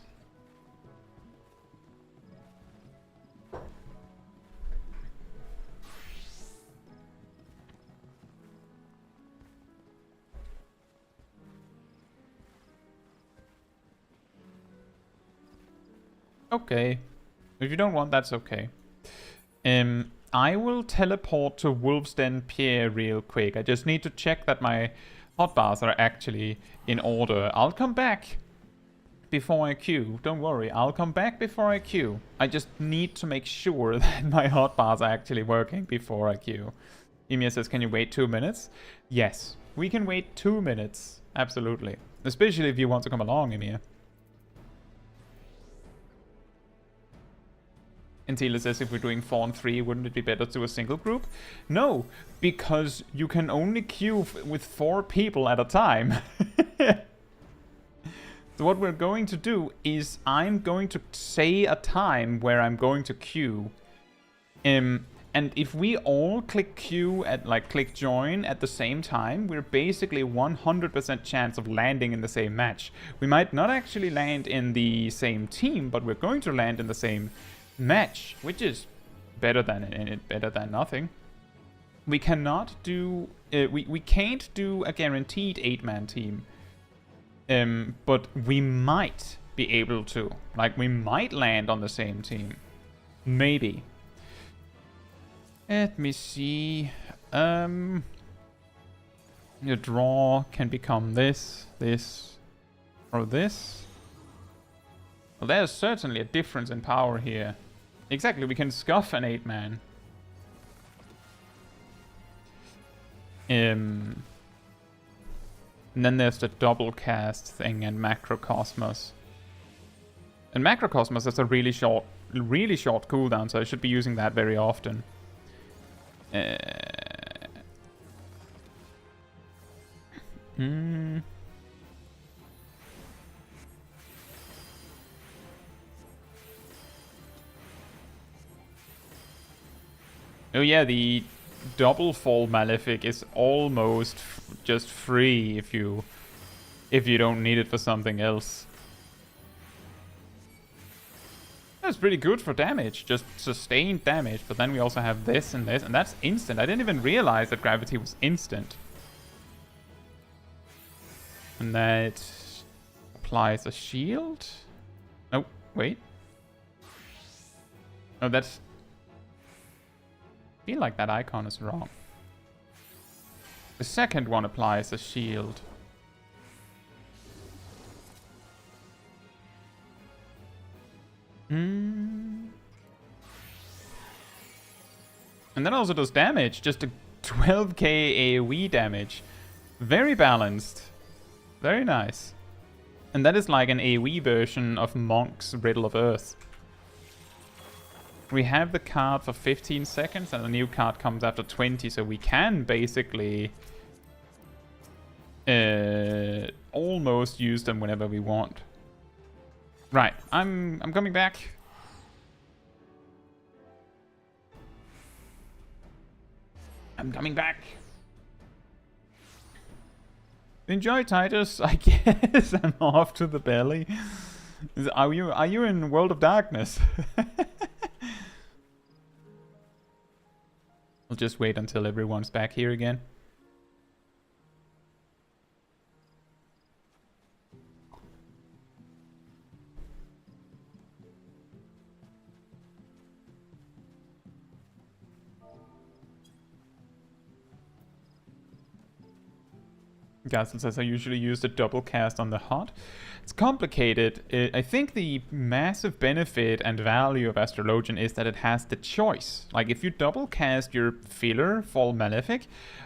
[SPEAKER 1] Okay. If you don't want, that's okay. I will teleport to Wolf's Den Pier real quick. I just need to check that my hotbars are actually in order. I'll come back before I queue. Don't worry, I'll come back before I queue. I just need to make sure that my hotbars are actually working before I queue. Emir says, can you wait 2 minutes? Yes, we can wait 2 minutes. Absolutely. Especially if you want to come along, Emir. Intila says, if we're doing 4 and 3, wouldn't it be better to do a single group? No, because you can only queue with 4 people at a time. So what we're going to do is I'm going to say a time where I'm going to queue. And And if we all click Q at click join at the same time, we're basically 100% chance of landing in the same match. We might not actually land in the same team, but we're going to land in the same match, which is better than nothing. We cannot do we can't do a guaranteed 8-man team. But we might be able to. We might land on the same team. Maybe. Let me see. Your draw can become this, or this. Well, there's certainly a difference in power here. Exactly, we can scuff an 8-man. And then there's the double cast thing and Macrocosmos. And Macrocosmos is a really short cooldown, so I should be using that very often. Oh yeah, the double fall Malefic is almost just free if you don't need it for something else. That's pretty good for damage, just sustained damage, but then we also have this, and that's instant. I didn't even realize that gravity was instant. And that applies a shield? Oh, wait. Oh, that's... I feel like that icon is wrong. The second one applies a shield. And that also does damage, just a 12k AoE damage. Very balanced. Very nice. And that is like an AoE version of Monk's Riddle of Earth. We have the card for 15 seconds and the new card comes after 20, so we can basically almost use them whenever we want. Right, I'm coming back. I'm coming back. Enjoy, Titus. I guess I'm off to the belly. Are you in World of Darkness? I'll just wait until everyone's back here again. Gastel says I usually use the double cast on the hot. It's complicated. I think the massive benefit and value of Astrologian is that it has the choice. Like if you double cast your filler Fall Malefic,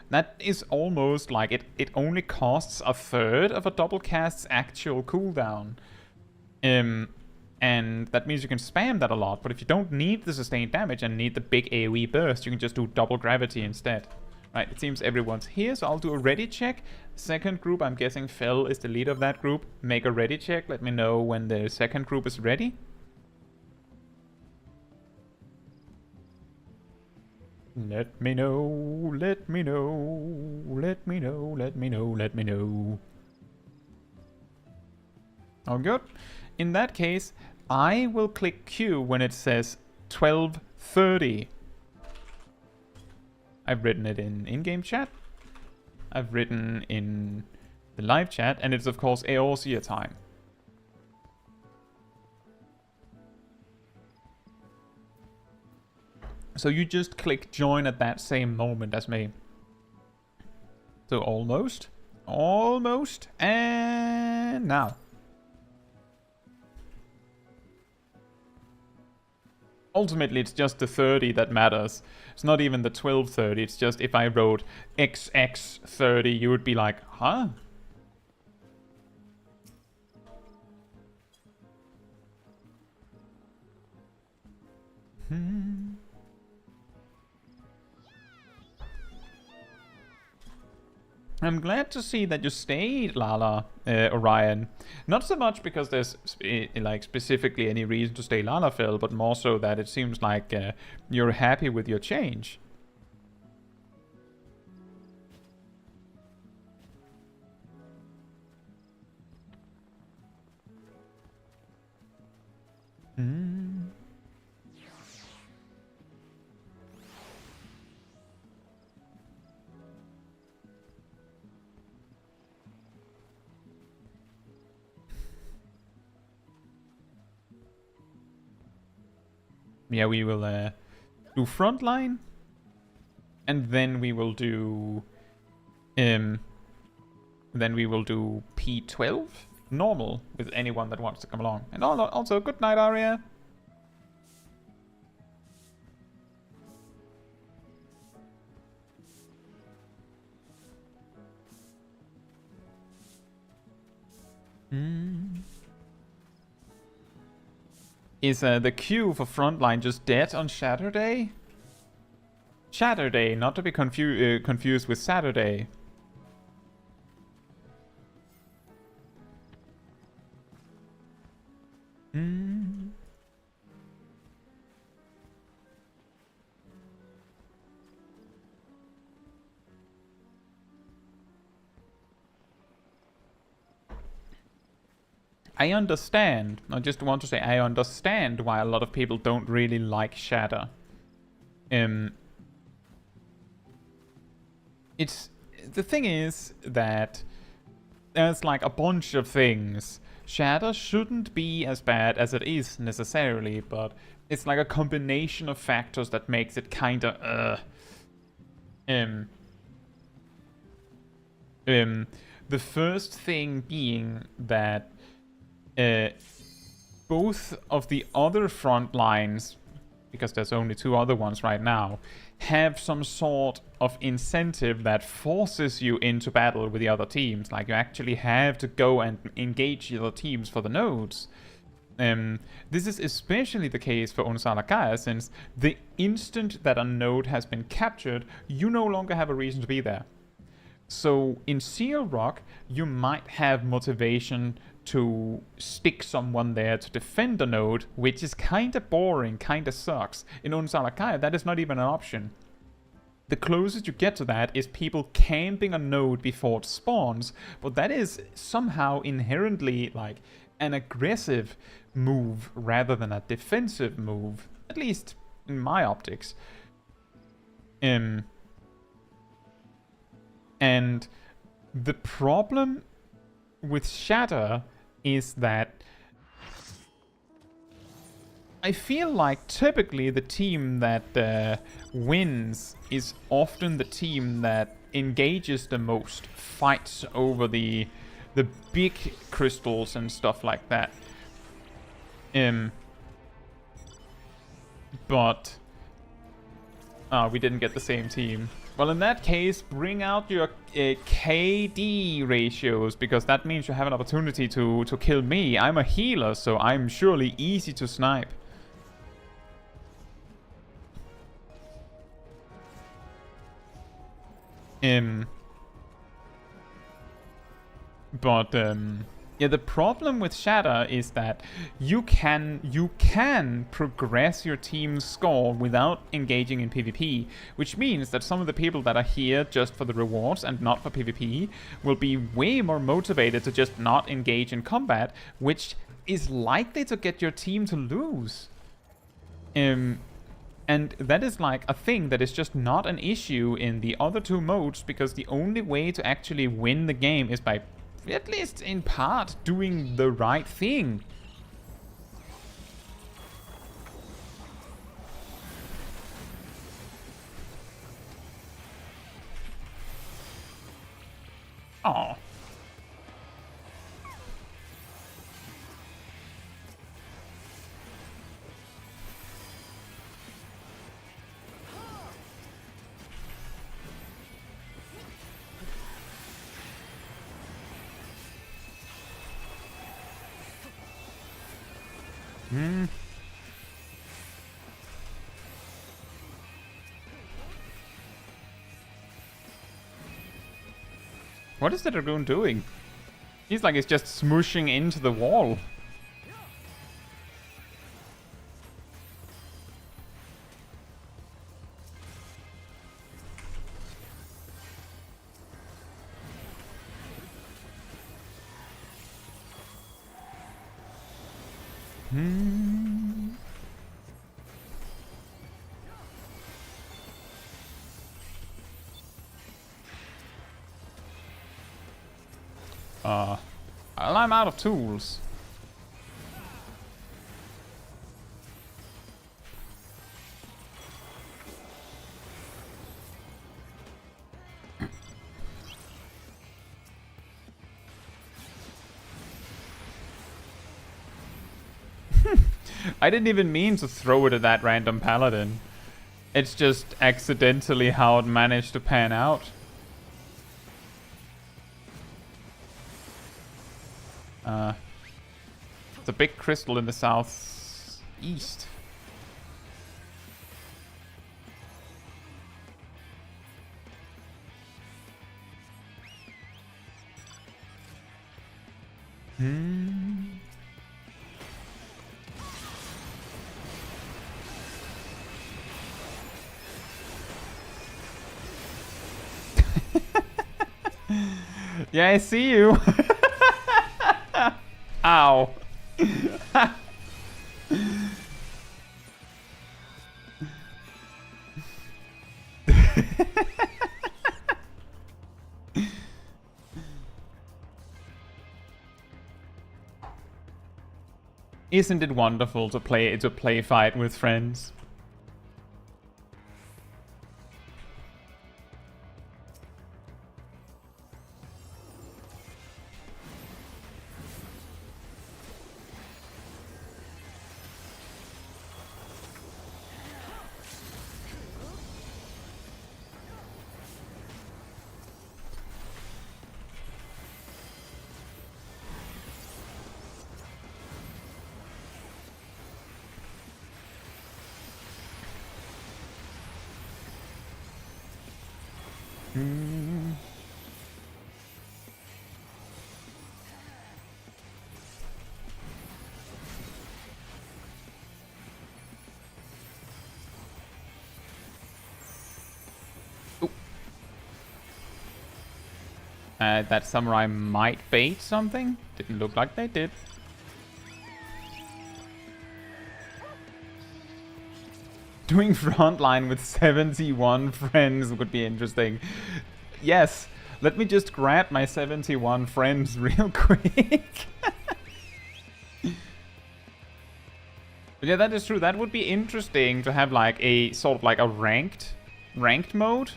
[SPEAKER 1] that is almost like it only costs a third of a double cast's actual cooldown. And that means you can spam that a lot, but if you don't need the sustained damage and need the big AoE burst, you can just do double gravity instead. Right, it seems everyone's here, so I'll do a ready check. Second group, I'm guessing Fel is the leader of that group. Make a ready check. Let me know when the second group is ready. Let me know, let me know, let me know, let me know, let me know. All good. In that case, I will click Q when it says 12:30. I've written it in in-game chat. I've written in the live chat, and it's of course Eorzea time. So you just click join at that same moment as me. So almost, and now. Ultimately, it's just the 30 that matters. It's not even the 12:30. It's just if I wrote XX30, you would be like, huh? I'm glad to see that you stayed, Lala, Orion. Not so much because there's like specifically any reason to stay, Lalafell, but more so that it seems like you're happy with your change. Yeah, we will do Frontline, and then we will do P12 normal with anyone that wants to come along. And also, good night, Arya. Is the queue for Frontline just dead on Saturday? Saturday, not to be confused with Saturday. I understand. I just want to say I understand why a lot of people don't really like Shatter. It's the thing is that there's like a bunch of things. Shatter shouldn't be as bad as it is necessarily, but it's like a combination of factors that makes it kinda the first thing being that both of the other front lines, because there's only 2 other ones right now, have some sort of incentive that forces you into battle with the other teams. Like, you actually have to go and engage the other teams for the nodes. This is especially the case for Unsalakaya, since the instant that a node has been captured, you no longer have a reason to be there. So in Seal Rock, you might have motivation to stick someone there to defend a node, which is kinda boring, kinda sucks. In Unsalakaya, that is not even an option. The closest you get to that is people camping a node before it spawns, but that is somehow inherently like an aggressive move rather than a defensive move, at least in my optics. And the problem with Shatter is that I feel like typically the team that wins is often the team that engages the most, fights over the big crystals and stuff like that. But we didn't get the same team. Well, in that case, bring out your KD ratios, because that means you have an opportunity to kill me. I'm a healer, so I'm surely easy to snipe. Yeah, the problem with Shatter is that you can progress your team's score without engaging in PvP, which means that some of the people that are here just for the rewards and not for PvP will be way more motivated to just not engage in combat, which is likely to get your team to lose. And that is like a thing that is just not an issue in the other 2 modes, because the only way to actually win the game is by, at least in part, doing the right thing. Aw. What is the dragoon doing? He's like it's just smooshing into the wall. Well, I'm out of tools. I didn't even mean to throw it at that random paladin. It's just accidentally how it managed to pan out. It's a big crystal in the southeast. Yeah, I see you. Ow. Isn't it wonderful to play fight with friends? That samurai might bait something. Didn't look like they did. Doing frontline with 71 friends would be interesting. Yes, let me just grab my 71 friends real quick. But yeah, that is true. That would be interesting to have like a sort of like a ranked mode.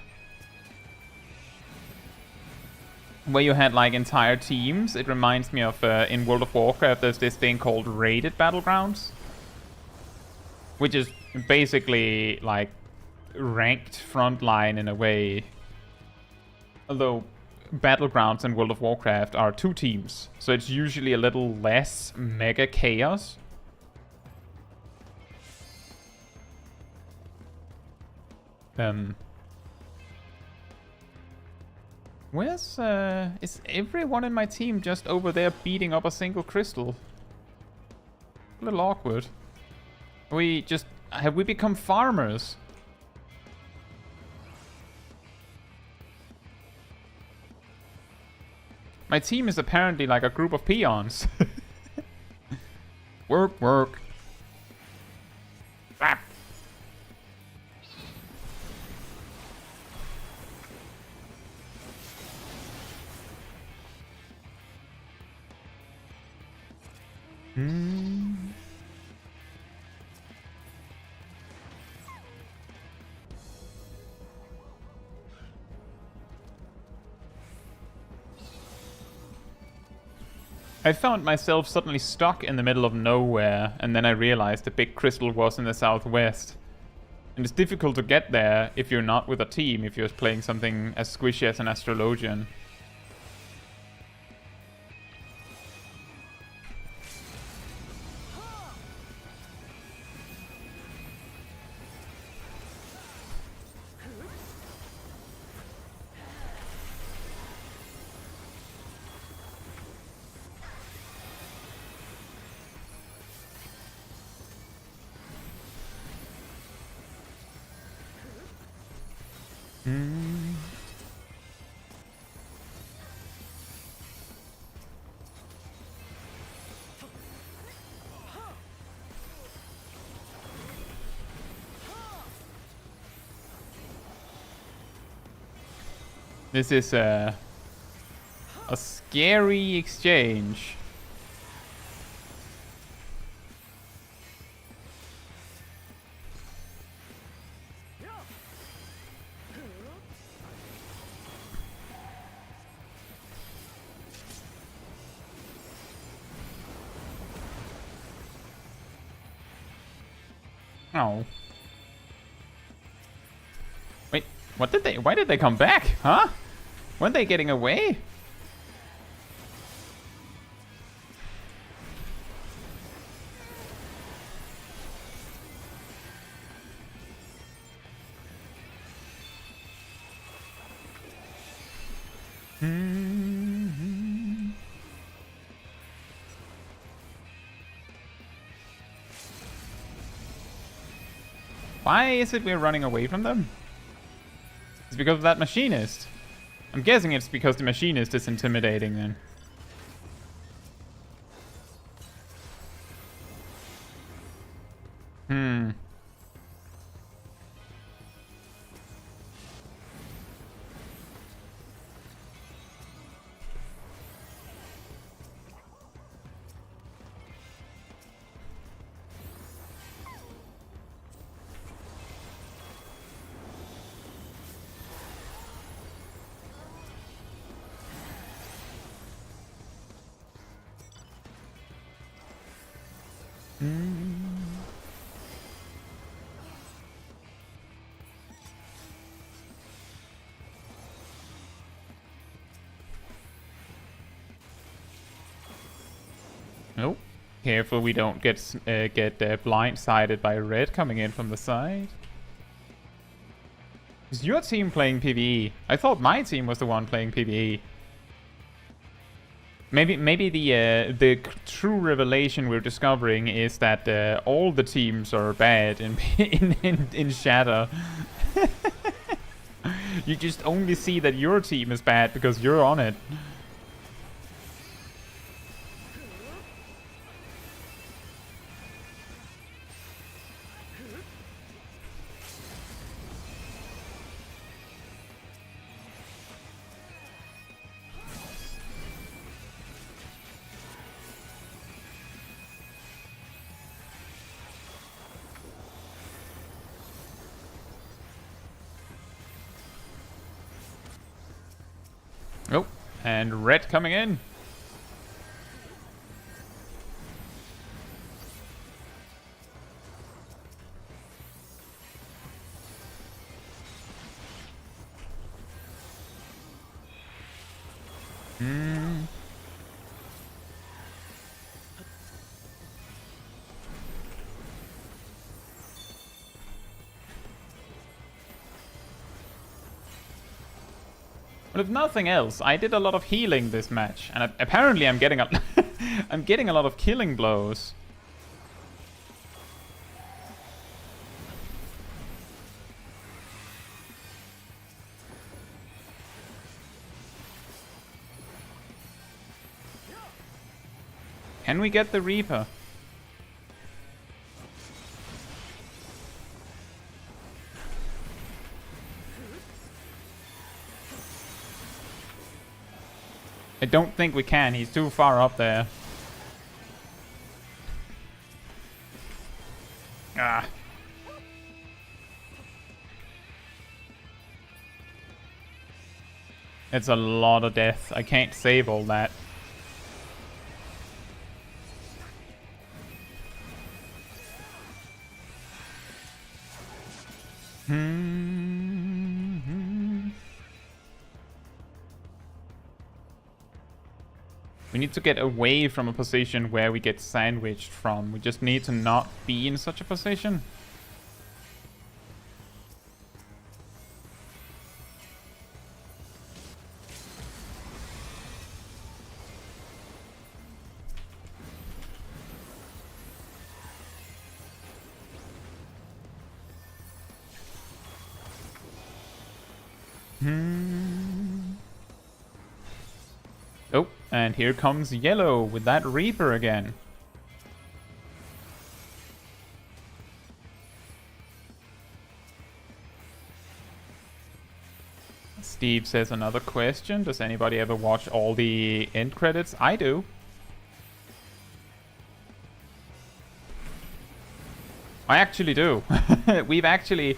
[SPEAKER 1] Where you had like entire teams. It reminds me of in World of Warcraft there's this thing called raided battlegrounds. Which is basically like ranked frontline in a way. Although battlegrounds in World of Warcraft are 2 teams. So it's usually a little less mega chaos. Where's, is everyone in my team just over there beating up a single crystal? A little awkward. Have we become farmers? My team is apparently like a group of peons. Work, work. Ah. I found myself suddenly stuck in the middle of nowhere, and then I realized the big crystal was in the southwest. And it's difficult to get there if you're not with a team, if you're playing something as squishy as an Astrologian. Hmm. This is a scary exchange. Oh. Wait, what did they? Why did they come back? Huh? Weren't they getting away? Why is it we're running away from them? It's because of that machinist. I'm guessing it's because the machinist is intimidating then. Hmm. Nope. Careful we don't get blindsided by red coming in from the side. Is your team playing PvE? I thought my team was the one playing PvE. Maybe the true revelation we're discovering is that all the teams are bad in Shatter. You just only see that your team is bad because you're on it. Oh, and red coming in. But if nothing else, I did a lot of healing this match, and apparently I'm getting a I'm getting a lot of killing blows. Can we get the Reaper? I don't think we can. He's too far up there. Ah. It's a lot of death. I can't save all that. We need to get away from a position where we get sandwiched from. We just need to not be in such a position. Oh, and here comes yellow with that Reaper again. Steve says another question. Does anybody ever watch all the end credits? I do. I actually do. We've actually,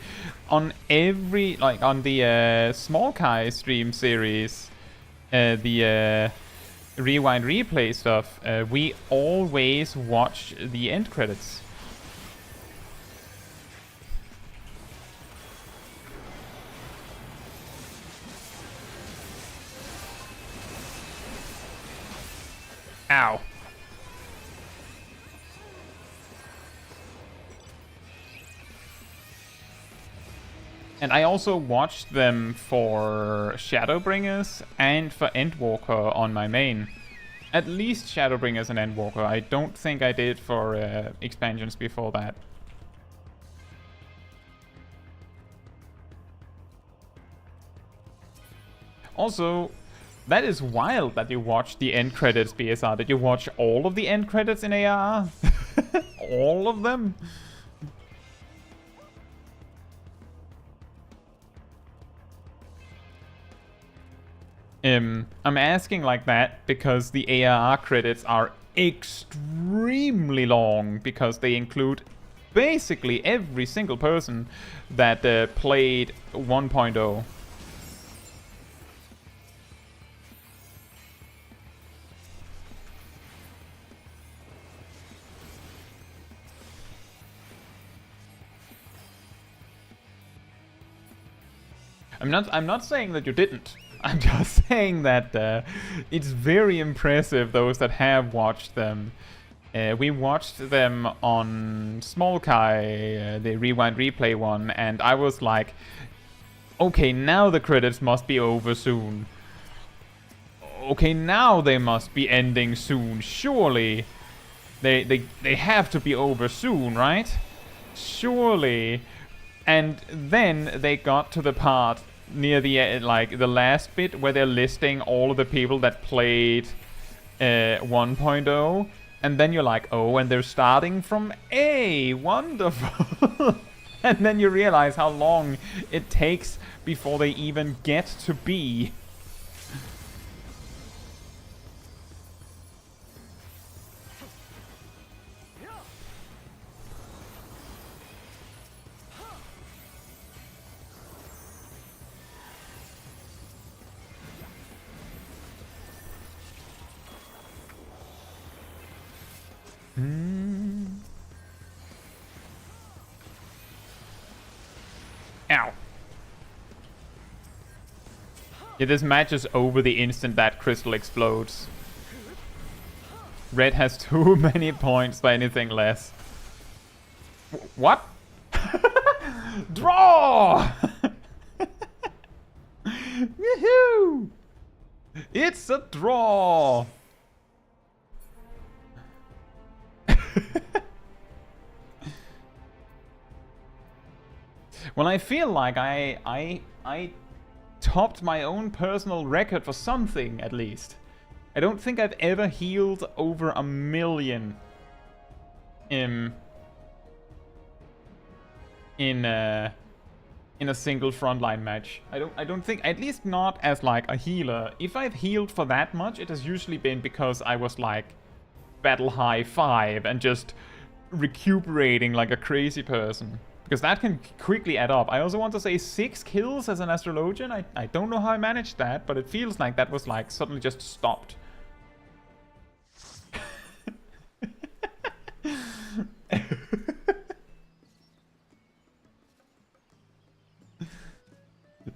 [SPEAKER 1] on every, like on the Small Kai stream series, the Rewind Replay stuff, we always watch the end credits. Ow. And I also watched them for Shadowbringers and for Endwalker on my main. At least Shadowbringers and Endwalker. I don't think I did for expansions before that. Also, that is wild that you watch the end credits, BSR. Did you watch all of the end credits in AR? All of them? I'm asking like that because the ARR credits are extremely long because they include basically every single person that played 1.0. I'm not saying that you didn't. I'm just saying that it's very impressive, those that have watched them. We watched them on Small Kai, the Rewind Replay one, and I was like, okay, now the credits must be over soon. Okay, now they must be ending soon, surely. They have to be over soon, right? Surely. And then they got to the part near the like the last bit where they're listing all of the people that played 1.0, and then you're like, oh, and they're starting from A, wonderful. And then you realize how long it takes before they even get to B. Ow. Yeah, this match is over the instant that crystal explodes. Red has too many points for anything less. What? Draw! Woohoo! It's a draw! Well, I feel like I topped my own personal record for something, at least. I don't think I've ever healed over 1 million in a single frontline match. I don't think, at least not as like a healer. If I've healed for that much, it has usually been because I was like battle high 5 and just recuperating like a crazy person. Because that can quickly add up. I also want to say 6 kills as an astrologian. I don't know how I managed that, but it feels like that was like suddenly just stopped.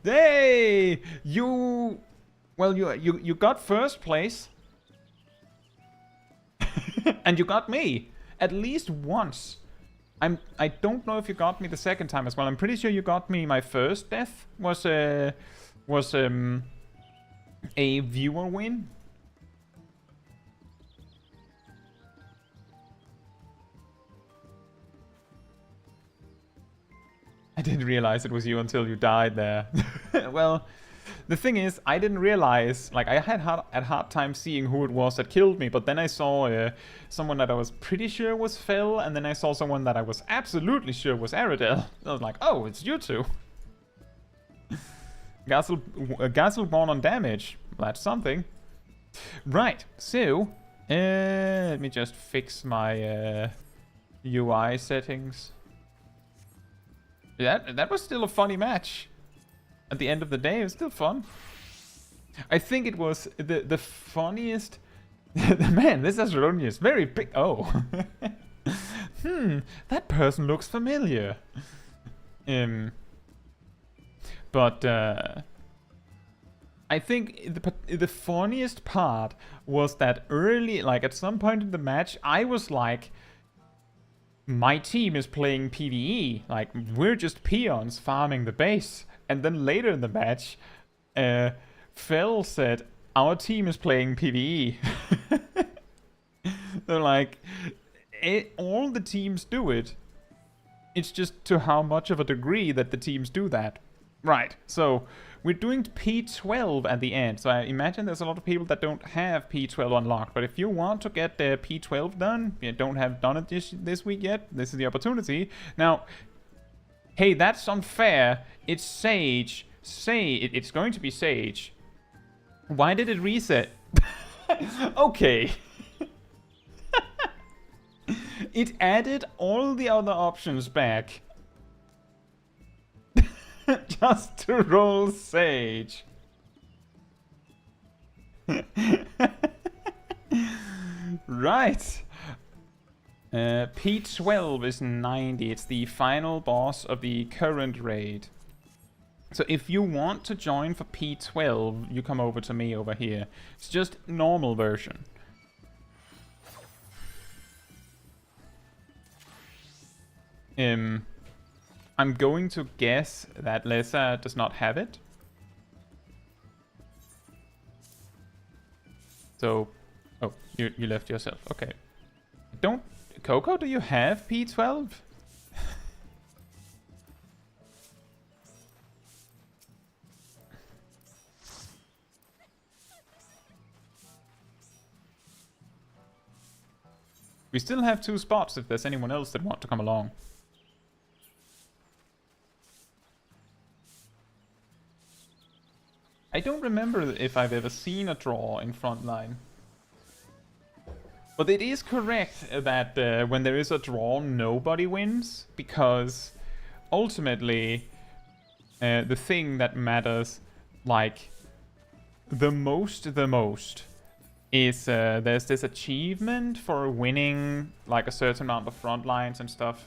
[SPEAKER 1] Hey! You got first place. And you got me. At least once. I don't know if you got me the second time as well. I'm pretty sure you got me. My first death was a viewer win. I didn't realize it was you until you died there. Well, The thing is, I didn't realize, like, I had a hard time seeing who it was that killed me, but then I saw someone that I was pretty sure was Phil, and then I saw someone that I was absolutely sure was Aradel. I was like, oh, it's you two. Gazel born on damage. That's something. Right, so, let me just fix my UI settings. That was still a funny match. At the end of the day, it was still fun. I think it was the funniest... Man, this Azeronian is very big. Oh. That person looks familiar. But I think the funniest part was that early, like at some point in the match, I was like, my team is playing PvE. Like, we're just peons farming the base. And then later in the match, Phil said, our team is playing PvE. They're like, all the teams do it. It's just to how much of a degree that the teams do that. Right, so we're doing P12 at the end. So I imagine there's a lot of people that don't have P12 unlocked. But if you want to get the P12 done, you don't have done it this week yet, this is the opportunity. Now, hey, that's unfair. It's Sage. It's going to be Sage. Why did it reset? Okay. It added all the other options back. Just to roll Sage. Right. P12 is 90. It's the final boss of the current raid. So if you want to join for P12, you come over to me over here. It's just normal version. I'm going to guess that Lessa does not have it. So, oh, you left yourself. Okay. Don't, Coco, do you have P12? We still have 2 spots if there's anyone else that want to come along. I don't remember if I've ever seen a draw in Frontline. But it is correct that when there is a draw, nobody wins. Because ultimately, the thing that matters, like, the most, is there's this achievement for winning, like, a certain amount of Frontlines and stuff.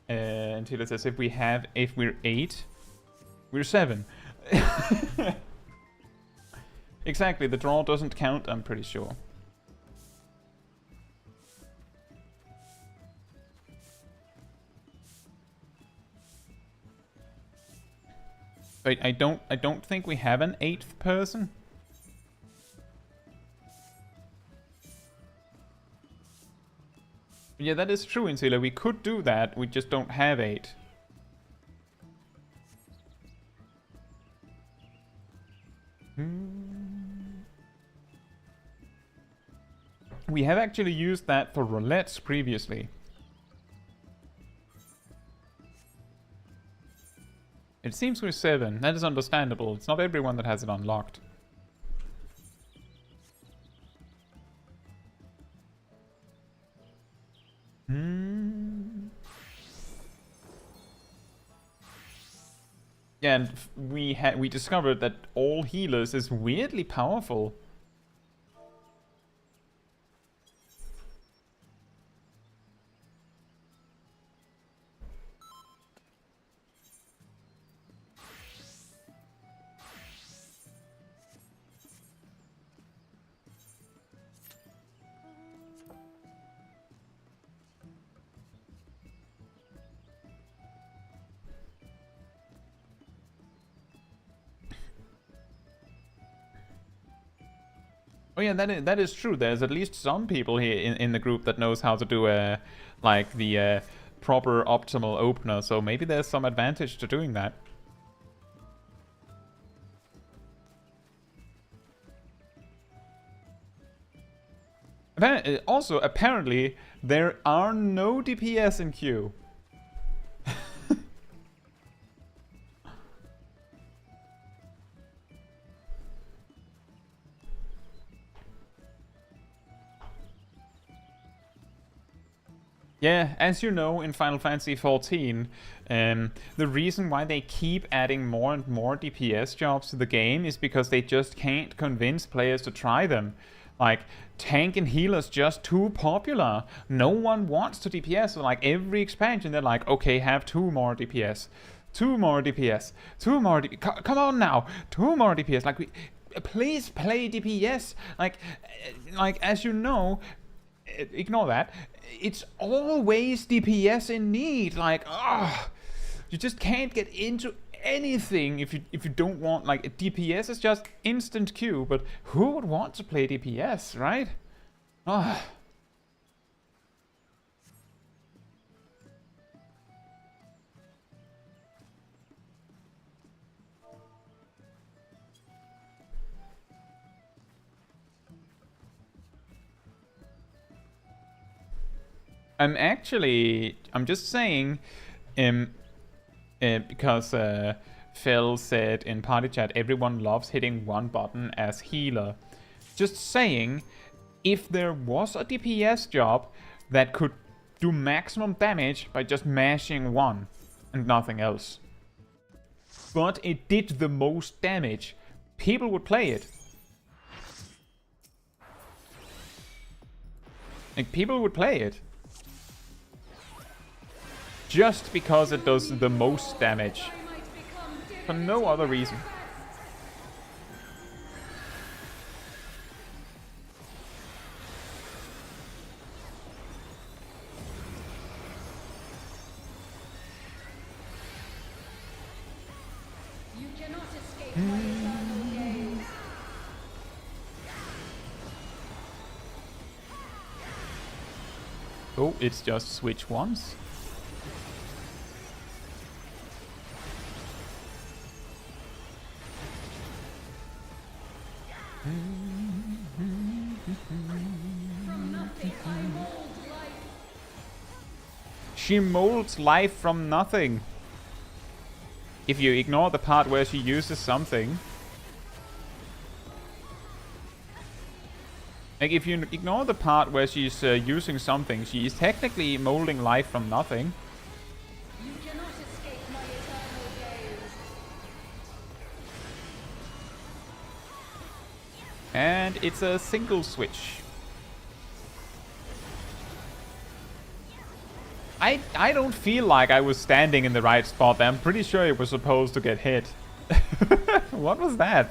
[SPEAKER 1] Until it says if we're 8... We're 7. Exactly, the draw doesn't count, I'm pretty sure. Wait, I don't think we have an 8th person. Yeah, that is true, Insula. We could do that, we just don't have 8. We have actually used that for roulettes previously. It seems we're 7. That is understandable. It's not everyone that has it unlocked. Yeah, and we discovered that all healers is weirdly powerful. Oh yeah, that is true. There's at least some people here in the group that knows how to do like the proper optimal opener. So maybe there's some advantage to doing that. Also, apparently, there are no DPS in queue. Yeah, as you know, in Final Fantasy XIV, the reason why they keep adding more and more DPS jobs to the game is because they just can't convince players to try them. Like, tank and healer's just too popular. No one wants to DPS. So, like, every expansion, they're like, okay, have 2 more DPS. 2 more DPS. 2 more DPS. Come on now. 2 more DPS. Like, please play DPS. Like, as you know, ignore that. It's always DPS in need. Like, you just can't get into anything if you don't want, like, DPS is just instant queue, but who would want to play DPS, right? I'm just saying, because Phil said in party chat, everyone loves hitting one button as healer. Just saying, if there was a DPS job that could do maximum damage by just mashing one and nothing else, but it did the most damage, people would play it. Like, people would play it. Just because it does the most damage. For no other reason.
[SPEAKER 4] You cannot escape my eternal gaze.
[SPEAKER 1] Oh, it's just switch once.
[SPEAKER 4] From nothing I mold life.
[SPEAKER 1] She molds life from nothing. If you ignore the part where she uses something. Like, if you ignore the part where she's using something, she is technically molding life from nothing.
[SPEAKER 4] You cannot escape my eternal gaze.
[SPEAKER 1] And it's a single switch. I don't feel like I was standing in the right spot. I'm pretty sure it was supposed to get hit. What was that?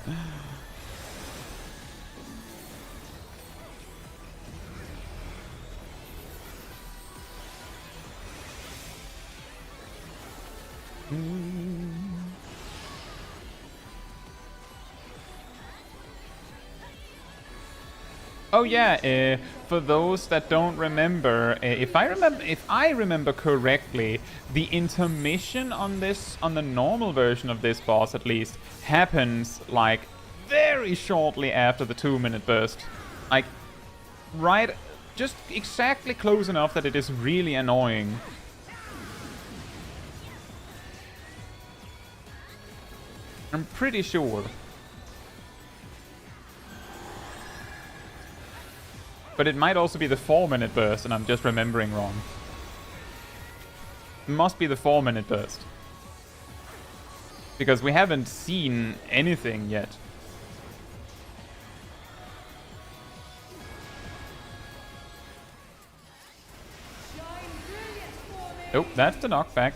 [SPEAKER 1] Oh yeah, for those that don't remember, if I remember correctly, the intermission on the normal version of this boss at least, happens like very shortly after the 2-minute burst. Like, right, just exactly close enough that it is really annoying. I'm pretty sure. But it might also be the 4-minute burst, and I'm just remembering wrong. It must be the 4-minute burst. Because we haven't seen anything yet. Oh, that's the knockback.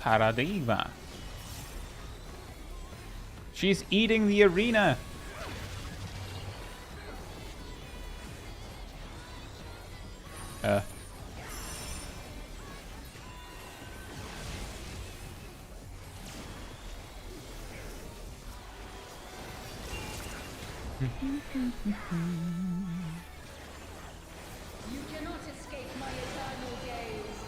[SPEAKER 1] Paradigma. She's eating the arena.
[SPEAKER 4] You cannot escape my eternal gaze.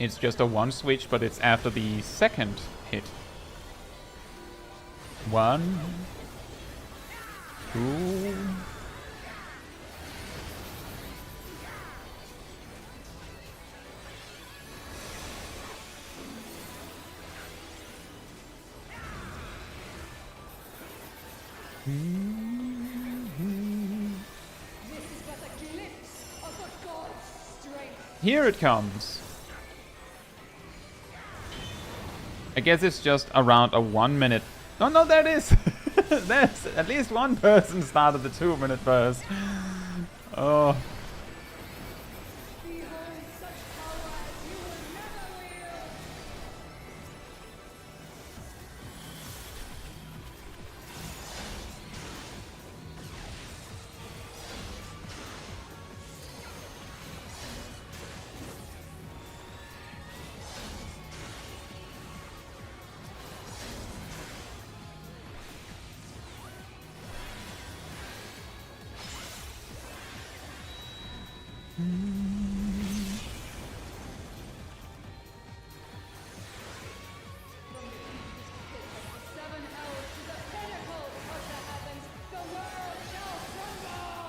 [SPEAKER 1] It's just a one switch, but it's after the second hit. 1, 2.
[SPEAKER 4] This is but a glimpse of a god's strength.
[SPEAKER 1] Here it comes. I guess it's just around a 1 minute. Oh no, there it is. There's at least one person started the 2-minute burst. Oh.
[SPEAKER 4] Behold such power as you will never wield. Seven hells to the pinnacle of the heavens, the world shall tremble!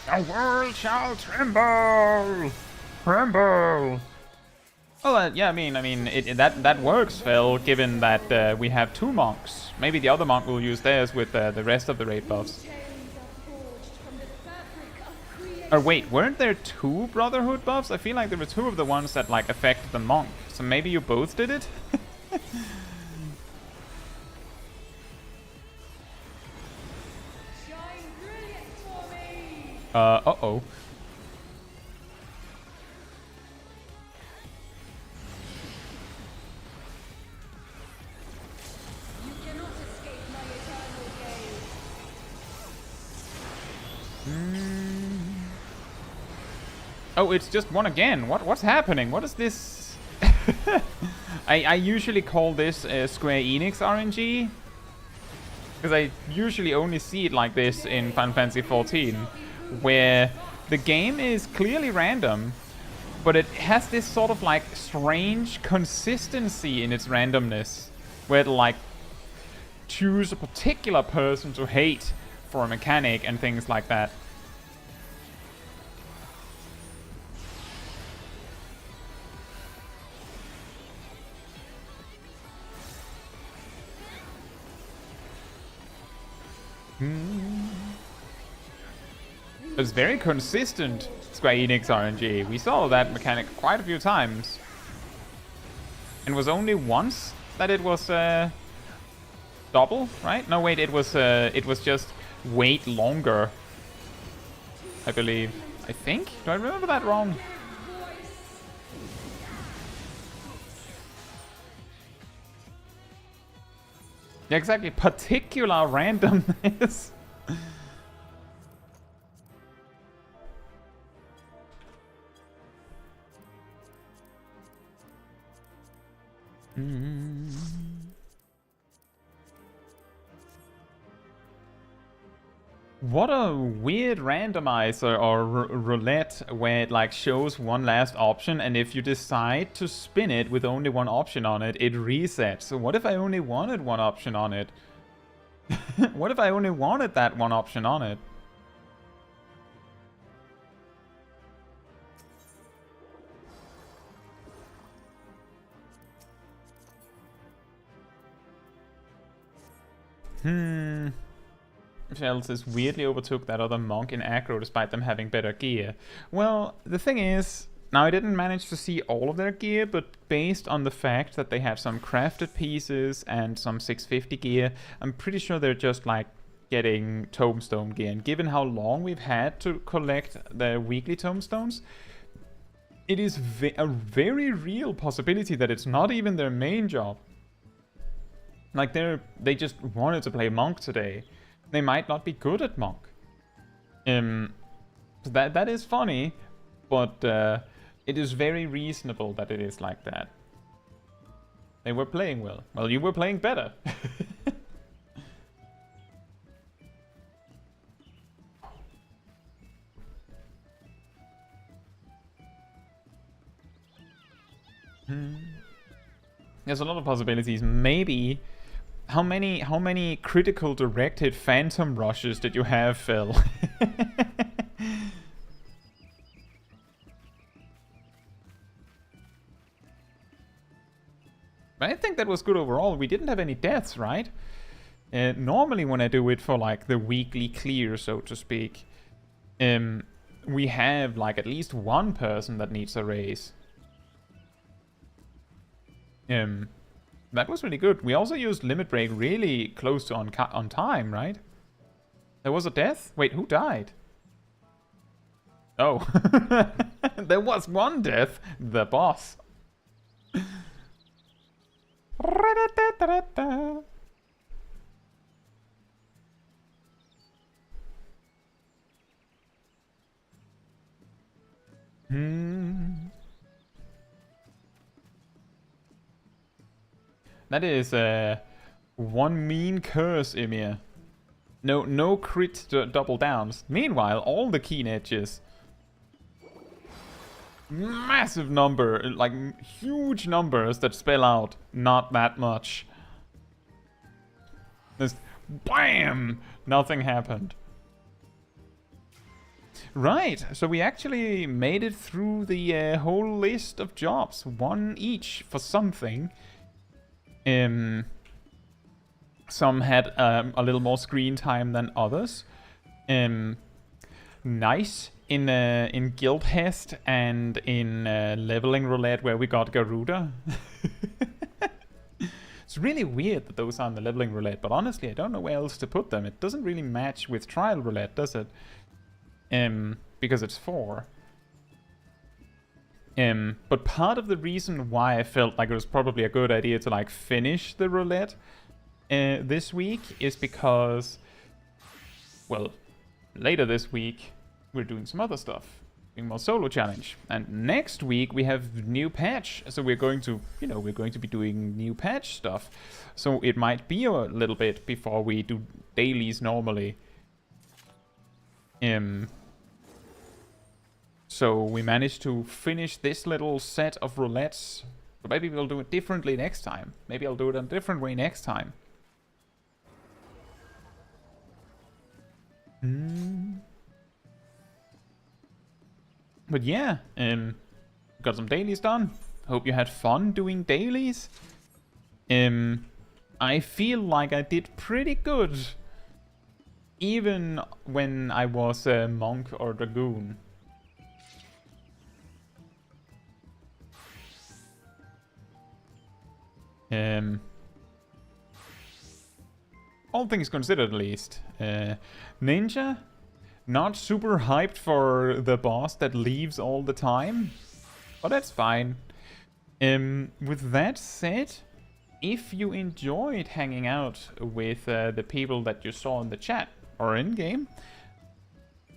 [SPEAKER 1] The world shall tremble! Tremble! Well, yeah, I mean, that works, Phil, given that we have 2 monks. Maybe the other monk will use theirs with the rest of the raid buffs.
[SPEAKER 4] Chains are forged from the fabric of creation.
[SPEAKER 1] Or wait, weren't there 2 Brotherhood buffs? I feel like there were 2 of the ones that, like, affected the monk. So maybe you both did it?
[SPEAKER 4] Shine brilliant for me!
[SPEAKER 1] Uh-oh.
[SPEAKER 4] You cannot escape my eternal gaze.
[SPEAKER 1] Oh, it's just one again. What's happening? What is this? I usually call this Square Enix RNG. Because I usually only see it like this in Final Fantasy XIV. Where the game is clearly random. But it has this sort of like strange consistency in its randomness. Where it'll like choose a particular person to hate for a mechanic and things like that. It's very consistent Square Enix RNG. We saw that mechanic quite a few times. And was only once that it was double, right? No, wait, it was just wait longer, I believe. I think? Do I remember that wrong? Yeah, exactly. Particular randomness. What a weird randomizer or roulette where it like shows one last option, and if you decide to spin it with only one option on it, it resets. So what if I only wanted one option on it? What if I only wanted that one option on it? Elsis weirdly overtook that other monk in aggro despite them having better gear. Well, the thing is, now I didn't manage to see all of their gear, but based on the fact that they have some crafted pieces and some 650 gear, I'm pretty sure they're just like getting tombstone gear. And given how long we've had to collect the weekly tombstones, it is a very real possibility that it's not even their main job. Like they just wanted to play Monk today. They might not be good at Monk. That is funny, but it is very reasonable that it is like that. They were playing well. Well, you were playing better. There's a lot of possibilities. Maybe how many critical directed phantom rushes did you have, Phil? But I think that was good overall. We didn't have any deaths, right? Normally when I do it for like the weekly clear, so to speak, we have like at least one person that needs a raise. That was really good. We also used limit break really close to on time, right? There was a death? Wait, who died? Oh. There was one death. The boss. That is one mean curse, Emir. No crit double downs. Meanwhile, all the keen edges. Massive number, like huge numbers that spell out not that much. Just BAM! Nothing happened. Right, so we actually made it through the whole list of jobs. One each for something. Some had a little more screen time than others. Nice in Guildhest and in leveling roulette where we got Garuda. It's really weird that those are in the leveling roulette, but honestly I don't know where else to put them. It doesn't really match with trial roulette, does it? Because it's 4. But part of the reason why I felt like it was probably a good idea to like finish the roulette this week is because, well, later this week we're doing some other stuff, doing more solo challenge, and next week we have new patch, so we're going to, we're going to be doing new patch stuff, so it might be a little bit before we do dailies normally. So we managed to finish this little set of roulettes. But maybe we'll do it differently next time. Maybe I'll do it in a different way next time. But yeah, got some dailies done. Hope you had fun doing dailies. I feel like I did pretty good. Even when I was a monk or dragoon. All things considered, at least. Ninja, not super hyped for the boss that leaves all the time, but that's fine. With that said, if you enjoyed hanging out with the people that you saw in the chat or in-game,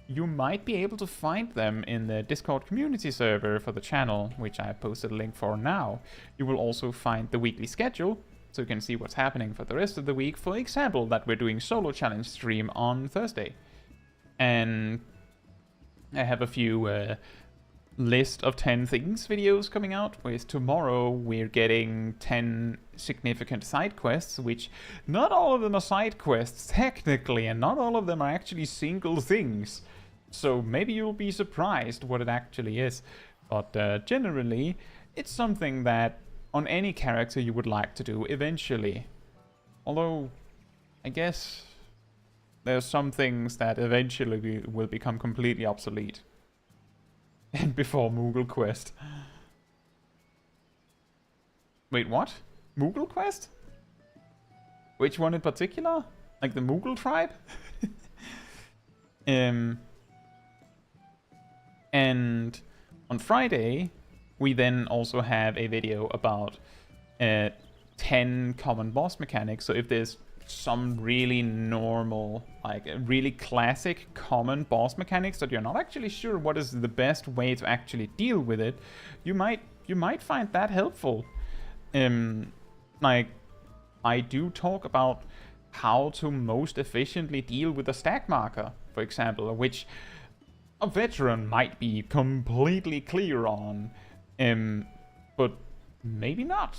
[SPEAKER 1] you might be able to find them in the Discord community server for the channel, which I posted a link for now. You will also find the weekly schedule, so you can see what's happening for the rest of the week. For example, that we're doing solo challenge stream on Thursday. And I have a few list of 10 things videos coming out, with tomorrow we're getting 10 significant side quests, which not all of them are side quests technically, and not all of them are actually single things. So maybe you'll be surprised what it actually is. But generally, it's something that on any character you would like to do eventually. Although, I guess there's some things that eventually will become completely obsolete. And before Moogle Quest. Wait, what? Moogle Quest? Which one in particular? Like the Moogle tribe? And On Friday, we then also have a video about 10 common boss mechanics. So if there's some really normal, like really classic common boss mechanics that you're not actually sure what is the best way to actually deal with it, you might find that helpful. Like, I do talk about how to most efficiently deal with a stack marker, for example, which a veteran might be completely clear on, but maybe not.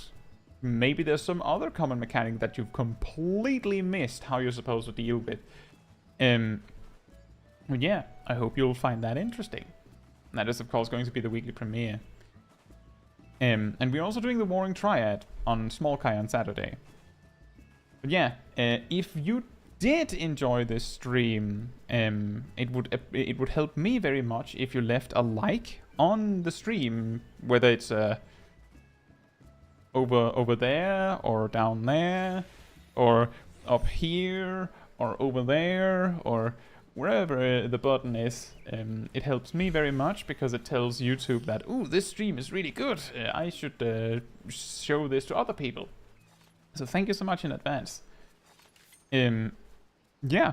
[SPEAKER 1] Maybe there's some other common mechanic that you've completely missed how you're supposed to deal with. But yeah, I hope you'll find that interesting. That is, of course, going to be the weekly premiere. And we're also doing the Warring Triad on Small Kai on Saturday. But yeah, if you did enjoy this stream, it would help me very much if you left a like on the stream, whether it's over there or down there or up here or over there or wherever the button is. It helps me very much because it tells YouTube that, ooh, this stream is really good. I should show this to other people. So thank you so much in advance. Yeah.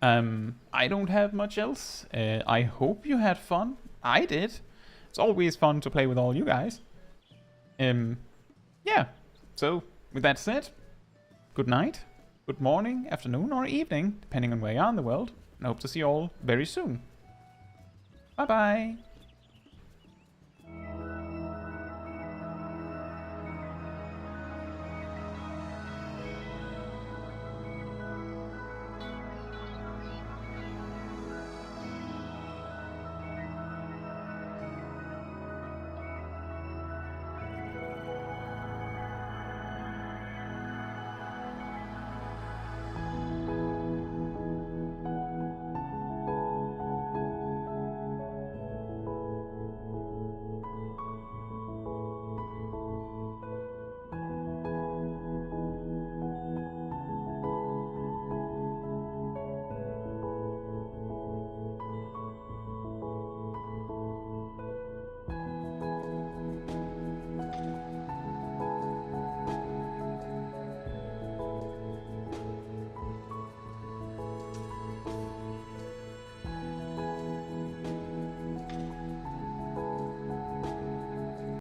[SPEAKER 1] I don't have much else. I hope you had fun. I did. It's always fun to play with all you guys. Yeah. So, with that said, good night, good morning, afternoon, or evening, depending on where you are in the world. And I hope to see you all very soon. Bye-bye.